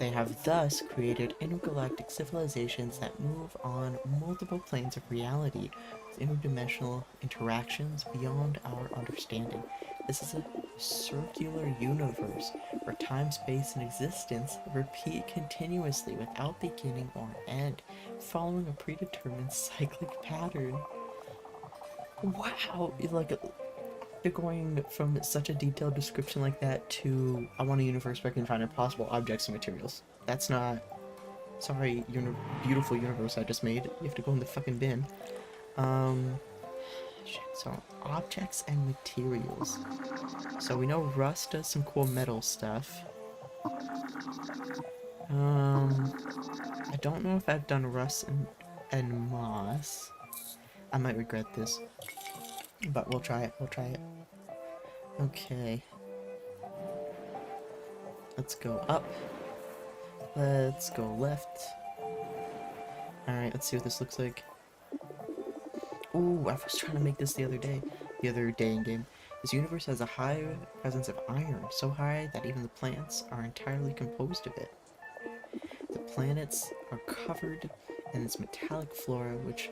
They have thus created intergalactic civilizations that move on multiple planes of reality, with interdimensional interactions beyond our understanding. This is a circular universe where time, space, and existence repeat continuously without beginning or end, following a predetermined cyclic pattern. Wow! Like, they're going from such a detailed description like that to, I want a universe where I can find impossible objects and materials. That's not... Sorry, beautiful universe I just made. You have to go in the fucking bin. Shit, so, objects and materials. So we know rust does some cool metal stuff. I don't know if I've done rust and moss. I might regret this. But we'll try it, Okay. Let's go up. Let's go left. Alright, let's see what this looks like. Ooh, I was trying to make this the other day in game. This universe has a high presence of iron, so high that even the plants are entirely composed of it. The planets are covered in its metallic flora, which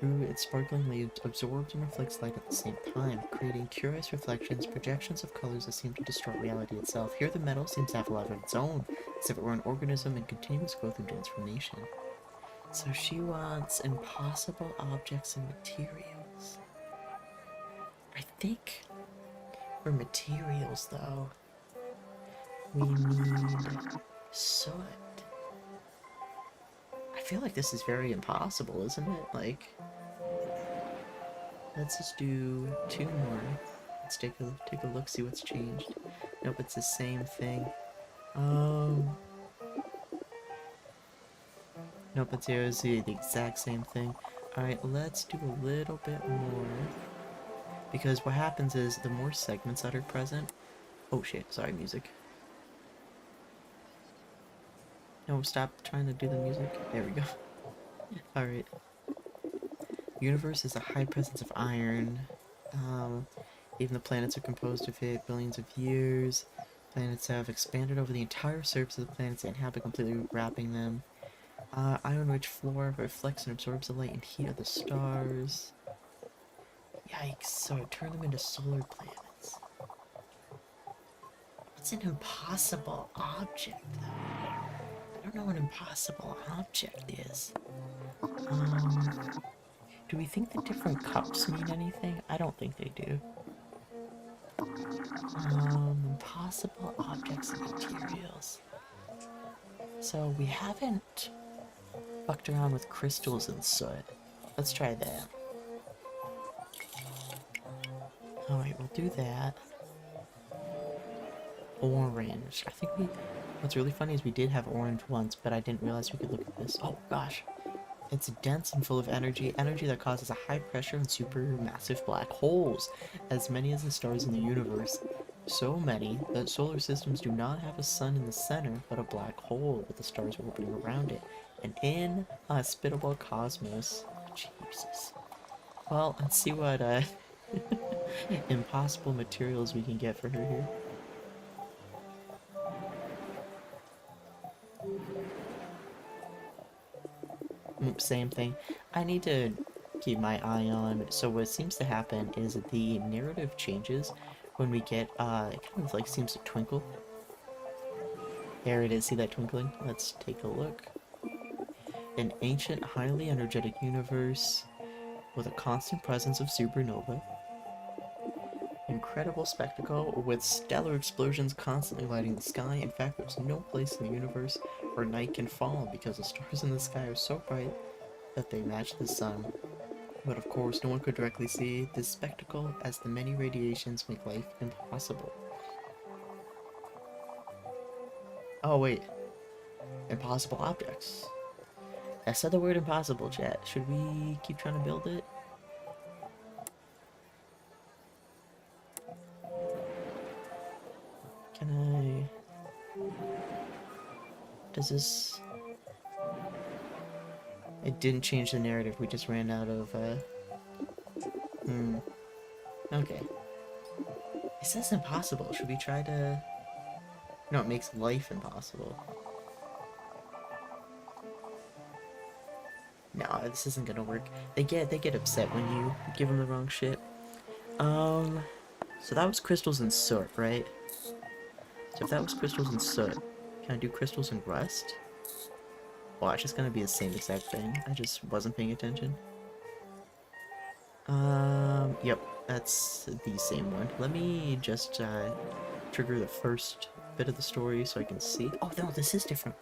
through its sparklingly absorbs and reflects light at the same time, creating curious reflections, projections of colors that seem to distort reality itself. Here the metal seems to have a life of its own, as if it were an organism in continuous growth and transformation. So she wants impossible objects and materials. I think for materials, though, we need soot. I feel like this is very impossible, isn't it? Like, let's just do 2 more. Let's take a look, see what's changed. Nope, it's the same thing. Nope, it's the exact same thing. Alright, let's do a little bit more. Because what happens is, the more segments that are present... Oh shit, sorry, music. No, stop trying to do the music. There we go. Alright. Universe is a high presence of iron. Even the planets are composed of it, billions of years. Planets have expanded over the entire surface of the planets and inhabit, completely wrapping them. Iron-rich flora reflects and absorbs the light and heat of the stars. Yikes, so it turned them into solar planets. What's an impossible object, though? I don't know what an impossible object is. Do we think the different cups mean anything? I don't think they do. Impossible objects and materials. So we haven't fucked around with crystals and soot. Let's try that. Alright, we'll do that. Orange. I think What's really funny is we did have orange once, but I didn't realize we could look at this. Oh gosh. It's dense and full of energy that causes a high pressure and supermassive black holes, as many as the stars in the universe. So many that solar systems do not have a sun in the center, but a black hole with the stars orbiting around it. An inhospitable cosmos. Jesus. Well, let's see what impossible materials we can get for her here. Same thing. I need to keep my eye on. So what seems to happen is that the narrative changes when we get, it kind of like seems to twinkle. There it is, see that twinkling? Let's take a look. An ancient, highly energetic universe with a constant presence of supernova. Incredible spectacle with stellar explosions constantly lighting the sky. In fact, there's no place in the universe where night can fall because the stars in the sky are so bright that they match the sun. But of course, no one could directly see this spectacle as the many radiations make life impossible. Oh wait, impossible objects. I said the word impossible, chat. Should we keep trying to build it? Can I... Does this... It didn't change the narrative, we just ran out of, Okay. It says impossible. Should we try to... No, it makes life impossible. No, this isn't gonna work. They get upset when you give them the wrong shit. So that was crystals and soot, right? So if that was crystals and soot, can I do crystals and rust? Well, it's just gonna be the same exact thing. I just wasn't paying attention. Yep, that's the same one. Let me just, trigger the first bit of the story so I can see. Oh, no, this is different.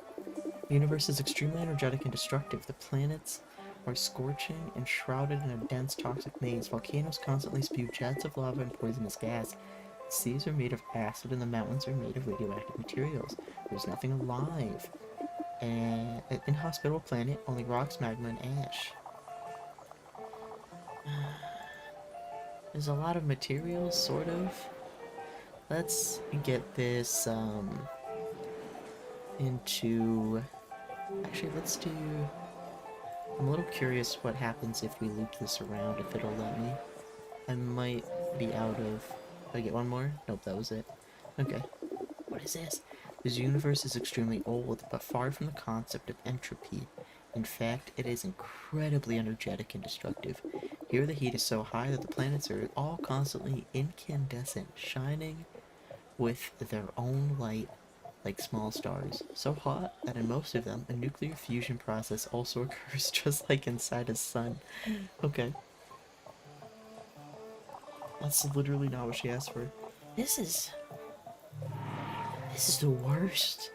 The universe is extremely energetic and destructive. The planets are scorching and shrouded in a dense toxic maze. Volcanoes constantly spew jets of lava and poisonous gas. The seas are made of acid and the mountains are made of radioactive materials. There's nothing alive. An inhospitable planet, only rocks, magma, and ash. There's a lot of materials, sort of. Let's get this, into... Actually, let's do... I'm a little curious what happens if we loop this around, if it'll let me. I might be out of... Did I get one more? Nope, that was it. Okay. What is this? This universe is extremely old, but far from the concept of entropy. In fact, it is incredibly energetic and destructive. Here the heat is so high that the planets are all constantly incandescent, shining with their own light like small stars. So hot that in most of them, a nuclear fusion process also occurs just like inside a sun. Okay. That's literally not what she asked for. This is the worst.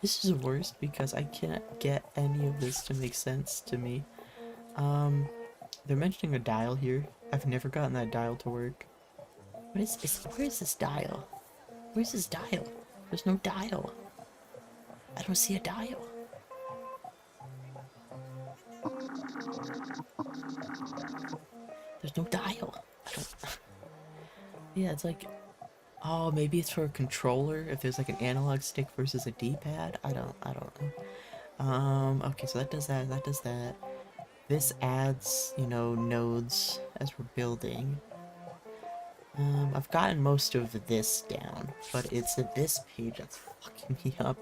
This is the worst because I can't get any of this to make sense to me. They're mentioning a dial here. I've never gotten that dial to work. Where is this dial? Where's this dial? There's no dial. I don't see a dial. There's no dial. I don't... Yeah, it's like... Oh, maybe it's for a controller, if there's like an analog stick versus a D-pad? I don't know. Okay, so that does that. This adds, you know, nodes as we're building. I've gotten most of this down, but it's at this page that's fucking me up.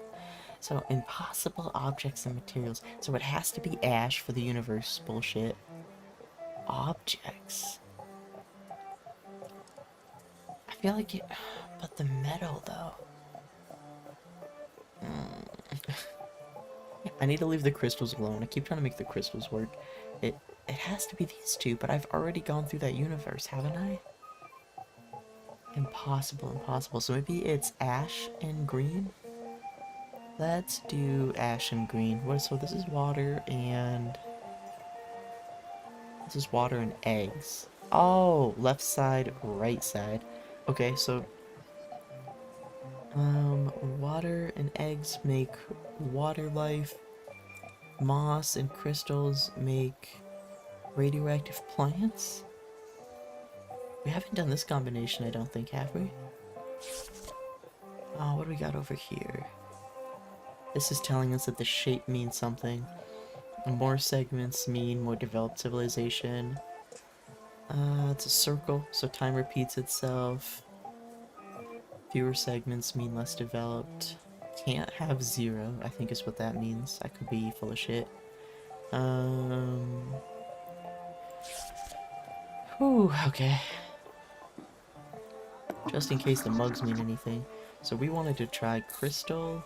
So, impossible objects and materials. So it has to be ash for the universe bullshit. Objects. I feel like it... But the metal, though... I need to leave the crystals alone. I keep trying to make the crystals work. It has to be these two, but I've already gone through that universe, haven't I? Impossible. So maybe it's ash and green? Let's do ash and green. So this is water and... This is water and eggs. Oh, left side, right side. Okay, so... Water and eggs make water life. Moss and crystals make radioactive plants? We haven't done this combination, I don't think, have we? Oh, what do we got over here? This is telling us that the shape means something. More segments mean more developed civilization. It's a circle, so time repeats itself. Fewer segments mean less developed. Can't have 0, I think is what that means. I could be full of shit. Whew, okay. Just in case the mugs mean anything. So we wanted to try crystal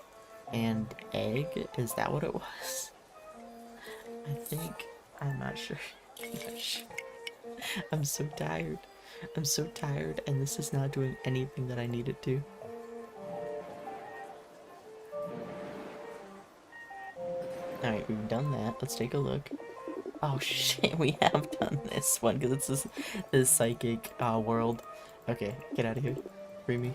and egg. Is that what it was? I think. I'm not sure. I'm not sure. I'm so tired. I'm so tired, and this is not doing anything that I need it to. Alright, we've done that. Let's take a look. Oh shit, we have done this one, because it's this psychic world. Okay, get out of here. Free me.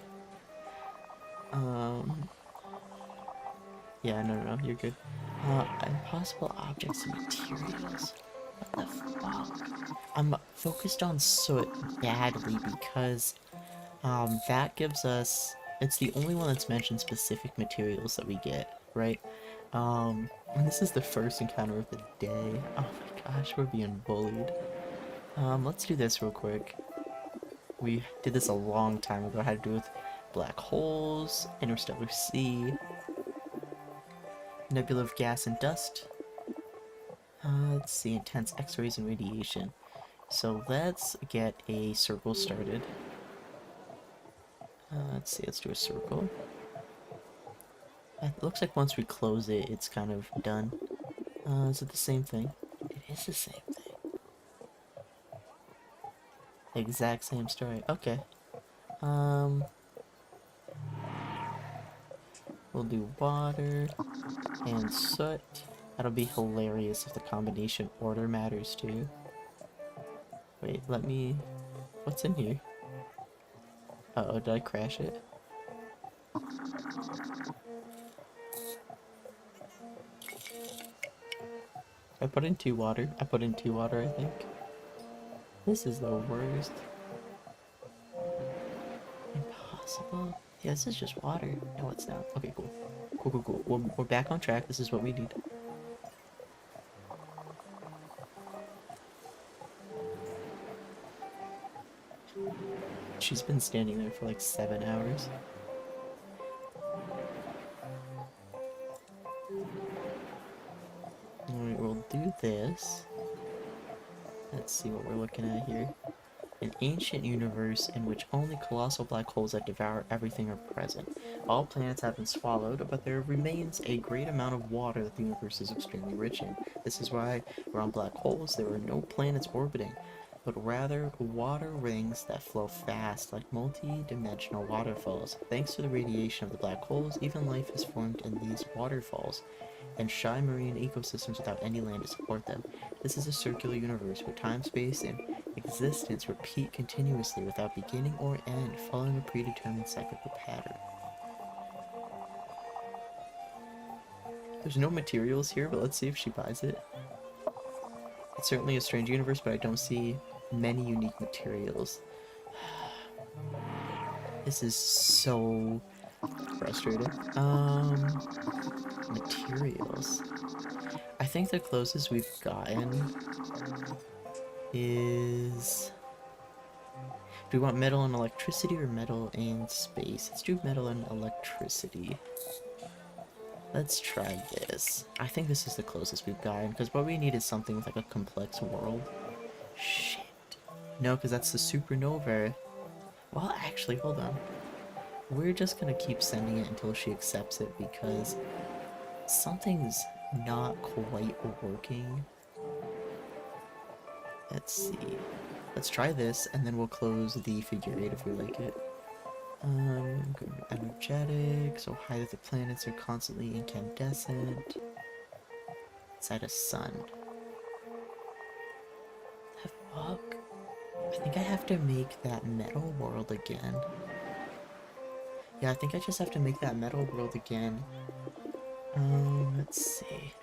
Yeah, no, you're good. Impossible objects and materials. What the fuck? I'm focused on soot badly because that gives us, it's the only one that's mentioned specific materials that we get, right? And this is the first encounter of the day. Oh my gosh, we're being bullied. Let's do this real quick. We did this a long time ago. Had to do with black holes, interstellar sea, nebula of gas and dust. Let's see, intense X-rays and radiation. So let's get a circle started. Let's see, let's do a circle. It looks like once we close it, it's kind of done. Is it the same thing? It is the same thing. Exact same story. Okay. We'll do water and soot. That'll be hilarious if the combination order matters too. Wait, let me... What's in here? Uh-oh, did I crash it? I put in 2 water. I put in 2 water, I think. This is the worst. Impossible. Yeah, this is just water. No, it's not. Okay, cool. Cool. We're back on track. This is what we need. She's been standing there for like 7 hours. Alright, we'll do this. Let's see what we're looking at here. An ancient universe in which only colossal black holes that devour everything are present. All planets have been swallowed, but there remains a great amount of water that the universe is extremely rich in. This is why around black holes there are no planets orbiting, but rather water rings that flow fast like multi-dimensional waterfalls. Thanks to the radiation of the black holes, even life is formed in these waterfalls, and shy marine ecosystems without any land to support them. This is a circular universe where time, space, and existence repeat continuously without beginning or end, following a predetermined cyclical pattern. There's no materials here, but let's see if she buys it. It's certainly a strange universe, but I don't see many unique materials. This is so frustrating. Materials. I think the closest we've gotten is... Do we want metal and electricity or metal and space? Let's do metal and electricity. Let's try this. I think this is the closest we've gotten, because what we need is something with like a complex world. Shit. No, because that's the supernova. Well, actually, hold on. We're just gonna keep sending it until she accepts it, because something's not quite working. Let's see. Let's try this, and then we'll close the figure 8 if we like it. Energetic, so high that the planets are constantly incandescent. Inside a sun. The fuck? I think I have to make that metal world again. Yeah, I think I just have to make that metal world again. Let's see.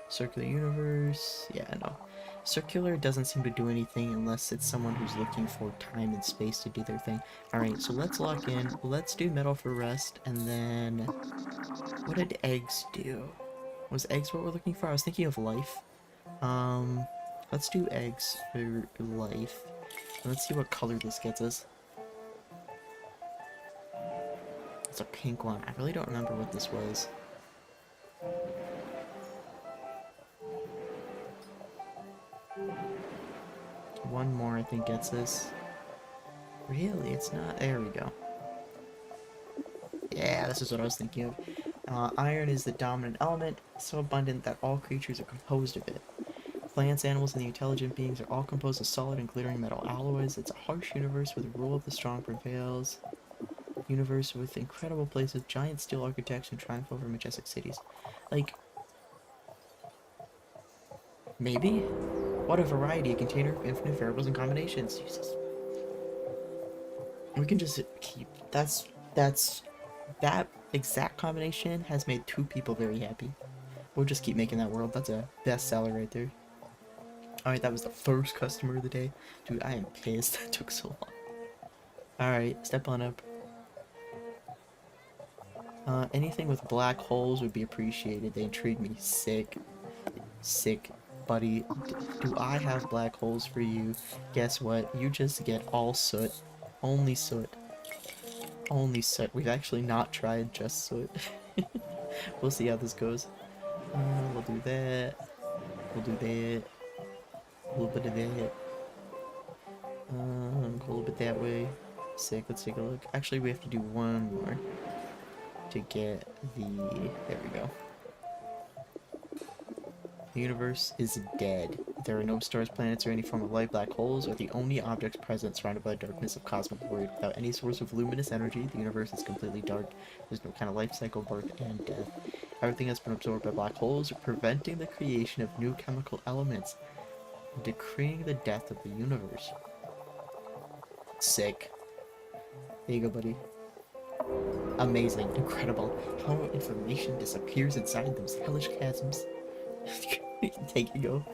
Circular universe. Yeah, no. Circular doesn't seem to do anything unless it's someone who's looking for time and space to do their thing. Alright, so let's lock in. Let's do metal for rest, and then... What did eggs do? Was eggs what we're looking for? I was thinking of life. Let's do eggs for life. Let's see what color this gets us. It's a pink one. I really don't remember what this was. One more, I think, gets us. Really? It's not... There we go. Yeah, this is what I was thinking of. Iron is the dominant element, so abundant that all creatures are composed of it. Plants, animals, and the intelligent beings are all composed of solid and glittering metal alloys. It's a harsh universe where the rule of the strong prevails. Universe with incredible places, giant steel architects, and triumph over majestic cities. Like... Maybe? What a variety, a container of infinite variables and combinations. Jesus. We can just keep... That exact combination has made 2 people very happy. We'll just keep making that world. That's a bestseller right there. Alright, that was the first customer of the day. Dude, I am pissed that took so long. Alright, step on up. Anything with black holes would be appreciated. They intrigue me. Sick. Sick. Buddy, do I have black holes for you? Guess what? You just get all soot. Only soot. Only soot. We've actually not tried just soot. We'll see how this goes. We'll do that. We'll do that. A little bit of that. Go a little bit that way. Sick. Let's take a look. Actually, we have to do one more to get the... There we go. The universe is dead. There are no stars, planets, or any form of life. Black holes are the only objects present, surrounded by the darkness of cosmic void. Without any source of luminous energy, the universe is completely dark. There's no kind of life cycle, birth, and death. Everything has been absorbed by black holes, preventing the creation of new chemical elements, decreeing the death of the universe. Sick. There you go, buddy. Amazing. Incredible. How information disappears inside those hellish chasms. Take you go.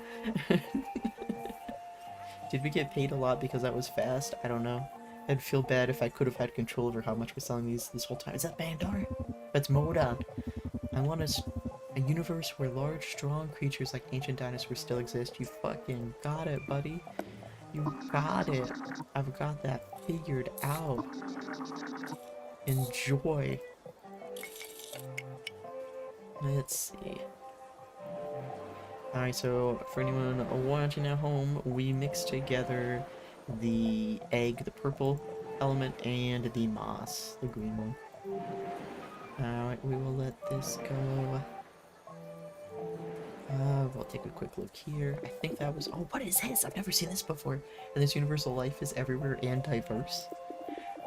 Did we get paid a lot because that was fast? I don't know. I'd feel bad if I could have had control over how much we're selling these this whole time. Is that Bandar? That's Moda. I want a universe where large, strong creatures like ancient dinosaurs still exist. You fucking got it, buddy. You got it. I've got that figured out. Enjoy. Let's see. Alright, so for anyone watching at home, we mixed together the egg, the purple element, and the moss, the green one. Alright, we will let this go. We'll take a quick look here. I think that was... Oh, what is this? I've never seen this before. And this universal life is everywhere and diverse.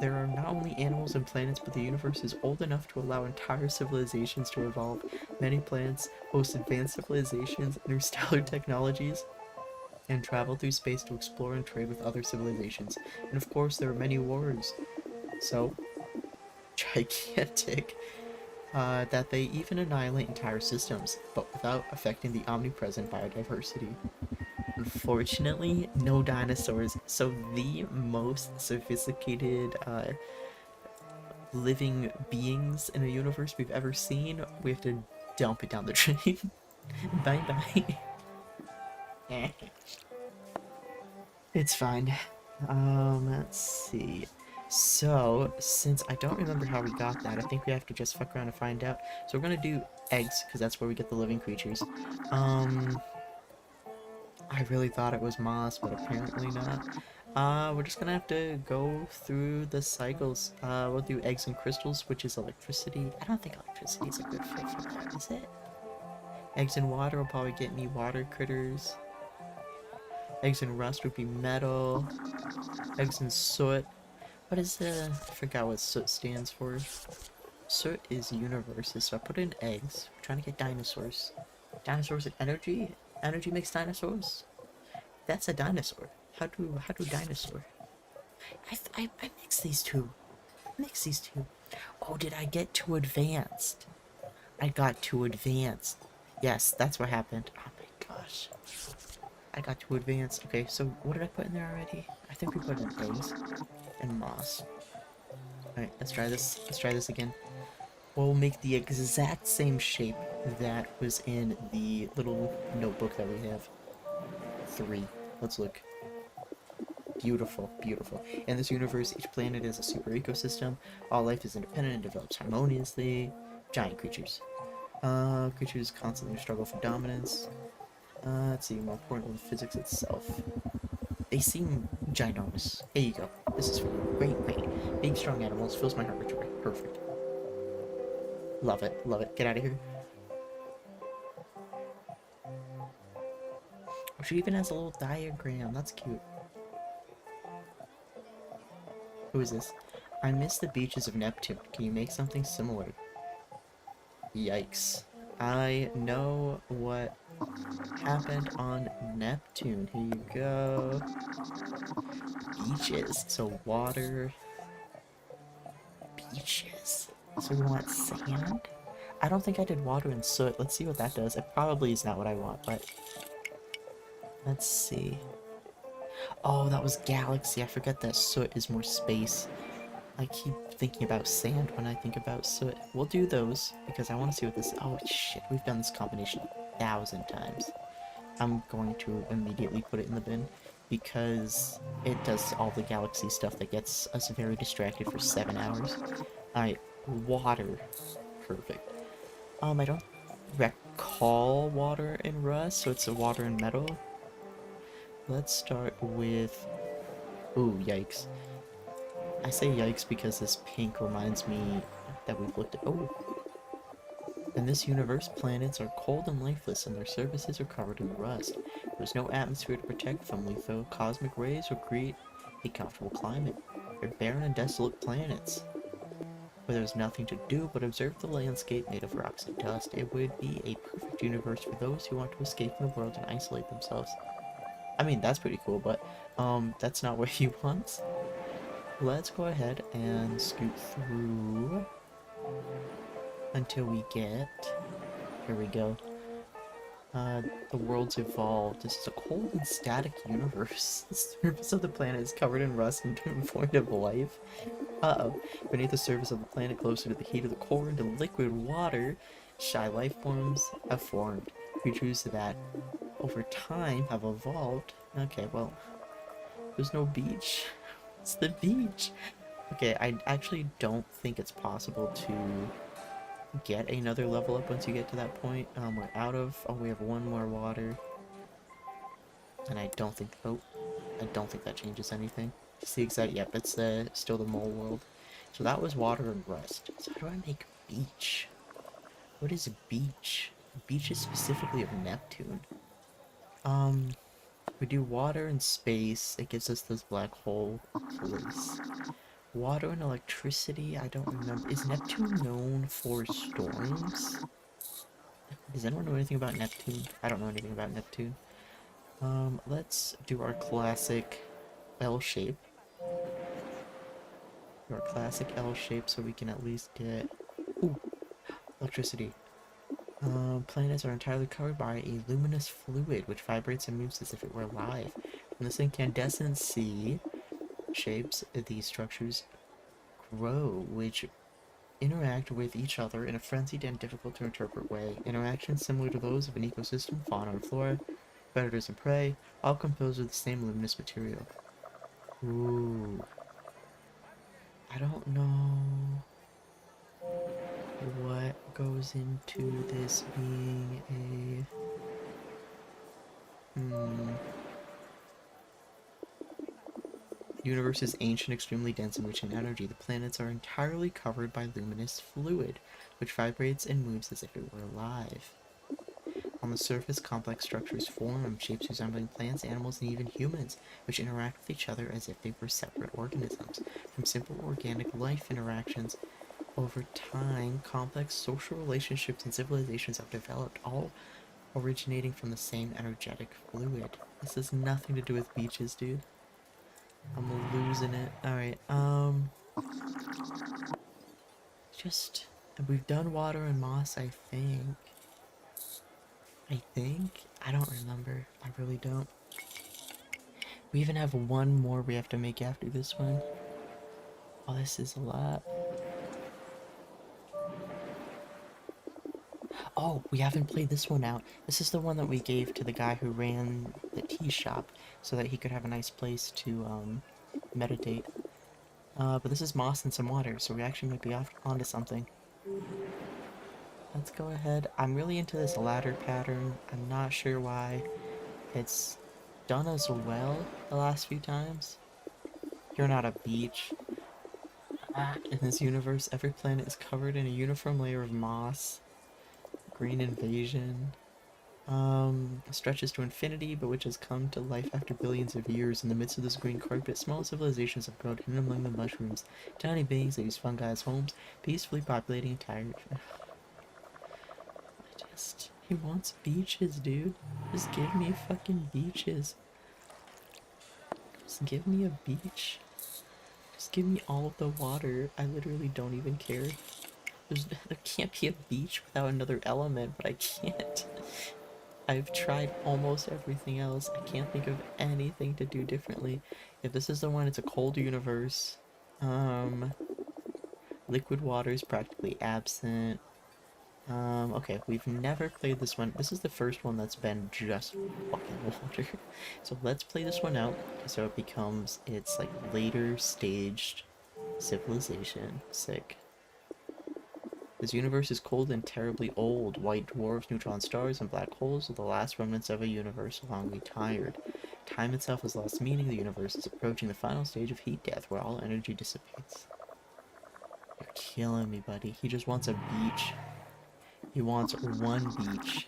There are not only animals and planets, but the universe is old enough to allow entire civilizations to evolve. Many planets host advanced civilizations, interstellar technologies, and travel through space to explore and trade with other civilizations. And of course, there are many wars. So, gigantic. That they even annihilate entire systems, but without affecting the omnipresent biodiversity. Unfortunately, no dinosaurs, so the most sophisticated living beings in a universe we've ever seen, we have to dump it down the drain. Bye bye. It's fine. Let's see. So, since I don't remember how we got that, I think we have to just fuck around and find out. So we're gonna do eggs, because that's where we get the living creatures. I really thought it was moss, but apparently not. We're just gonna have to go through the cycles. We'll do eggs and crystals, which is electricity. I don't think electricity is a good fit for that, is it? Eggs and water will probably get me water critters. Eggs and rust would be metal. Eggs and soot. What is I forgot what soot stands for. Soot is universes, so I put in eggs. I'm trying to get dinosaurs. Dinosaurs and energy? Energy makes dinosaurs? That's a dinosaur. How do dinosaur? I mix these two. mix these two. Oh, did I get too advanced? I got too advanced. Yes, that's what happened. Oh my gosh. I got too advanced. Okay, so what did I put in there already? I think we put in eggs and moss. Alright, let's try this. Let's try this again. We'll make the exact same shape that was in the little notebook that we have. 3. Let's look. Beautiful, beautiful. In this universe, each planet is a super ecosystem. All life is independent and develops harmoniously. Giant creatures. Creatures constantly struggle for dominance. Let's see, more importantly, physics itself. They seem ginormous. Here you go. This is for you. Great, great. Big, strong animals fills my heart with joy. Perfect. Love it, love it. Get out of here. Oh, she even has a little diagram. That's cute. Who is this? I miss the beaches of Neptune. Can you make something similar? Yikes. I know what happened on Neptune. Here you go. Beaches. So water. Beaches. So we want sand? I don't think I did water and soot. Let's see what that does. It probably is not what I want, but... let's see. Oh, that was galaxy. I forget that soot is more space. I keep thinking about sand when I think about soot. We'll do those, because I want to see what this... oh, shit. We've done this combination 1,000 times. I'm going to immediately put it in the bin, because it does all the galaxy stuff that gets us very distracted for 7 hours. Alright, water. Perfect. I don't recall water in Rust, so it's a water and metal. Let's start with... ooh, yikes. I say yikes because this pink reminds me that we've looked at... oh! In this universe, planets are cold and lifeless, and their surfaces are covered in rust. There's no atmosphere to protect from lethal cosmic rays or create a comfortable climate. They're barren and desolate planets, where there's nothing to do but observe the landscape made of rocks and dust. It would be a perfect universe for those who want to escape from the world and isolate themselves. I mean, that's pretty cool, but, that's not what he wants. Let's go ahead and scoot through until we get... here we go. The world's evolved. This is a cold and static universe. The surface of the planet is covered in rust and devoid of life. Uh-oh. Beneath the surface of the planet, closer to the heat of the core and to liquid water, shy life forms have formed. Creatures that, over time, have evolved. Okay, well, there's no beach. It's the beach. Okay, I actually don't think it's possible to get another level up once you get to that point. We're out of... oh, we have one more water. And I don't think... oh, I don't think that changes anything. It's the exact... yep, it's still the mole world. So that was water and rust. So how do I make beach? What is a beach? A beach is specifically of Neptune. We do water and space. It gives us this black hole place. Water and electricity, I don't remember. Is Neptune known for storms? Does anyone know anything about Neptune? I don't know anything about Neptune. Let's do our classic L shape. Do our classic L shape so we can at least get... ooh, electricity. Planets are entirely covered by a luminous fluid which vibrates and moves as if it were alive. When this incandescency shapes, these structures grow, which interact with each other in a frenzied and difficult to interpret way. Interactions similar to those of an ecosystem, fauna and flora, predators and prey, all composed of the same luminous material. Ooh. I don't know what goes into this being a... The universe is ancient, extremely dense, and rich in energy. The planets are entirely covered by luminous fluid, which vibrates and moves as if it were alive. On the surface, complex structures form, shapes resembling plants, animals, and even humans, which interact with each other as if they were separate organisms. From simple organic life interactions, over time, complex social relationships and civilizations have developed, all originating from the same energetic fluid. This has nothing to do with beaches, dude. I'm losing it. Alright, just... We've done water and moss, I think. I don't remember. I really don't. We even have one more we have to make after this one. Oh, this is a lot. Oh, we haven't played this one out. This is the one that we gave to the guy who ran the tea shop so that he could have a nice place to meditate. But this is moss and some water, so we actually might be onto something. Let's go ahead. I'm really into this ladder pattern. I'm not sure why it's done as well the last few times. You're not a beach. In this universe, every planet is covered in a uniform layer of moss. Green invasion. Stretches to infinity, but which has come to life after billions of years. In the midst of this green carpet, small civilizations have grown hidden among the mushrooms. Tiny beings that use fungi as homes, peacefully populating entire... He wants beaches, dude. Just give me fucking beaches. Just give me a beach. Just give me all of the water. I literally don't even care. There can't be a beach without another element, but I can't. I've tried almost everything else. I can't think of anything to do differently. If this is the one, it's a cold universe. Liquid water is practically absent. Okay, we've never played this one. This is the first one that's been just fucking water. So let's play this one out, so it becomes its, like, later staged civilization. Sick. This universe is cold and terribly old. White dwarfs, neutron stars, and black holes are the last remnants of a universe long retired. Time itself has lost meaning. The universe is approaching the final stage of heat death, where all energy dissipates. You're killing me, buddy. He just wants a beach. He wants one beach.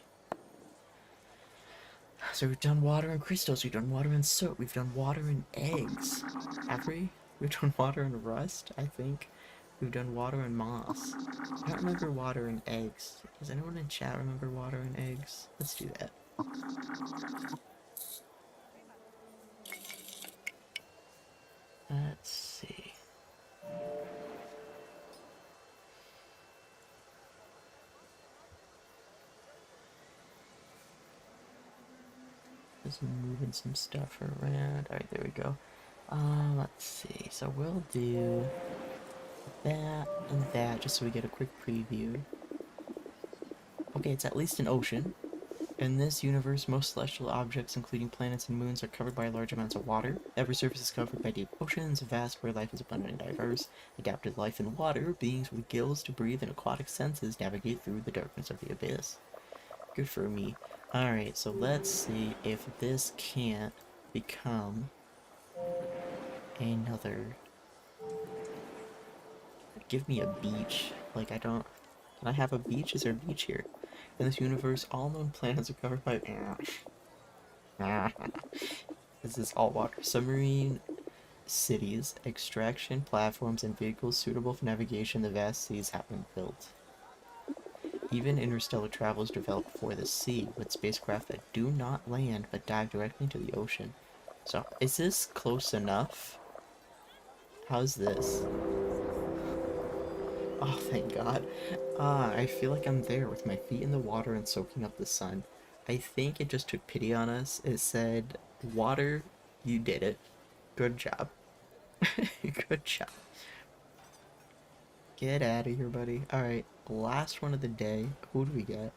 So we've done water and crystals, we've done water and soap, we've done water and eggs. Have we? We've done water and rust, I think. We've done water and moss. I don't remember water and eggs. Does anyone in chat remember water and eggs? Let's do that. Let's see. Just moving some stuff around. Alright, there we go. Let's see. So we'll do that and that just so we get a quick preview. Okay, it's at least an ocean. In this universe, most celestial objects, including planets and moons, are covered by large amounts of water. Every surface is covered by deep oceans, vast where life is abundant and diverse. Adapted life in water, beings with gills to breathe and aquatic senses navigate through the darkness of the abyss. Good for me. Alright, so let's see if this can't become another... Give me a beach. Like, I don't... Can I have a beach? Is there a beach here? In this universe, all known planets are covered by... This is all water. Submarine cities, extraction platforms, and vehicles suitable for navigation the vast seas have been built. Even interstellar travel is developed for the sea, with spacecraft that do not land but dive directly into the ocean. So, is this close enough? How's this? Oh, thank God. I feel like I'm there with my feet in the water and soaking up the sun. I think it just took pity on us. It said, water, you did it. Good job. Good job. Get out of here, buddy. Alright, last one of the day. Who do we get?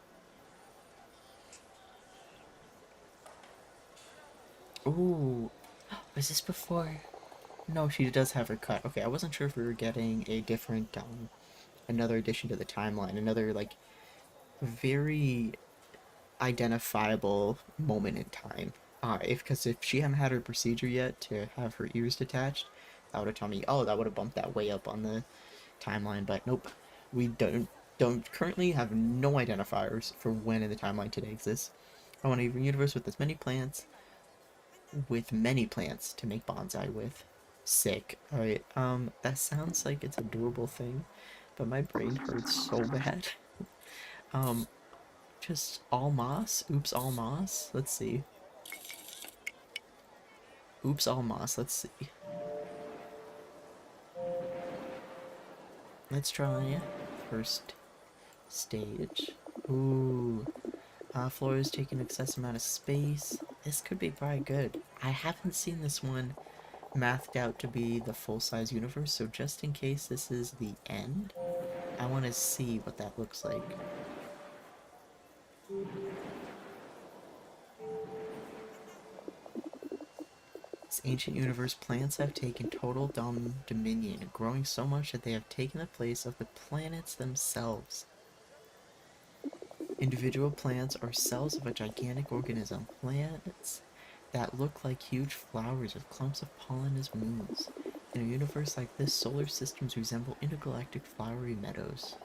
Ooh. Was this before? No, she does have her cut. Okay, I wasn't sure if we were getting a different, another addition to the timeline. Another, like, very identifiable moment in time. Because if she hadn't had her procedure yet to have her ears detached, that would have told me, oh, that would have bumped that way up on the timeline, but nope. We don't currently have no identifiers for when in the timeline today exists. I want a universe with many plants to make bonsai with. Sick. Alright, that sounds like it's a doable thing, but my brain hurts so bad. Just all moss? Oops, all moss? Let's see. Oops, all moss. Let's see. Let's try first stage. Ooh. Floor is taking an excess amount of space. This could be probably good. I haven't seen this one mathed out to be the full-size universe, so just in case this is the end, I want to see what that looks like. This ancient universe, plants have taken total dominion, growing so much that they have taken the place of the planets themselves. Individual plants are cells of a gigantic organism. Plants that look like huge flowers with clumps of pollen as moons. In a universe like this, solar systems resemble intergalactic flowery meadows.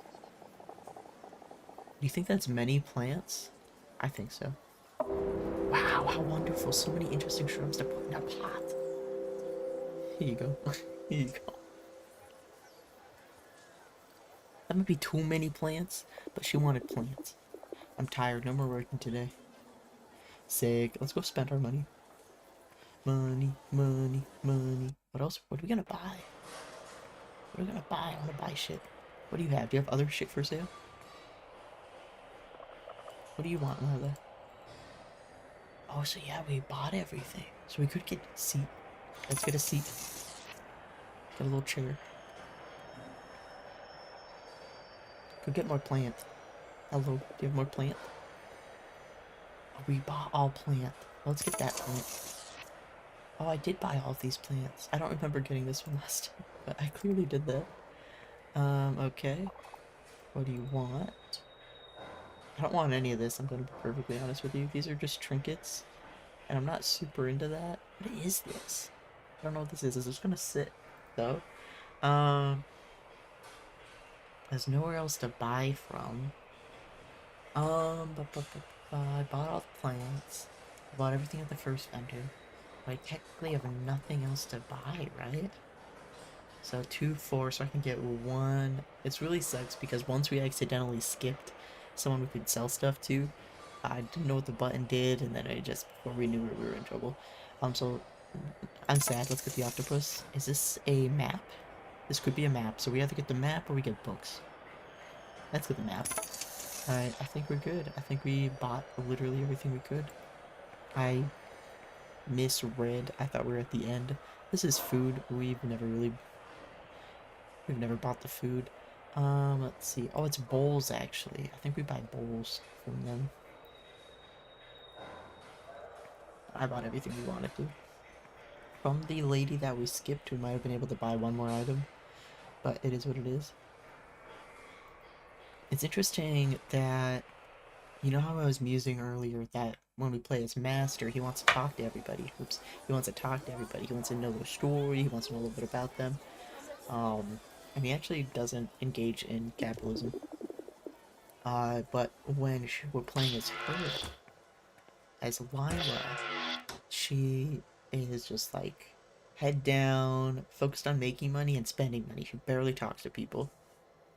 Do you think that's many plants? I think so. Wow, how wonderful. So many interesting shrubs to put in a pot. Here you go. Here you go. That might be too many plants, but she wanted plants. I'm tired. No more working today. Sick. Let's go spend our money. Money, money, money. What else? What are we gonna buy? What are we gonna buy? I wanna buy shit. What do you have? Do you have other shit for sale? What do you want, Marla? Oh, so yeah, we bought everything. So we could get a seat. Let's get a seat. Get a little chair. Could get more plant. Hello, do you have more plant? Oh, we bought all plant. Let's get that plant. Oh, I did buy all of these plants. I don't remember getting this one last time, but I clearly did that. Okay. What do you want? I don't want any of this, I'm going to be perfectly honest with you. These are just trinkets, and I'm not super into that. What is this? I don't know what this is. Is this going to sit, though? There's nowhere else to buy from. I bought all the plants. I bought everything at the first vendor. But I technically have nothing else to buy, right? So 2, 4, so I can get 1. It's really sucks because once we accidentally skipped someone we could sell stuff to, I didn't know what the button did, and then before we knew it, we were in trouble. So I'm sad. Let's get the octopus. Is this a map? This could be a map. So we either get the map or we get books. Let's get the map. Alright, I think we're good. I think we bought literally everything we could. I misread. I thought we were at the end. This is food. We've never bought the food. Let's see. Oh, it's bowls, actually. I think we buy bowls from them. I bought everything we wanted to. From the lady that we skipped, we might have been able to buy one more item. But it is what it is. It's interesting that, you know how I was musing earlier that when we play as Master, he wants to talk to everybody. Oops. He wants to talk to everybody. He wants to know their story. He wants to know a little bit about them. And he actually doesn't engage in capitalism. But when we're playing as her, as Lyra, she is just like head down, focused on making money and spending money. She barely talks to people.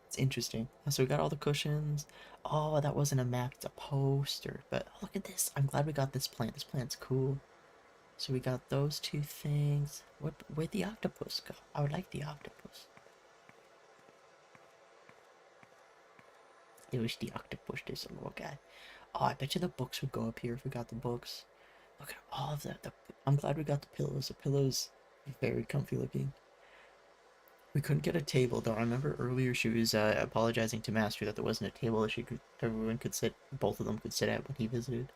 It's interesting. So we got all the cushions. Oh, that wasn't a map, it's a poster. But oh, look at this. I'm glad we got this plant. This plant's cool. So we got those 2 things. Where'd the octopus go? I would like the octopus. It was the octopus, this little guy. Oh, I bet you the books would go up here if we got the books. Look at all of that. I'm glad we got the pillows. The pillows are very comfy looking. We couldn't get a table, though. I remember earlier she was apologizing to Master that there wasn't a table that everyone could sit, both of them could sit at when he visited.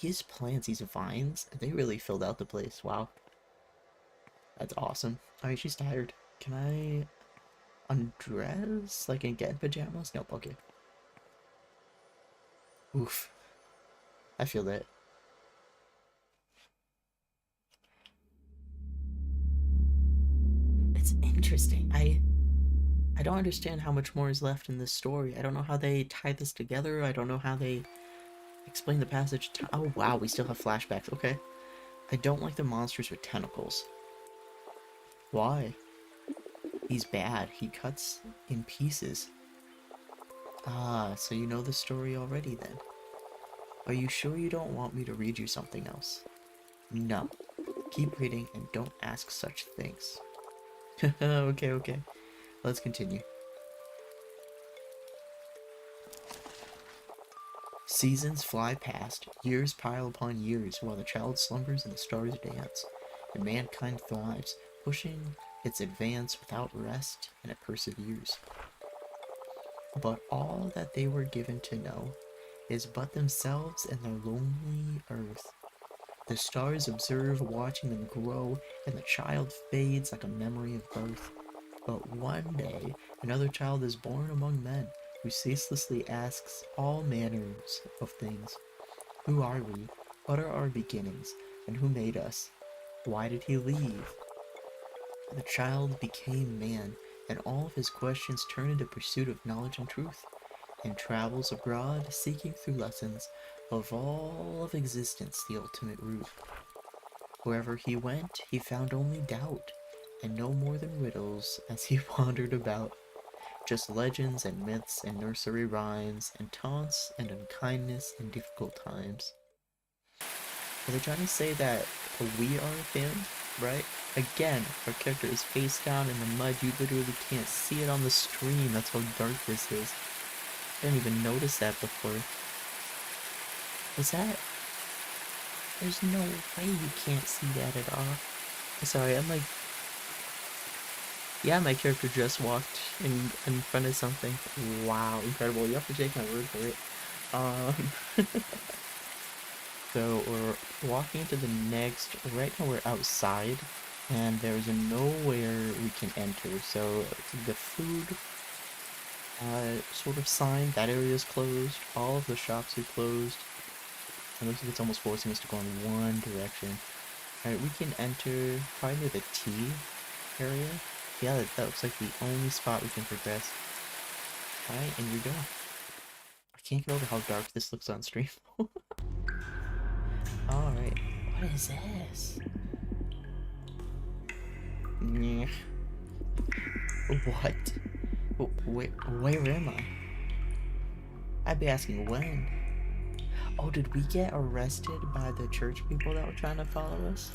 These plants, these vines, they really filled out the place. Wow. That's awesome. Alright, she's tired. Can I undress? Like, and get in pajamas? Nope, okay. Oof. I feel that. It's interesting. I don't understand how much more is left in this story. I don't know how they tie this together. I don't know how they explain the passage. Oh wow, we still have flashbacks. Okay. I don't like the monsters with tentacles. Why? He's bad. He cuts in pieces. Ah, so you know the story already then. Are you sure you don't want me to read you something else? No. Keep reading and don't ask such things. Okay. Let's continue. Seasons fly past, years pile upon years, while the child slumbers and the stars dance, and mankind thrives, pushing its advance without rest, and it perseveres. But all that they were given to know is but themselves and their lonely earth. The stars observe, watching them grow, and the child fades like a memory of birth. But one day, another child is born among men, who ceaselessly asks all manners of things. Who are we? What are our beginnings? And who made us? Why did he leave? The child became man, and all of his questions turn into pursuit of knowledge and truth, and travels abroad, seeking through lessons of all of existence the ultimate root. Wherever he went, he found only doubt, and no more than riddles as he wandered about. Just legends and myths and nursery rhymes, and taunts and unkindness in difficult times. Are they trying to say that we are him, right? Again, our character is face down in the mud. You literally can't see it on the stream. That's how dark this is. I didn't even notice that before. Is that... There's no way you can't see that at all. Sorry, I'm like... Yeah, my character just walked in front of something. Wow, incredible. You have to take my word for it. So we're walking into the next. Right now we're outside, and there's nowhere we can enter. So the food sort of sign, that area is closed. All of the shops are closed. It looks like it's almost forcing us to go in one direction. Alright, we can enter probably near the tea area. Yeah, that looks like the only spot we can progress. Alright, and we go. I can't get over how dark this looks on stream. Alright, what is this? What? Where am I? I'd be asking when. Oh, did we get arrested by the church people that were trying to follow us?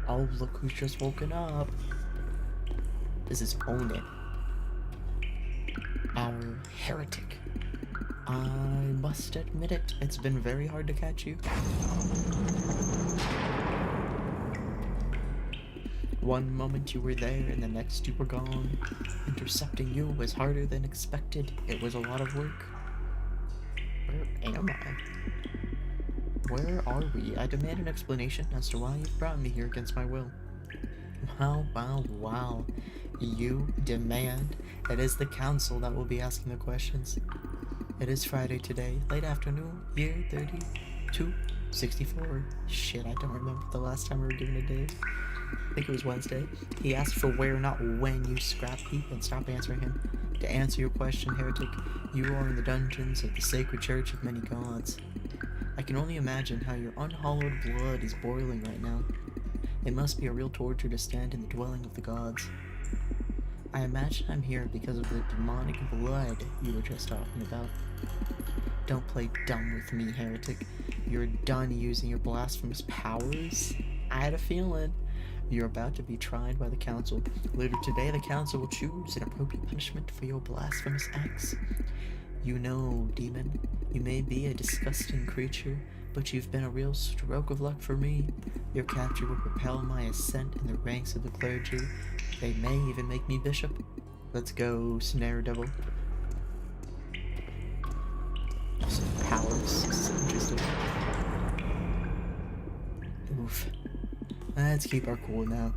Oh, look who's just woken up. This is Own It. Our heretic. I must admit it, it's been very hard to catch you. One moment you were there and the next you were gone. Intercepting you was harder than expected. It was a lot of work. Where am I? Where are we? I demand an explanation as to why you've brought me here against my will. Wow. You demand? It is the council that will be asking the questions. It is Friday today, late afternoon, year 3264. Shit, I don't remember the last time we were given a day. I think it was Wednesday. He asked for where, not when, you scrap heap, and stop answering him. To answer your question, heretic, you are in the dungeons of the sacred church of many gods. I can only imagine how your unhallowed blood is boiling right now. It must be a real torture to stand in the dwelling of the gods. I imagine I'm here because of the demonic blood you were just talking about. Don't play dumb with me, heretic. You're done using your blasphemous powers? I had a feeling. You're about to be tried by the council. Later today, the council will choose an appropriate punishment for your blasphemous acts. You know, demon, you may be a disgusting creature, but you've been a real stroke of luck for me. Your capture will propel my ascent in the ranks of the clergy. They may even make me bishop. Let's go, Snare Devil. Some powers. Interesting. Oof. Let's keep our cool now.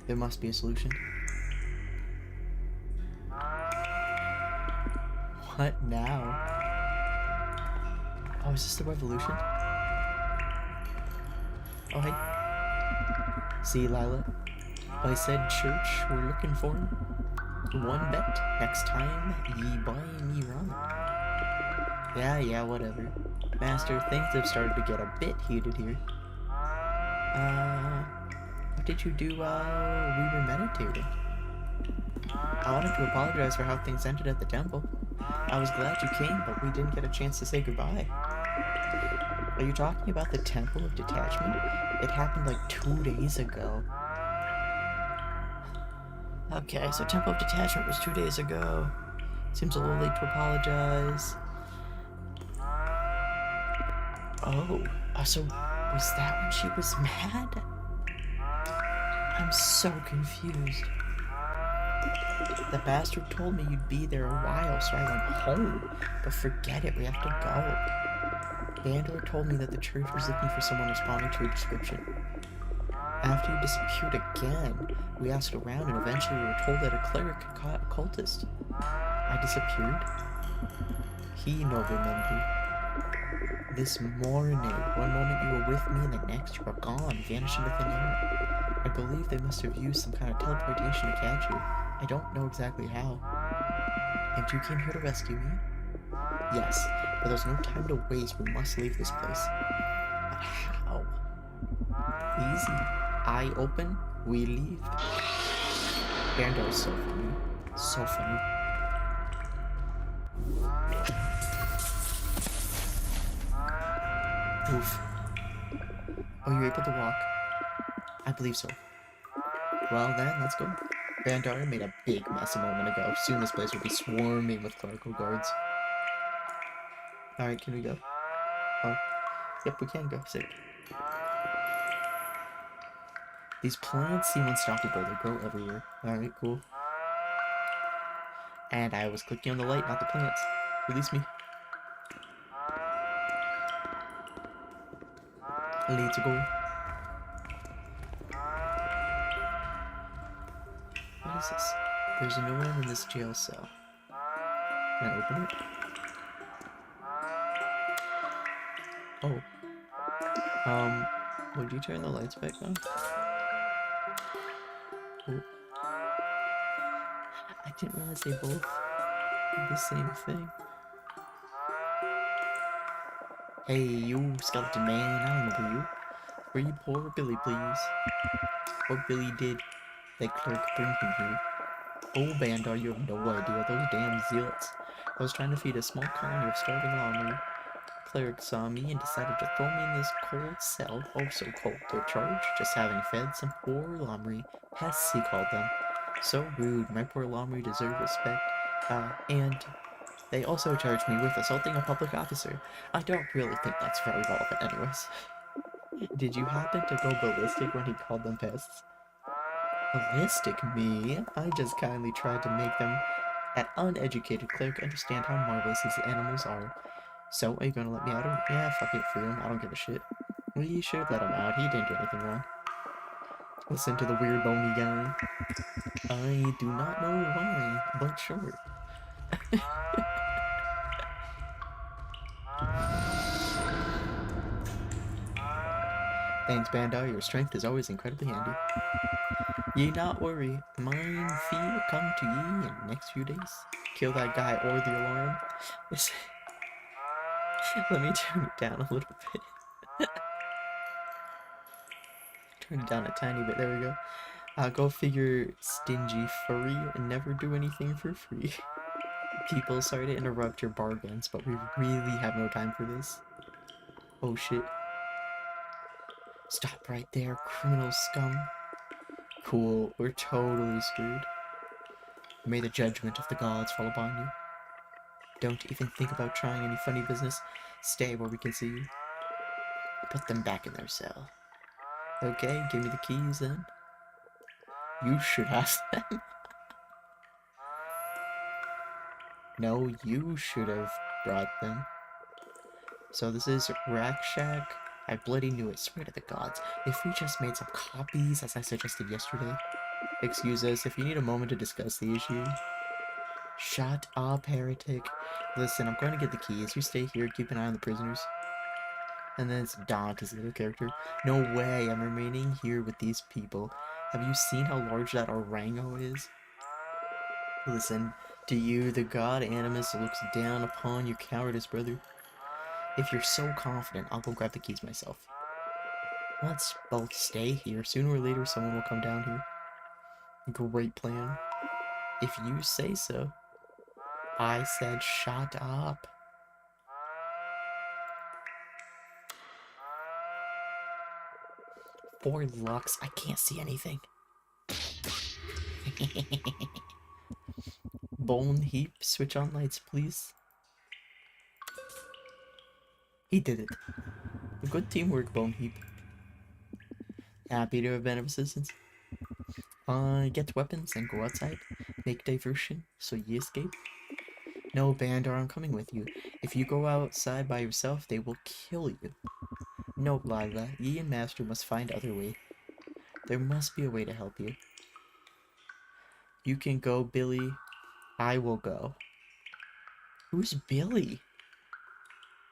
There must be a solution. What now? Oh, is this the revolution? Oh, hey. See, Lila? I said church, we're looking for him. One bet, next time, ye buy me rum. Yeah, whatever. Master, things have started to get a bit heated here. What did you do while we were meditating? I wanted to apologize for how things ended at the temple. I was glad you came, but we didn't get a chance to say goodbye. Are you talking about the Temple of Detachment? It happened like 2 days ago. Okay, so Temple of Detachment was 2 days ago. Seems a little late to apologize. Oh, so was that when she was mad? I'm so confused. The bastard told me you'd be there a while, so I went home. But forget it, we have to go. Bandor told me that the church was looking for someone responding to a description. After you disappeared again, we asked around and eventually we were told that a cleric had caught a cultist. I disappeared? He no remember. This morning, one moment you were with me and the next you were gone, vanishing into thin air. I believe they must have used some kind of teleportation to catch you. I don't know exactly how. And you came here to rescue me? Yes, but there's no time to waste. We must leave this place. But how? Easy. Eye open, we leave. Bandar is so funny. So funny. Oof. Oh, you're able to walk? I believe so. Well then, let's go. Bandar made a big mess a moment ago. Soon this place will be swarming with clerical guards. Alright, can we go? Oh. Yep, we can go. Sick. These plants seem unstoppable. They grow every year. Alright, cool. And I was clicking on the light, not the plants. Release me. Let's go. What is this? There's no one in this jail cell. Can I open it? Oh. Would you turn the lights back on? Oh. I didn't realize they both did the same thing. Hey, you skeleton man, I remember you. Free poor Billy, please. Poor Billy did. That clerk bring him here. Oh, Bandar, you have no idea. Those damn zealots. I was trying to feed a small colony of starving lawmen. Cleric saw me and decided to throw me in this cold cell. Oh, so cold. Their charge? Just having fed some poor Lomri. Pests, he called them. So rude. My poor Lomri deserve respect. And they also charged me with assaulting a public officer. I don't really think that's very relevant anyways. Did you happen to go ballistic when he called them pests? Ballistic me? I just kindly tried to make them, an uneducated cleric, understand how marvelous these animals are. So, are you gonna let me out? Yeah, fuck it, free him. I don't give a shit. We should let him out. He didn't do anything wrong. Listen to the weird bony guy. I do not know why, but sure. Thanks, Bandar. Your strength is always incredibly handy. Ye not worry. Mine fee come to ye in the next few days. Kill that guy or the alarm. Let me turn it down a little bit. Turn it down a tiny bit. There we go. Go figure, stingy furry, and never do anything for free. People, sorry to interrupt your bargains, but we really have no time for this. Oh shit. Stop right there, criminal scum. Cool, we're totally screwed. May the judgment of the gods fall upon you. Don't even think about trying any funny business. Stay where we can see you. Put them back in their cell. Okay, give me the keys then. You should have them. No, you should have brought them. So this is Rack Shack. I bloody knew it, swear to the gods. If we just made some copies, as I suggested yesterday. Excuse us, if you need a moment to discuss the issue. Shut up, heretic. Listen, I'm going to get the keys. You stay here, keep an eye on the prisoners. And then it's Dante, his little character. No way, I'm remaining here with these people. Have you seen how large that Orango is? Listen, to you, the god Animus looks down upon your cowardice, brother. If you're so confident, I'll go grab the keys myself. Let's both stay here. Sooner or later, someone will come down here. Great plan. If you say so. I said shut up. For Lux, I can't see anything. Bone heap, switch on lights, please. He did it. Good teamwork, Bone Heap. Happy to have been of assistance. Get weapons and go outside. Make diversion so ye escape. No, Bandar, I'm coming with you. If you go outside by yourself, they will kill you. No, Lila, ye and Master must find other way. There must be a way to help you. You can go, Billy. I will go. Who's Billy?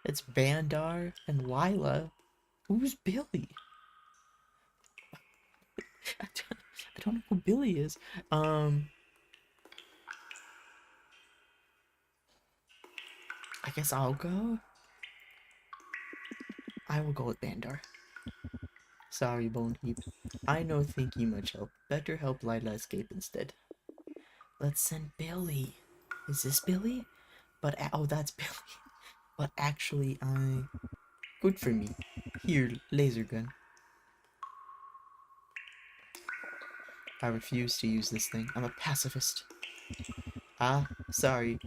It's Bandar and Lila. Who's Billy? I don't know who Billy is. I guess I'll go. I will go with Bandar. Sorry, Bone Heap. I no think ye much help. Better help Lila escape instead. Let's send Billy. Is this Billy? But oh, that's Billy. But actually, good for me. Here, laser gun. I refuse to use this thing. I'm a pacifist. Ah, sorry.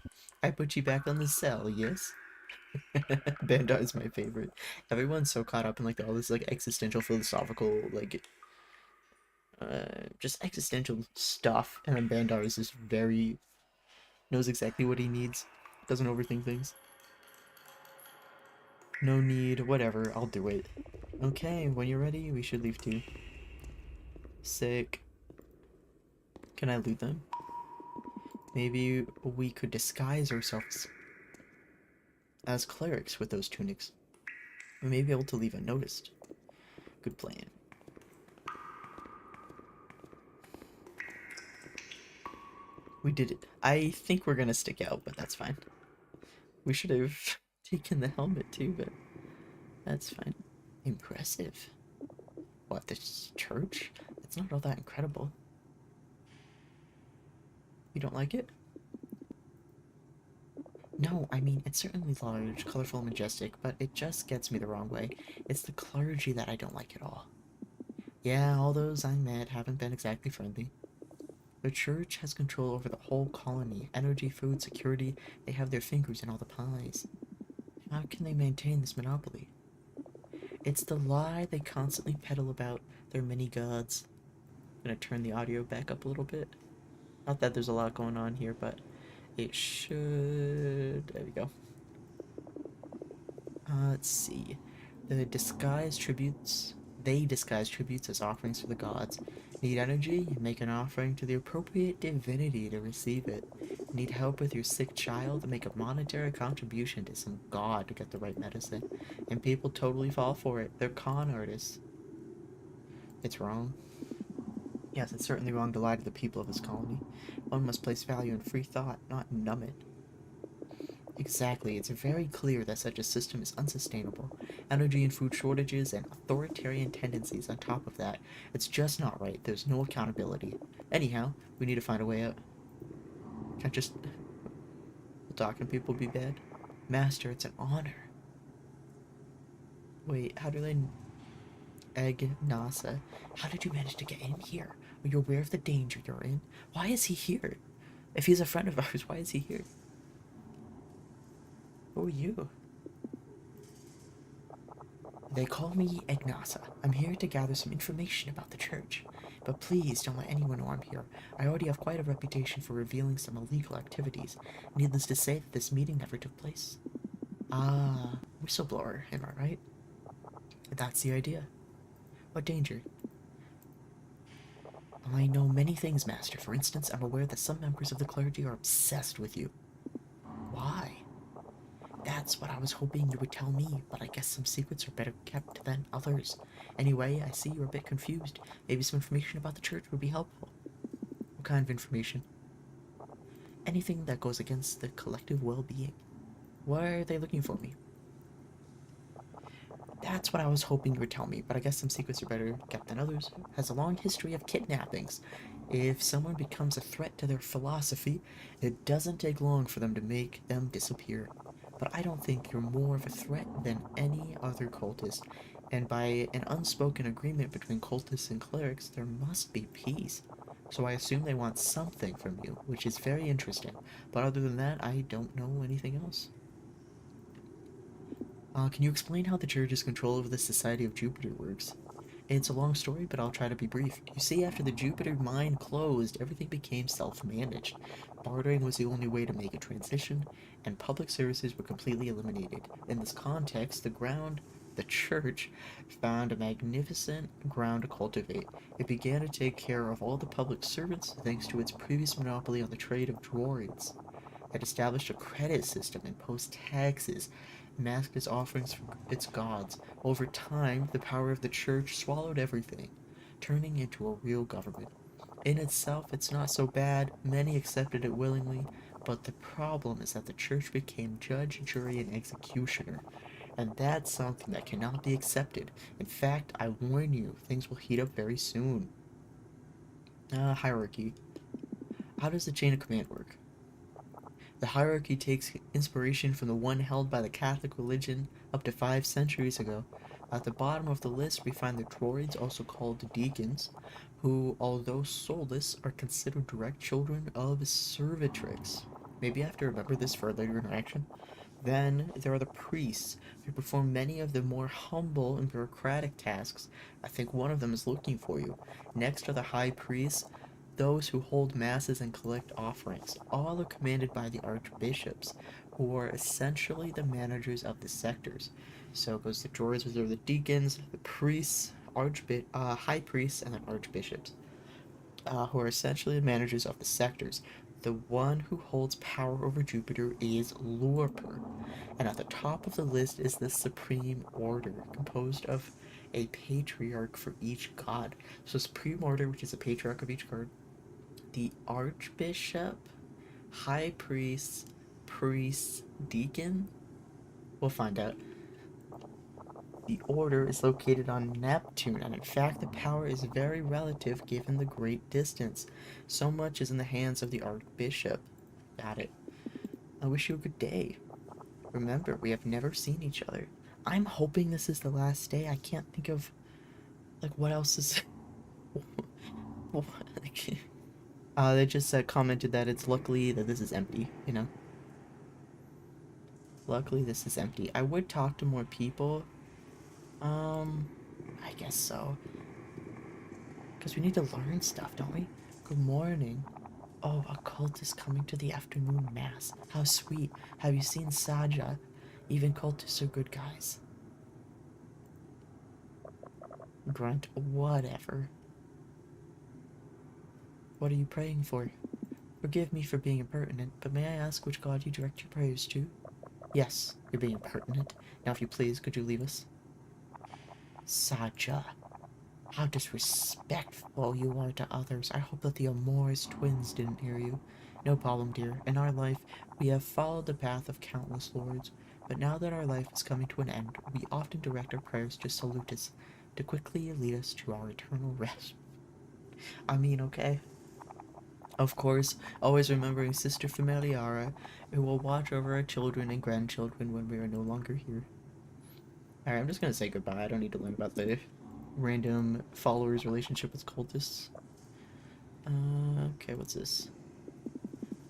I put you back on the cell, yes? Bandar is my favorite. Everyone's so caught up in like all this like existential philosophical like just existential stuff, and then Bandar is just very knows exactly what he needs. Doesn't overthink things. No need, whatever, I'll do it. Okay, when you're ready, we should leave too. Sick. Can I loot them? Maybe we could disguise ourselves as clerics with those tunics. We may be able to leave unnoticed. Good plan. We did it. I think we're gonna stick out, but that's fine. We should have taken the helmet too, but that's fine. Impressive. What, this church? It's not all that incredible. You don't like it? No, I mean, it's certainly large, colorful, majestic, but it just gets me the wrong way. It's the clergy that I don't like at all. Yeah, all those I met haven't been exactly friendly. The church has control over the whole colony. Energy, food, security, they have their fingers in all the pies. How can they maintain this monopoly? It's the lie they constantly peddle about their many gods. I'm gonna turn the audio back up a little bit. Not that there's a lot going on here, but it should... There we go. Let's see. They disguise tributes as offerings for the gods. Need energy? Make an offering to the appropriate divinity to receive it. Need help with your sick child? Make a monetary contribution to some god to get the right medicine. And people totally fall for it. They're con artists. It's wrong. Yes, it's certainly wrong to lie to the people of this colony. One must place value in free thought, not numb it. Exactly, it's very clear that such a system is unsustainable. Energy and food shortages and authoritarian tendencies on top of that. It's just not right. There's no accountability. Anyhow, we need to find a way out. Can't just... Will talking to people be bad? Master, it's an honor. Wait, how do they... Egg Nasa. How did you manage to get in here? Are you aware of the danger you're in? Why is he here? If he's a friend of ours, why is he here? Who are you? They call me Ignasa. I'm here to gather some information about the church. But please don't let anyone know I'm here. I already have quite a reputation for revealing some illegal activities. Needless to say that this meeting never took place. Ah, whistleblower, am I right? That's the idea. What danger? I know many things, Master. For instance, I'm aware that some members of the clergy are obsessed with you. Why? That's what I was hoping you would tell me, but I guess some secrets are better kept than others. Anyway, I see you're a bit confused. Maybe some information about the church would be helpful. What kind of information? Anything that goes against the collective well-being. Why are they looking for me? That's what I was hoping you would tell me, but I guess some secrets are better kept than others. Has a long history of kidnappings. If someone becomes a threat to their philosophy, it doesn't take long for them to make them disappear. But I don't think you're more of a threat than any other cultist, and by an unspoken agreement between cultists and clerics, there must be peace. So I assume they want something from you, which is very interesting, but other than that, I don't know anything else. Can you explain how the church's control over the Society of Jupiter works? It's a long story, but I'll try to be brief. You see, after the Jupiter mine closed, everything became self-managed. Bartering was the only way to make a transition, and public services were completely eliminated. In this context, the church, found a magnificent ground to cultivate. It began to take care of all the public servants thanks to its previous monopoly on the trade of droids. It established a credit system, imposed taxes, masked its offerings for its gods. Over time, the power of the church swallowed everything, turning into a real government. In itself, it's not so bad. Many accepted it willingly, but the problem is that the church became judge, jury, and executioner. And that's something that cannot be accepted. In fact, I warn you, things will heat up very soon. Hierarchy. How does the chain of command work? The hierarchy takes inspiration from the one held by the Catholic religion up to 5 centuries ago. At the bottom of the list, we find the droids, also called the deacons, who, although soulless, are considered direct children of Servitrix. Maybe I have to remember this for a later interaction. Then there are the priests, who perform many of the more humble and bureaucratic tasks. I think one of them is looking for you. Next are the high priests, those who hold masses and collect offerings. All are commanded by the archbishops, who are essentially the managers of the sectors. So it goes the droids, which are the deacons, the priests, high priests, and then archbishops, who are essentially the managers of the sectors. The one who holds power over Jupiter is Lurper, and at the top of the list is the Supreme Order, composed of a patriarch for each god. So Supreme Order, which is a patriarch of each god, the Archbishop, High Priest, Deacon? We'll find out. The order is located on Neptune, and in fact the power is very relative given the great distance. So much is in the hands of the Archbishop. Got it. I wish you a good day. Remember, we have never seen each other. I'm hoping this is the last day. I can't think of, like, what else is... they just commented that it's luckily that this is empty, you know? Luckily this is empty. I would talk to more people. I guess so. Because we need to learn stuff, don't we? Good morning. Oh, a cult is coming to the afternoon mass. How sweet. Have you seen Saja? Even cultists are good guys. Grunt, whatever. What are you praying for? Forgive me for being impertinent, but may I ask which god you direct your prayers to? Yes, you're being impertinent. Now if you please, could you leave us? Saja, how disrespectful you are to others. I hope that the Amores twins didn't hear you. No problem, dear. In our life, we have followed the path of countless lords, but now that our life is coming to an end, we often direct our prayers to Salutis, to quickly lead us to our eternal rest. I mean, okay. Of course, always remembering Sister Familiara, who will watch over our children and grandchildren when we are no longer here. Alright, I'm just gonna say goodbye. I don't need to learn about the random followers' relationship with cultists. Okay, what's this?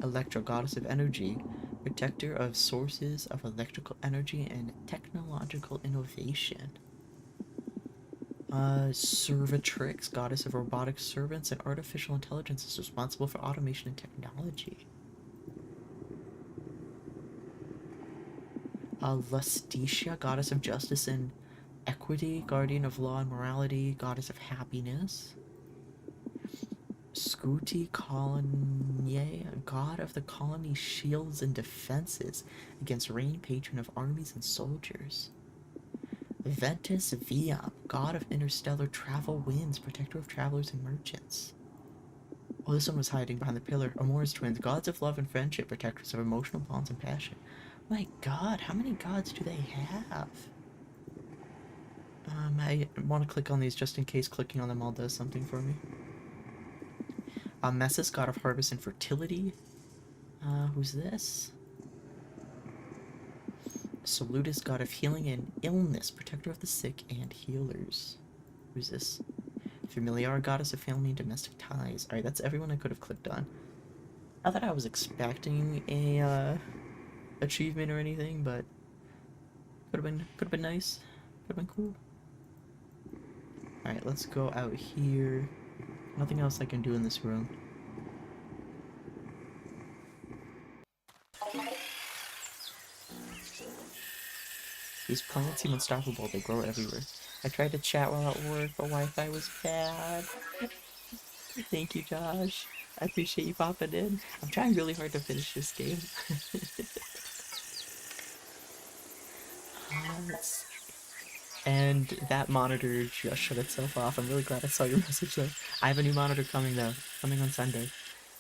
Electro, goddess of energy, protector of sources of electrical energy and technological innovation. Servitrix, goddess of robotic servants and artificial intelligence, is responsible for automation and technology. Lustitia, goddess of justice and equity, guardian of law and morality, goddess of happiness. Scooty Colonier, god of the colony's shields and defenses against rain, patron of armies and soldiers. Ventus Viam, god of interstellar travel winds, protector of travelers and merchants. Oh, this one was hiding behind the pillar. Amores twins, gods of love and friendship, protectors of emotional bonds and passion. My god, how many gods do they have? I want to click on these just in case clicking on them all does something for me. Messus, god of harvest and fertility. Who's this? Salutis, god of healing and illness, protector of the sick and healers. Who's this? Familiar, goddess of family and domestic ties. Alright, that's everyone I could have clicked on. Not that I was expecting a, achievement or anything, but Could've been nice. Could've been cool. Alright, let's go out here. Nothing else I can do in this room. These plants seem unstoppable. They grow everywhere. I tried to chat while at work, but Wi-Fi was bad. Thank you, Josh. I appreciate you popping in. I'm trying really hard to finish this game. Let's see. And that monitor just shut itself off. I'm really glad I saw your message though. I have a new monitor coming though. Coming on Sunday.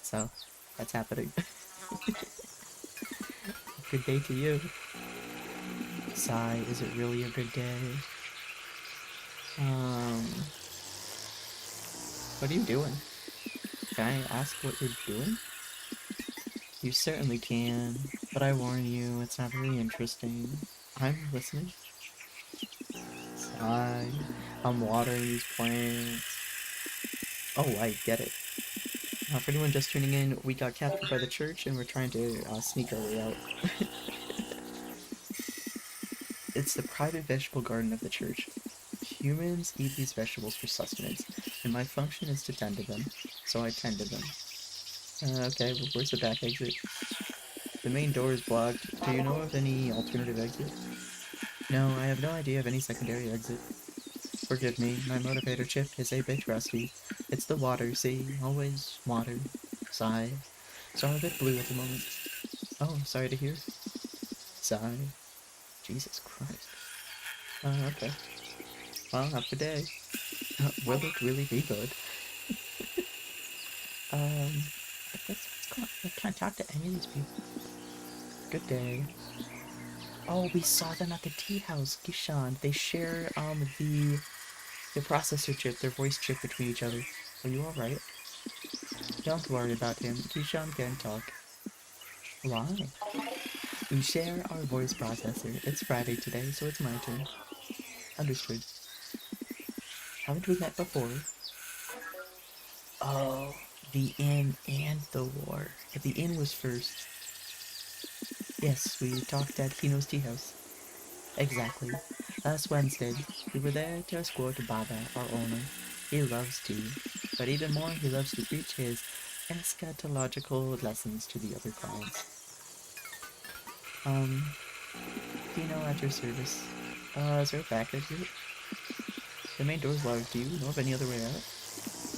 So, that's happening. Good day to you. Sigh, is it really a good day? What are you doing? Can I ask what you're doing? You certainly can, but I warn you, it's not very interesting. I'm listening. Sigh, I'm watering these plants. Oh, I get it. For anyone just tuning in, we got captured by the church and we're trying to sneak our way out. It's the private vegetable garden of the church. Humans eat these vegetables for sustenance, and my function is to tend to them, so I tend to them. Okay, well, where's the back exit? The main door is blocked. Do you know of any alternative exit? No, I have no idea of any secondary exit. Forgive me, my motivator chip is a bit rusty. It's the water, see? Always water. Sigh. So I'm a bit blue at the moment. Oh, sorry to hear. Sigh. Jesus Christ. Okay. Well, have a day. Will it really be good? What's going on? Can I talk to any of these people? Good day. Oh, we saw them at the tea house, Gishan. They share, the processor chip, their voice chip between each other. Are you alright? Don't worry about him. Gishan can talk. Why? We share our voice processor. It's Friday today, so it's my turn. Understood. Haven't we met before? Oh, the inn and the war. The inn was first. Yes, we talked at Hino's tea house. Exactly. Last Wednesday, we were there to escort Baba, our owner. He loves tea, but even more, he loves to preach his eschatological lessons to the other clients. Dino at your service. Is there a back exit? The main door's locked. Do you know of any other way out?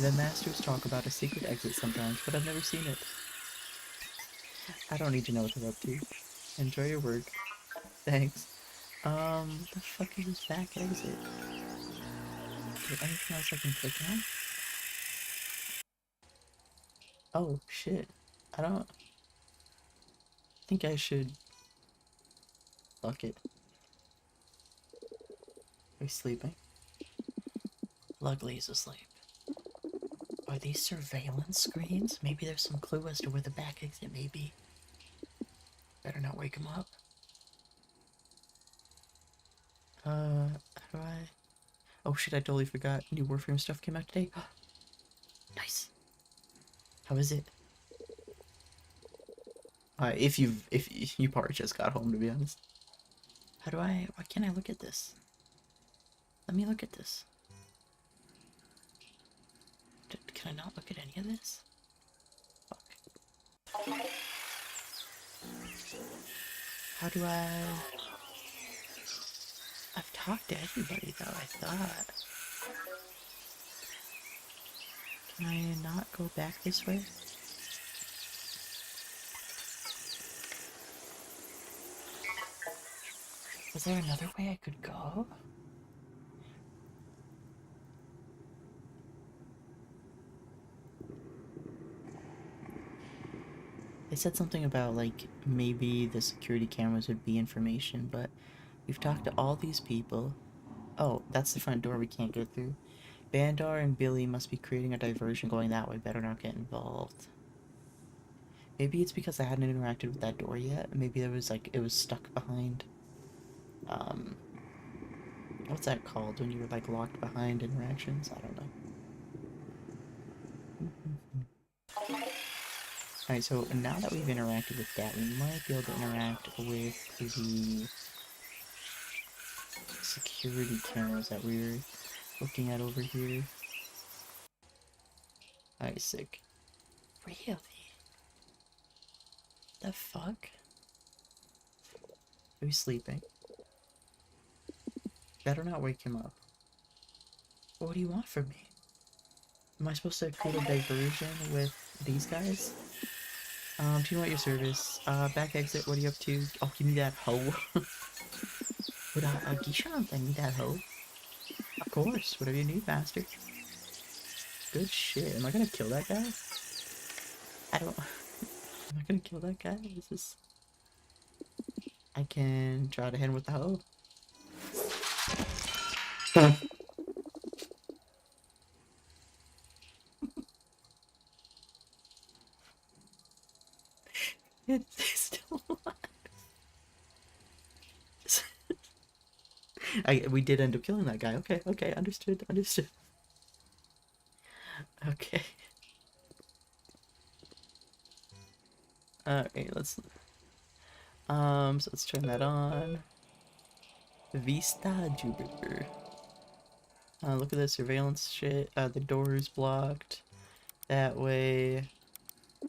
The masters talk about a secret exit sometimes, but I've never seen it. I don't need to know what they're up to. Enjoy your work. Thanks. The fuck is this back exit? Is there anything else I can click on? Oh, shit. I think I should... Fuck it. Are you sleeping? Lugley's asleep. Are these surveillance screens? Maybe there's some clue as to where the back exit may be. Better not wake him up. How do I... Oh shit, I totally forgot. New Warframe stuff came out today. Nice. How is it? If you probably just got home, to be honest. Why can't I look at this? Let me look at this. Can I not look at any of this? Fuck. How do I... I've talked to everybody though, I thought. Can I not go back this way? Was there another way I could go? They said something about, like, maybe the security cameras would be information, but we've talked to all these people. Oh, that's the front door we can't get through. Bandar and Billy must be creating a diversion going that way. Better not get involved. Maybe it's because I hadn't interacted with that door yet. Maybe there was, like, it was stuck behind... What's that called when you're, like, locked behind interactions? I don't know. Alright, so now that we've interacted with that, we might be able to interact with the security cameras that we're looking at over here. Alright, sick. Really? The fuck? Are we sleeping? Better not wake him up. What do you want from me? Am I supposed to create a diversion with these guys? Do you want your service? Back exit, what are you up to? Oh, give me that hoe. What, Gishan, I need that hoe. Of course, whatever you need, master. Good shit. Am I gonna kill that guy? I don't... Am I gonna kill that guy? Is this... I can try to hit him with the hoe. It's still alive. We did end up killing that guy. Okay, okay, understood, understood. Okay. Okay, let's... so let's turn that on. Vista Jupiter. Look at the surveillance shit. The door is blocked. That way.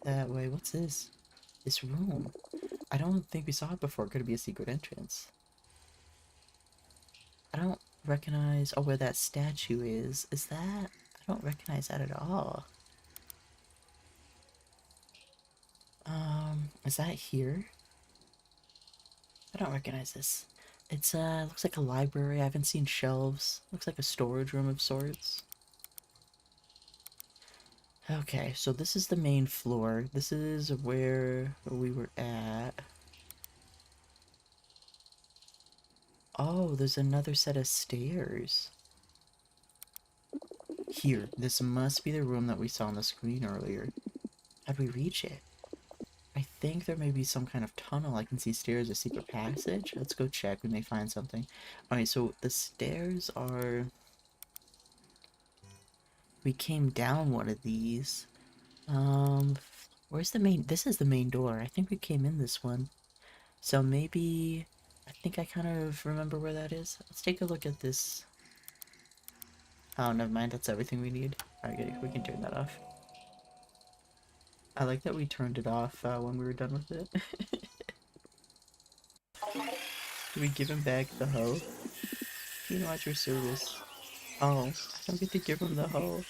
That way. What's this? This room. I don't think we saw it before. Could it be a secret entrance? I don't recognize... Oh, where that statue is. Is that... I don't recognize that at all. Is that here? I don't recognize this. It's, looks like a library. I haven't seen shelves. Looks like a storage room of sorts. Okay, so this is the main floor. This is where we were at. Oh, there's another set of stairs. Here, this must be the room that we saw on the screen earlier. How'd we reach it? I think there may be some kind of tunnel. I can see stairs, a secret passage. Let's go check. We may find something. Alright, so the stairs are... We came down one of these. Where's the main... This is the main door. I think we came in this one. So maybe... I think I kind of remember where that is. Let's take a look at this. Oh, never mind. That's everything we need. Alright, we can turn that off. I like that we turned it off when we were done with it. Do we give him back the hoe? You know, at your service. Oh, I don't get to give him the hoe.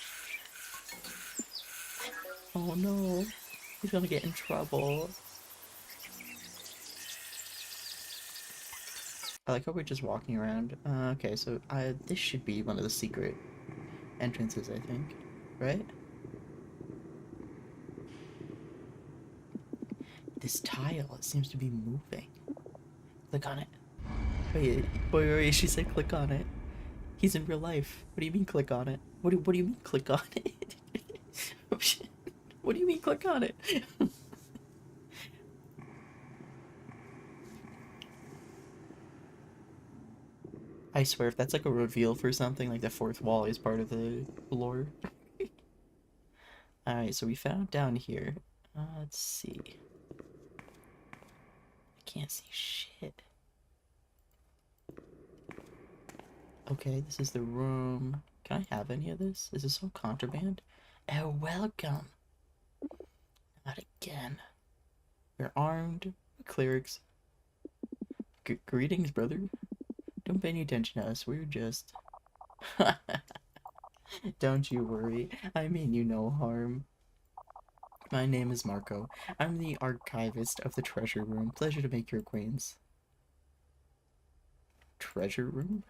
Oh no, he's gonna get in trouble. I like how we're just walking around. Okay, so this should be one of the secret entrances, I think. Right? This tile, it seems to be moving. Click on it. Wait, she said click on it. He's in real life. What do you mean click on it? What do you mean click on it? What do you mean click on it? I swear, if that's like a reveal for something, like the fourth wall is part of the lore. Alright, so we found down here. Let's see. I can't see shit. Okay, this is the room. Can I have any of this? Is this all contraband? Oh, welcome. Not again. We're armed. We're clerics. Greetings, brother. Don't pay any attention to us. We're just... Don't you worry. I mean you no harm. My name is Marco. I'm the archivist of the treasure room. Pleasure to make your acquaintance. Treasure room?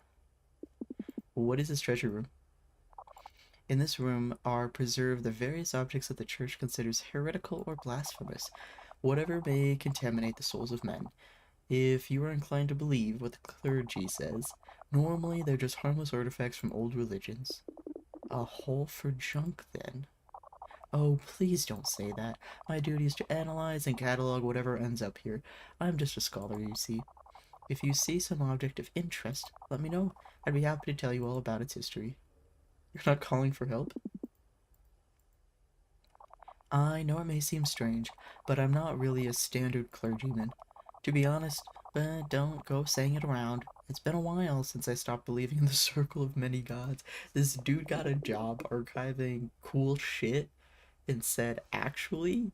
What is this treasure room? In this room are preserved the various objects that the church considers heretical or blasphemous, whatever may contaminate the souls of men. If you are inclined to believe what the clergy says, normally they're just harmless artifacts from old religions. A hole for junk, then. Oh, please don't say that. My duty is to analyze and catalog whatever ends up here. I'm just a scholar, you see. If you see some object of interest, let me know. I'd be happy to tell you all about its history. You're not calling for help? I know it may seem strange, but I'm not really a standard clergyman. To be honest, but don't go saying it around. It's been a while since I stopped believing in the circle of many gods. This dude got a job archiving cool shit and said, actually,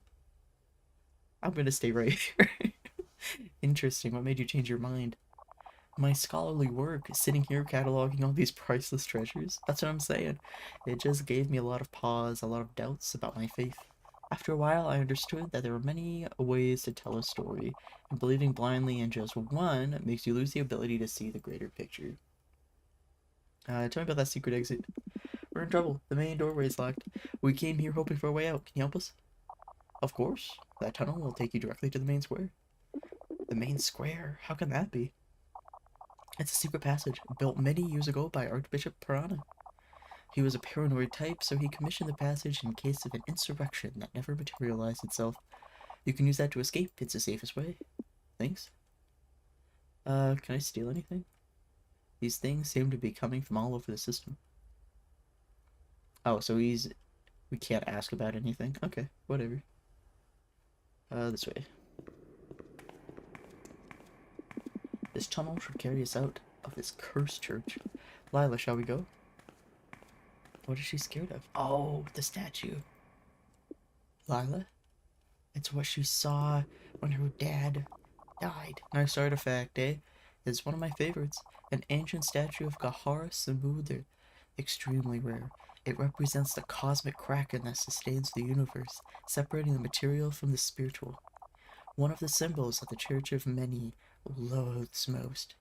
I'm gonna stay right here. Interesting. What made you change your mind? My scholarly work, sitting here cataloging all these priceless treasures. That's what I'm saying. It just gave me a lot of pause, a lot of doubts about my faith. After a while, I understood that there were many ways to tell a story, and believing blindly in just one makes you lose the ability to see the greater picture. Tell me about that secret exit. We're in trouble. The main doorway is locked. We came here hoping for a way out. Can you help us? Of course. That tunnel will take you directly to the main square. The main square? How can that be? It's a secret passage, built many years ago by Archbishop Piranha. He was a paranoid type, so he commissioned the passage in case of an insurrection that never materialized itself. You can use that to escape. It's the safest way. Thanks. Can I steal anything? These things seem to be coming from all over the system. Oh, so we can't ask about anything. Okay, whatever. This way. This tunnel should carry us out of this cursed church. Lila, shall we go? What is she scared of? Oh, the statue. Lila? It's what she saw when her dad died. Nice artifact, eh? It's one of my favorites. An ancient statue of Gahara Samudra. Extremely rare. It represents the cosmic kraken that sustains the universe, separating the material from the spiritual. One of the symbols that the Church of Many loathes most.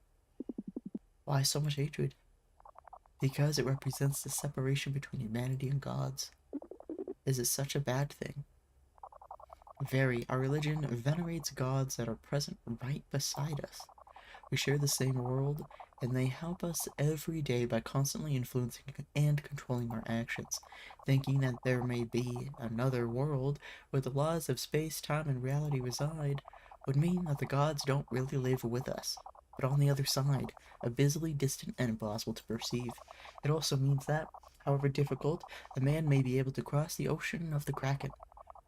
Why so much hatred? Because it represents the separation between humanity and gods. Is it such a bad thing? Very. Our religion venerates gods that are present right beside us. We share the same world, and they help us every day by constantly influencing and controlling our actions. Thinking that there may be another world where the laws of space, time, and reality reside would mean that the gods don't really live with us, but on the other side, abysmally distant and impossible to perceive. It also means that, however difficult, a man may be able to cross the ocean of the Kraken.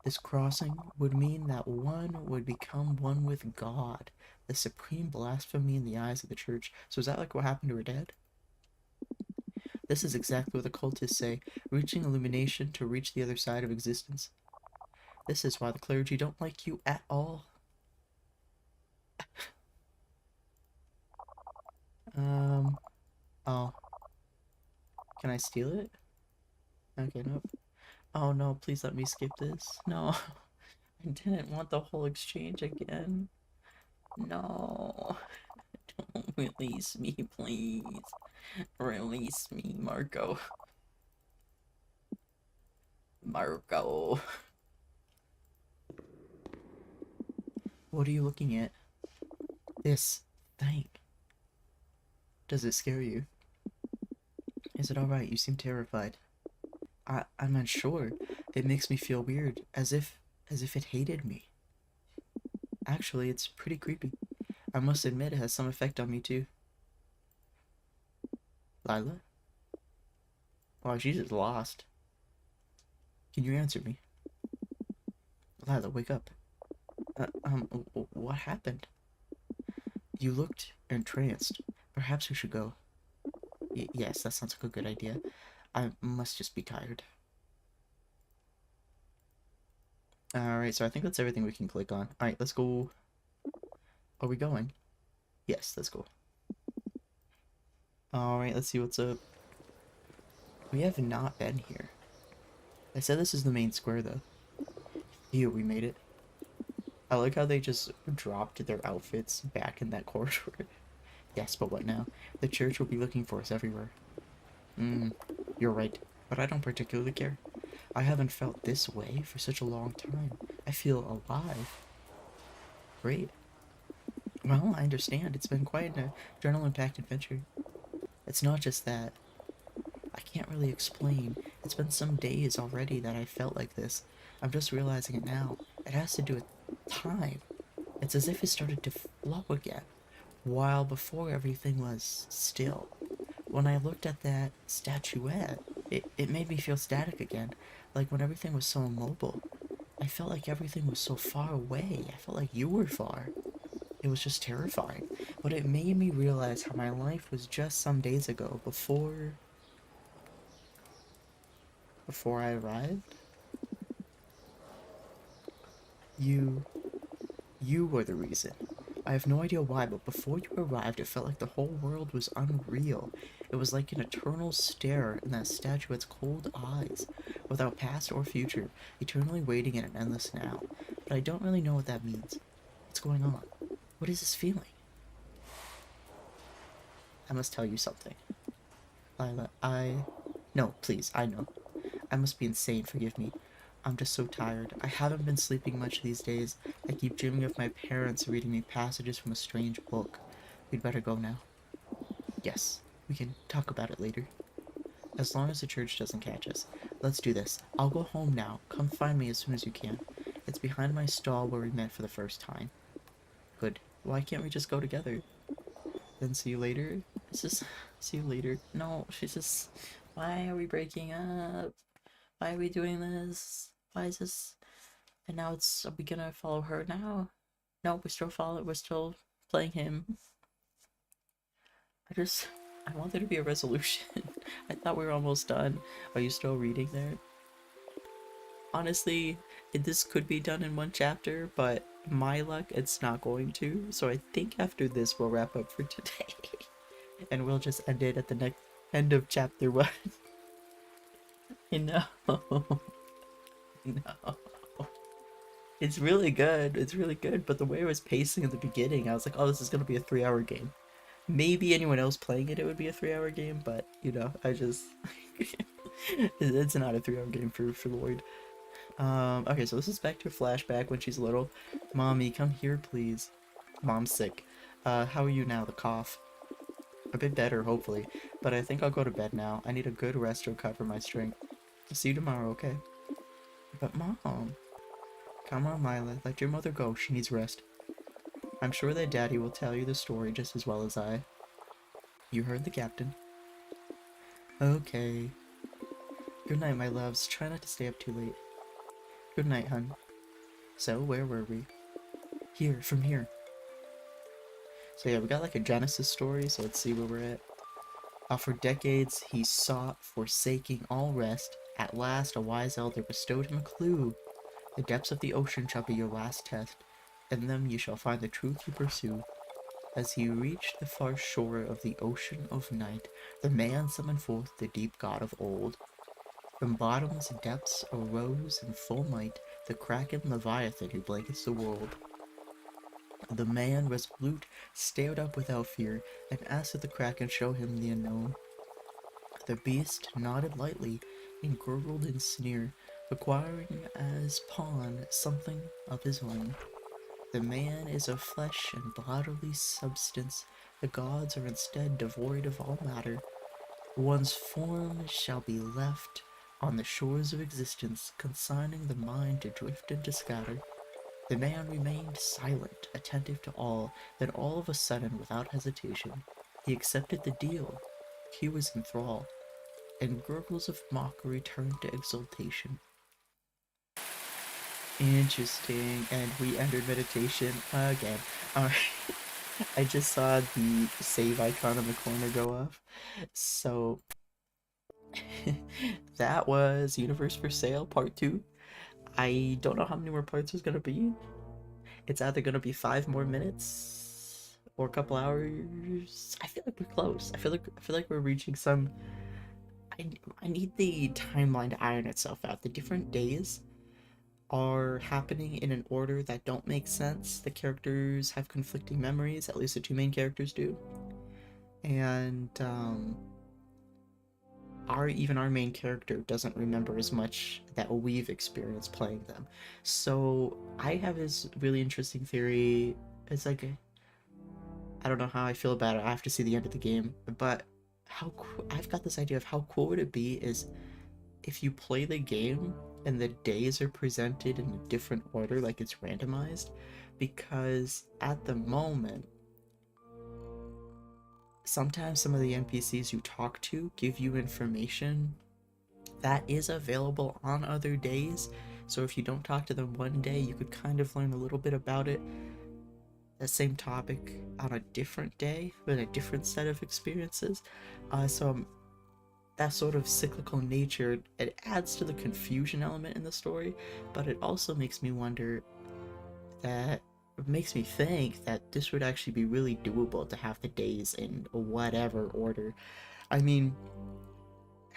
This crossing would mean that one would become one with God, the supreme blasphemy in the eyes of the church. So is that like what happened to her dad? This is exactly what the cultists say, reaching illumination to reach the other side of existence. This is why the clergy don't like you at all. Oh. Can I steal it? Okay, nope. Oh no, please let me skip this. No. I didn't want the whole exchange again. No. Don't release me, please. Release me, Marco. Marco. What are you looking at? This thing. Does it scare you? Is it alright? You seem terrified. I'm unsure. It makes me feel weird, as if it hated me. Actually, it's pretty creepy. I must admit it has some effect on me too. Lila? Wow, she's just lost. Can you answer me? Lila, wake up. What happened? You looked entranced. Perhaps we should go. Yes, that sounds like a good idea. I must just be tired. Alright, so I think that's everything we can click on. Alright, let's go. Are we going? Yes, let's go. Alright, let's see what's up. We have not been here. I said this is the main square, though. Here, we made it. I like how they just dropped their outfits back in that corridor. Yes, but what now? The church will be looking for us everywhere. You're right, but I don't particularly care. I haven't felt this way for such a long time. I feel alive. Great. Well, I understand. It's been quite an adrenaline-packed adventure. It's not just that. I can't really explain. It's been some days already that I felt like this. I'm just realizing it now. It has to do with time. It's as if it started to flow again, while before everything was still. When I looked at that statuette, it made me feel static again, like when everything was so immobile. I felt like everything was so far away. I felt like you were far. It was just terrifying. But it made me realize how my life was just some days ago before I arrived. You were the reason. I have no idea why, but before you arrived, it felt like the whole world was unreal. It was like an eternal stare in that statuette's cold eyes, without past or future, eternally waiting in an endless now. But I don't really know what that means. What's going on? What is this feeling? I must tell you something. Lila, No, please, I know. I must be insane, forgive me. I'm just so tired. I haven't been sleeping much these days. I keep dreaming of my parents reading me passages from a strange book. We'd better go now. Yes, we can talk about it later. As long as the church doesn't catch us. Let's do this. I'll go home now. Come find me as soon as you can. It's behind my stall where we met for the first time. Good. Why can't we just go together? Then see you later? It's just... see you later. No, she's just... Why are we breaking up? Why are we doing this? Why is this? And now it's, are we gonna follow her now? No, we're still playing him. I want there to be a resolution. I thought we were almost done. Are you still reading there? Honestly, this could be done in one chapter, but my luck, it's not going to. So I think after this, we'll wrap up for today. And we'll just end it at the next end of chapter 1. No. No. It's really good. It's really good. But the way it was pacing at the beginning, I was like, oh, this is going to be a 3-hour game. Maybe anyone else playing it would be a 3-hour game, but, you know, I just... it's not a 3-hour game for Lloyd. Okay, so this is back to a flashback when she's little. Mommy, come here, please. Mom's sick. How are you now? The cough. A bit better, hopefully. But I think I'll go to bed now. I need a good rest to recover my strength. See you tomorrow, okay? But Mom... Come on, Lila. Let your mother go. She needs rest. I'm sure that Daddy will tell you the story just as well as I. You heard the captain. Okay. Good night, my loves. Try not to stay up too late. Good night, hun. So, where were we? Here, from here. So yeah, we got like a Genesis story, so let's see where we're at. For decades, he sought, forsaking all rest. At last, a wise elder bestowed him a clue. The depths of the ocean shall be your last test. In them you shall find the truth you pursue. As he reached the far shore of the ocean of night, the man summoned forth the deep god of old. From bottomless depths arose in full might the kraken Leviathan who blankets the world. The man, resolute, stared up without fear, and asked that the kraken show him the unknown. The beast nodded lightly, and gurgled in sneer, requiring as pawn something of his own. The man is of flesh and bodily substance, the gods are instead devoid of all matter. One's form shall be left on the shores of existence, consigning the mind to drift and to scatter. The man remained silent, attentive to all, then all of a sudden, without hesitation, he accepted the deal. He was in thrall, and gurgles of mockery turned to exultation. Interesting, and we entered meditation again. Alright, I just saw the save icon in the corner go off, so that was Universe for Sale Part 2. I don't know how many more parts there's gonna be. It's either gonna be 5 more minutes or a couple hours. I feel like we're close. I feel like we're reaching some. I need the timeline to iron itself out. The different days are happening in an order that don't make sense. The characters have conflicting memories. At least the 2 main characters do. And even our main character doesn't remember as much that we've experienced playing them. So I have this really interesting theory. It's like, I don't know how I feel about it. I have to see the end of the game, but I've got this idea of how cool would it be is if you play the game and the days are presented in a different order, like it's randomized, because at the moment, sometimes some of the NPCs you talk to give you information that is available on other days. So if you don't talk to them one day, you could kind of learn a little bit about it that same topic on a different day with a different set of experiences. That sort of cyclical nature, it adds to the confusion element in the story, but it also makes me wonder that it makes me think that this would actually be really doable to have the days in whatever order. I mean,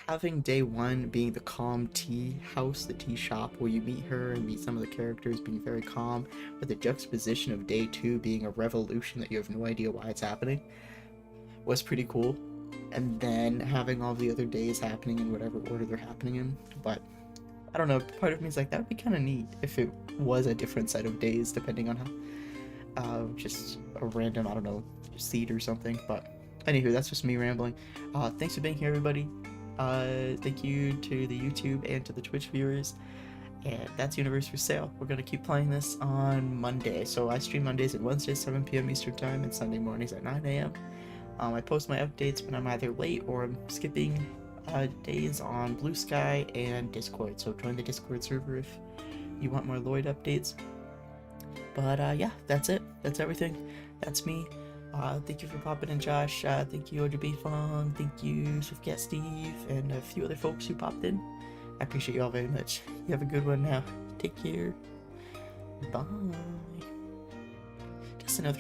having day one being the calm tea house, the tea shop where you meet her and meet some of the characters being very calm, with the juxtaposition of day two being a revolution that you have no idea why it's happening, was pretty cool. And then having all the other days happening in whatever order they're happening in. But I don't know, part of me is like, that would be kind of neat if it was a different set of days depending on how, just a random, I don't know, seed or something. But anywho, that's just me rambling. Thanks for being here, everybody. Thank you to the YouTube and to the Twitch viewers. And that's Universe for Sale. We're going to keep playing this on Monday. So I stream Mondays and Wednesdays, 7 p.m. Eastern Time, and Sunday mornings at 9 a.m. I post my updates when I'm either late or I'm skipping days on Blue Sky and Discord. So join the Discord server if you want more Lloyd updates. But yeah, that's it. That's everything. That's me. Thank you for popping in, Josh. Thank you, OJB Fong. Thank you, SwiftCat Steve, and a few other folks who popped in. I appreciate you all very much. You have a good one now. Take care. Bye. Just another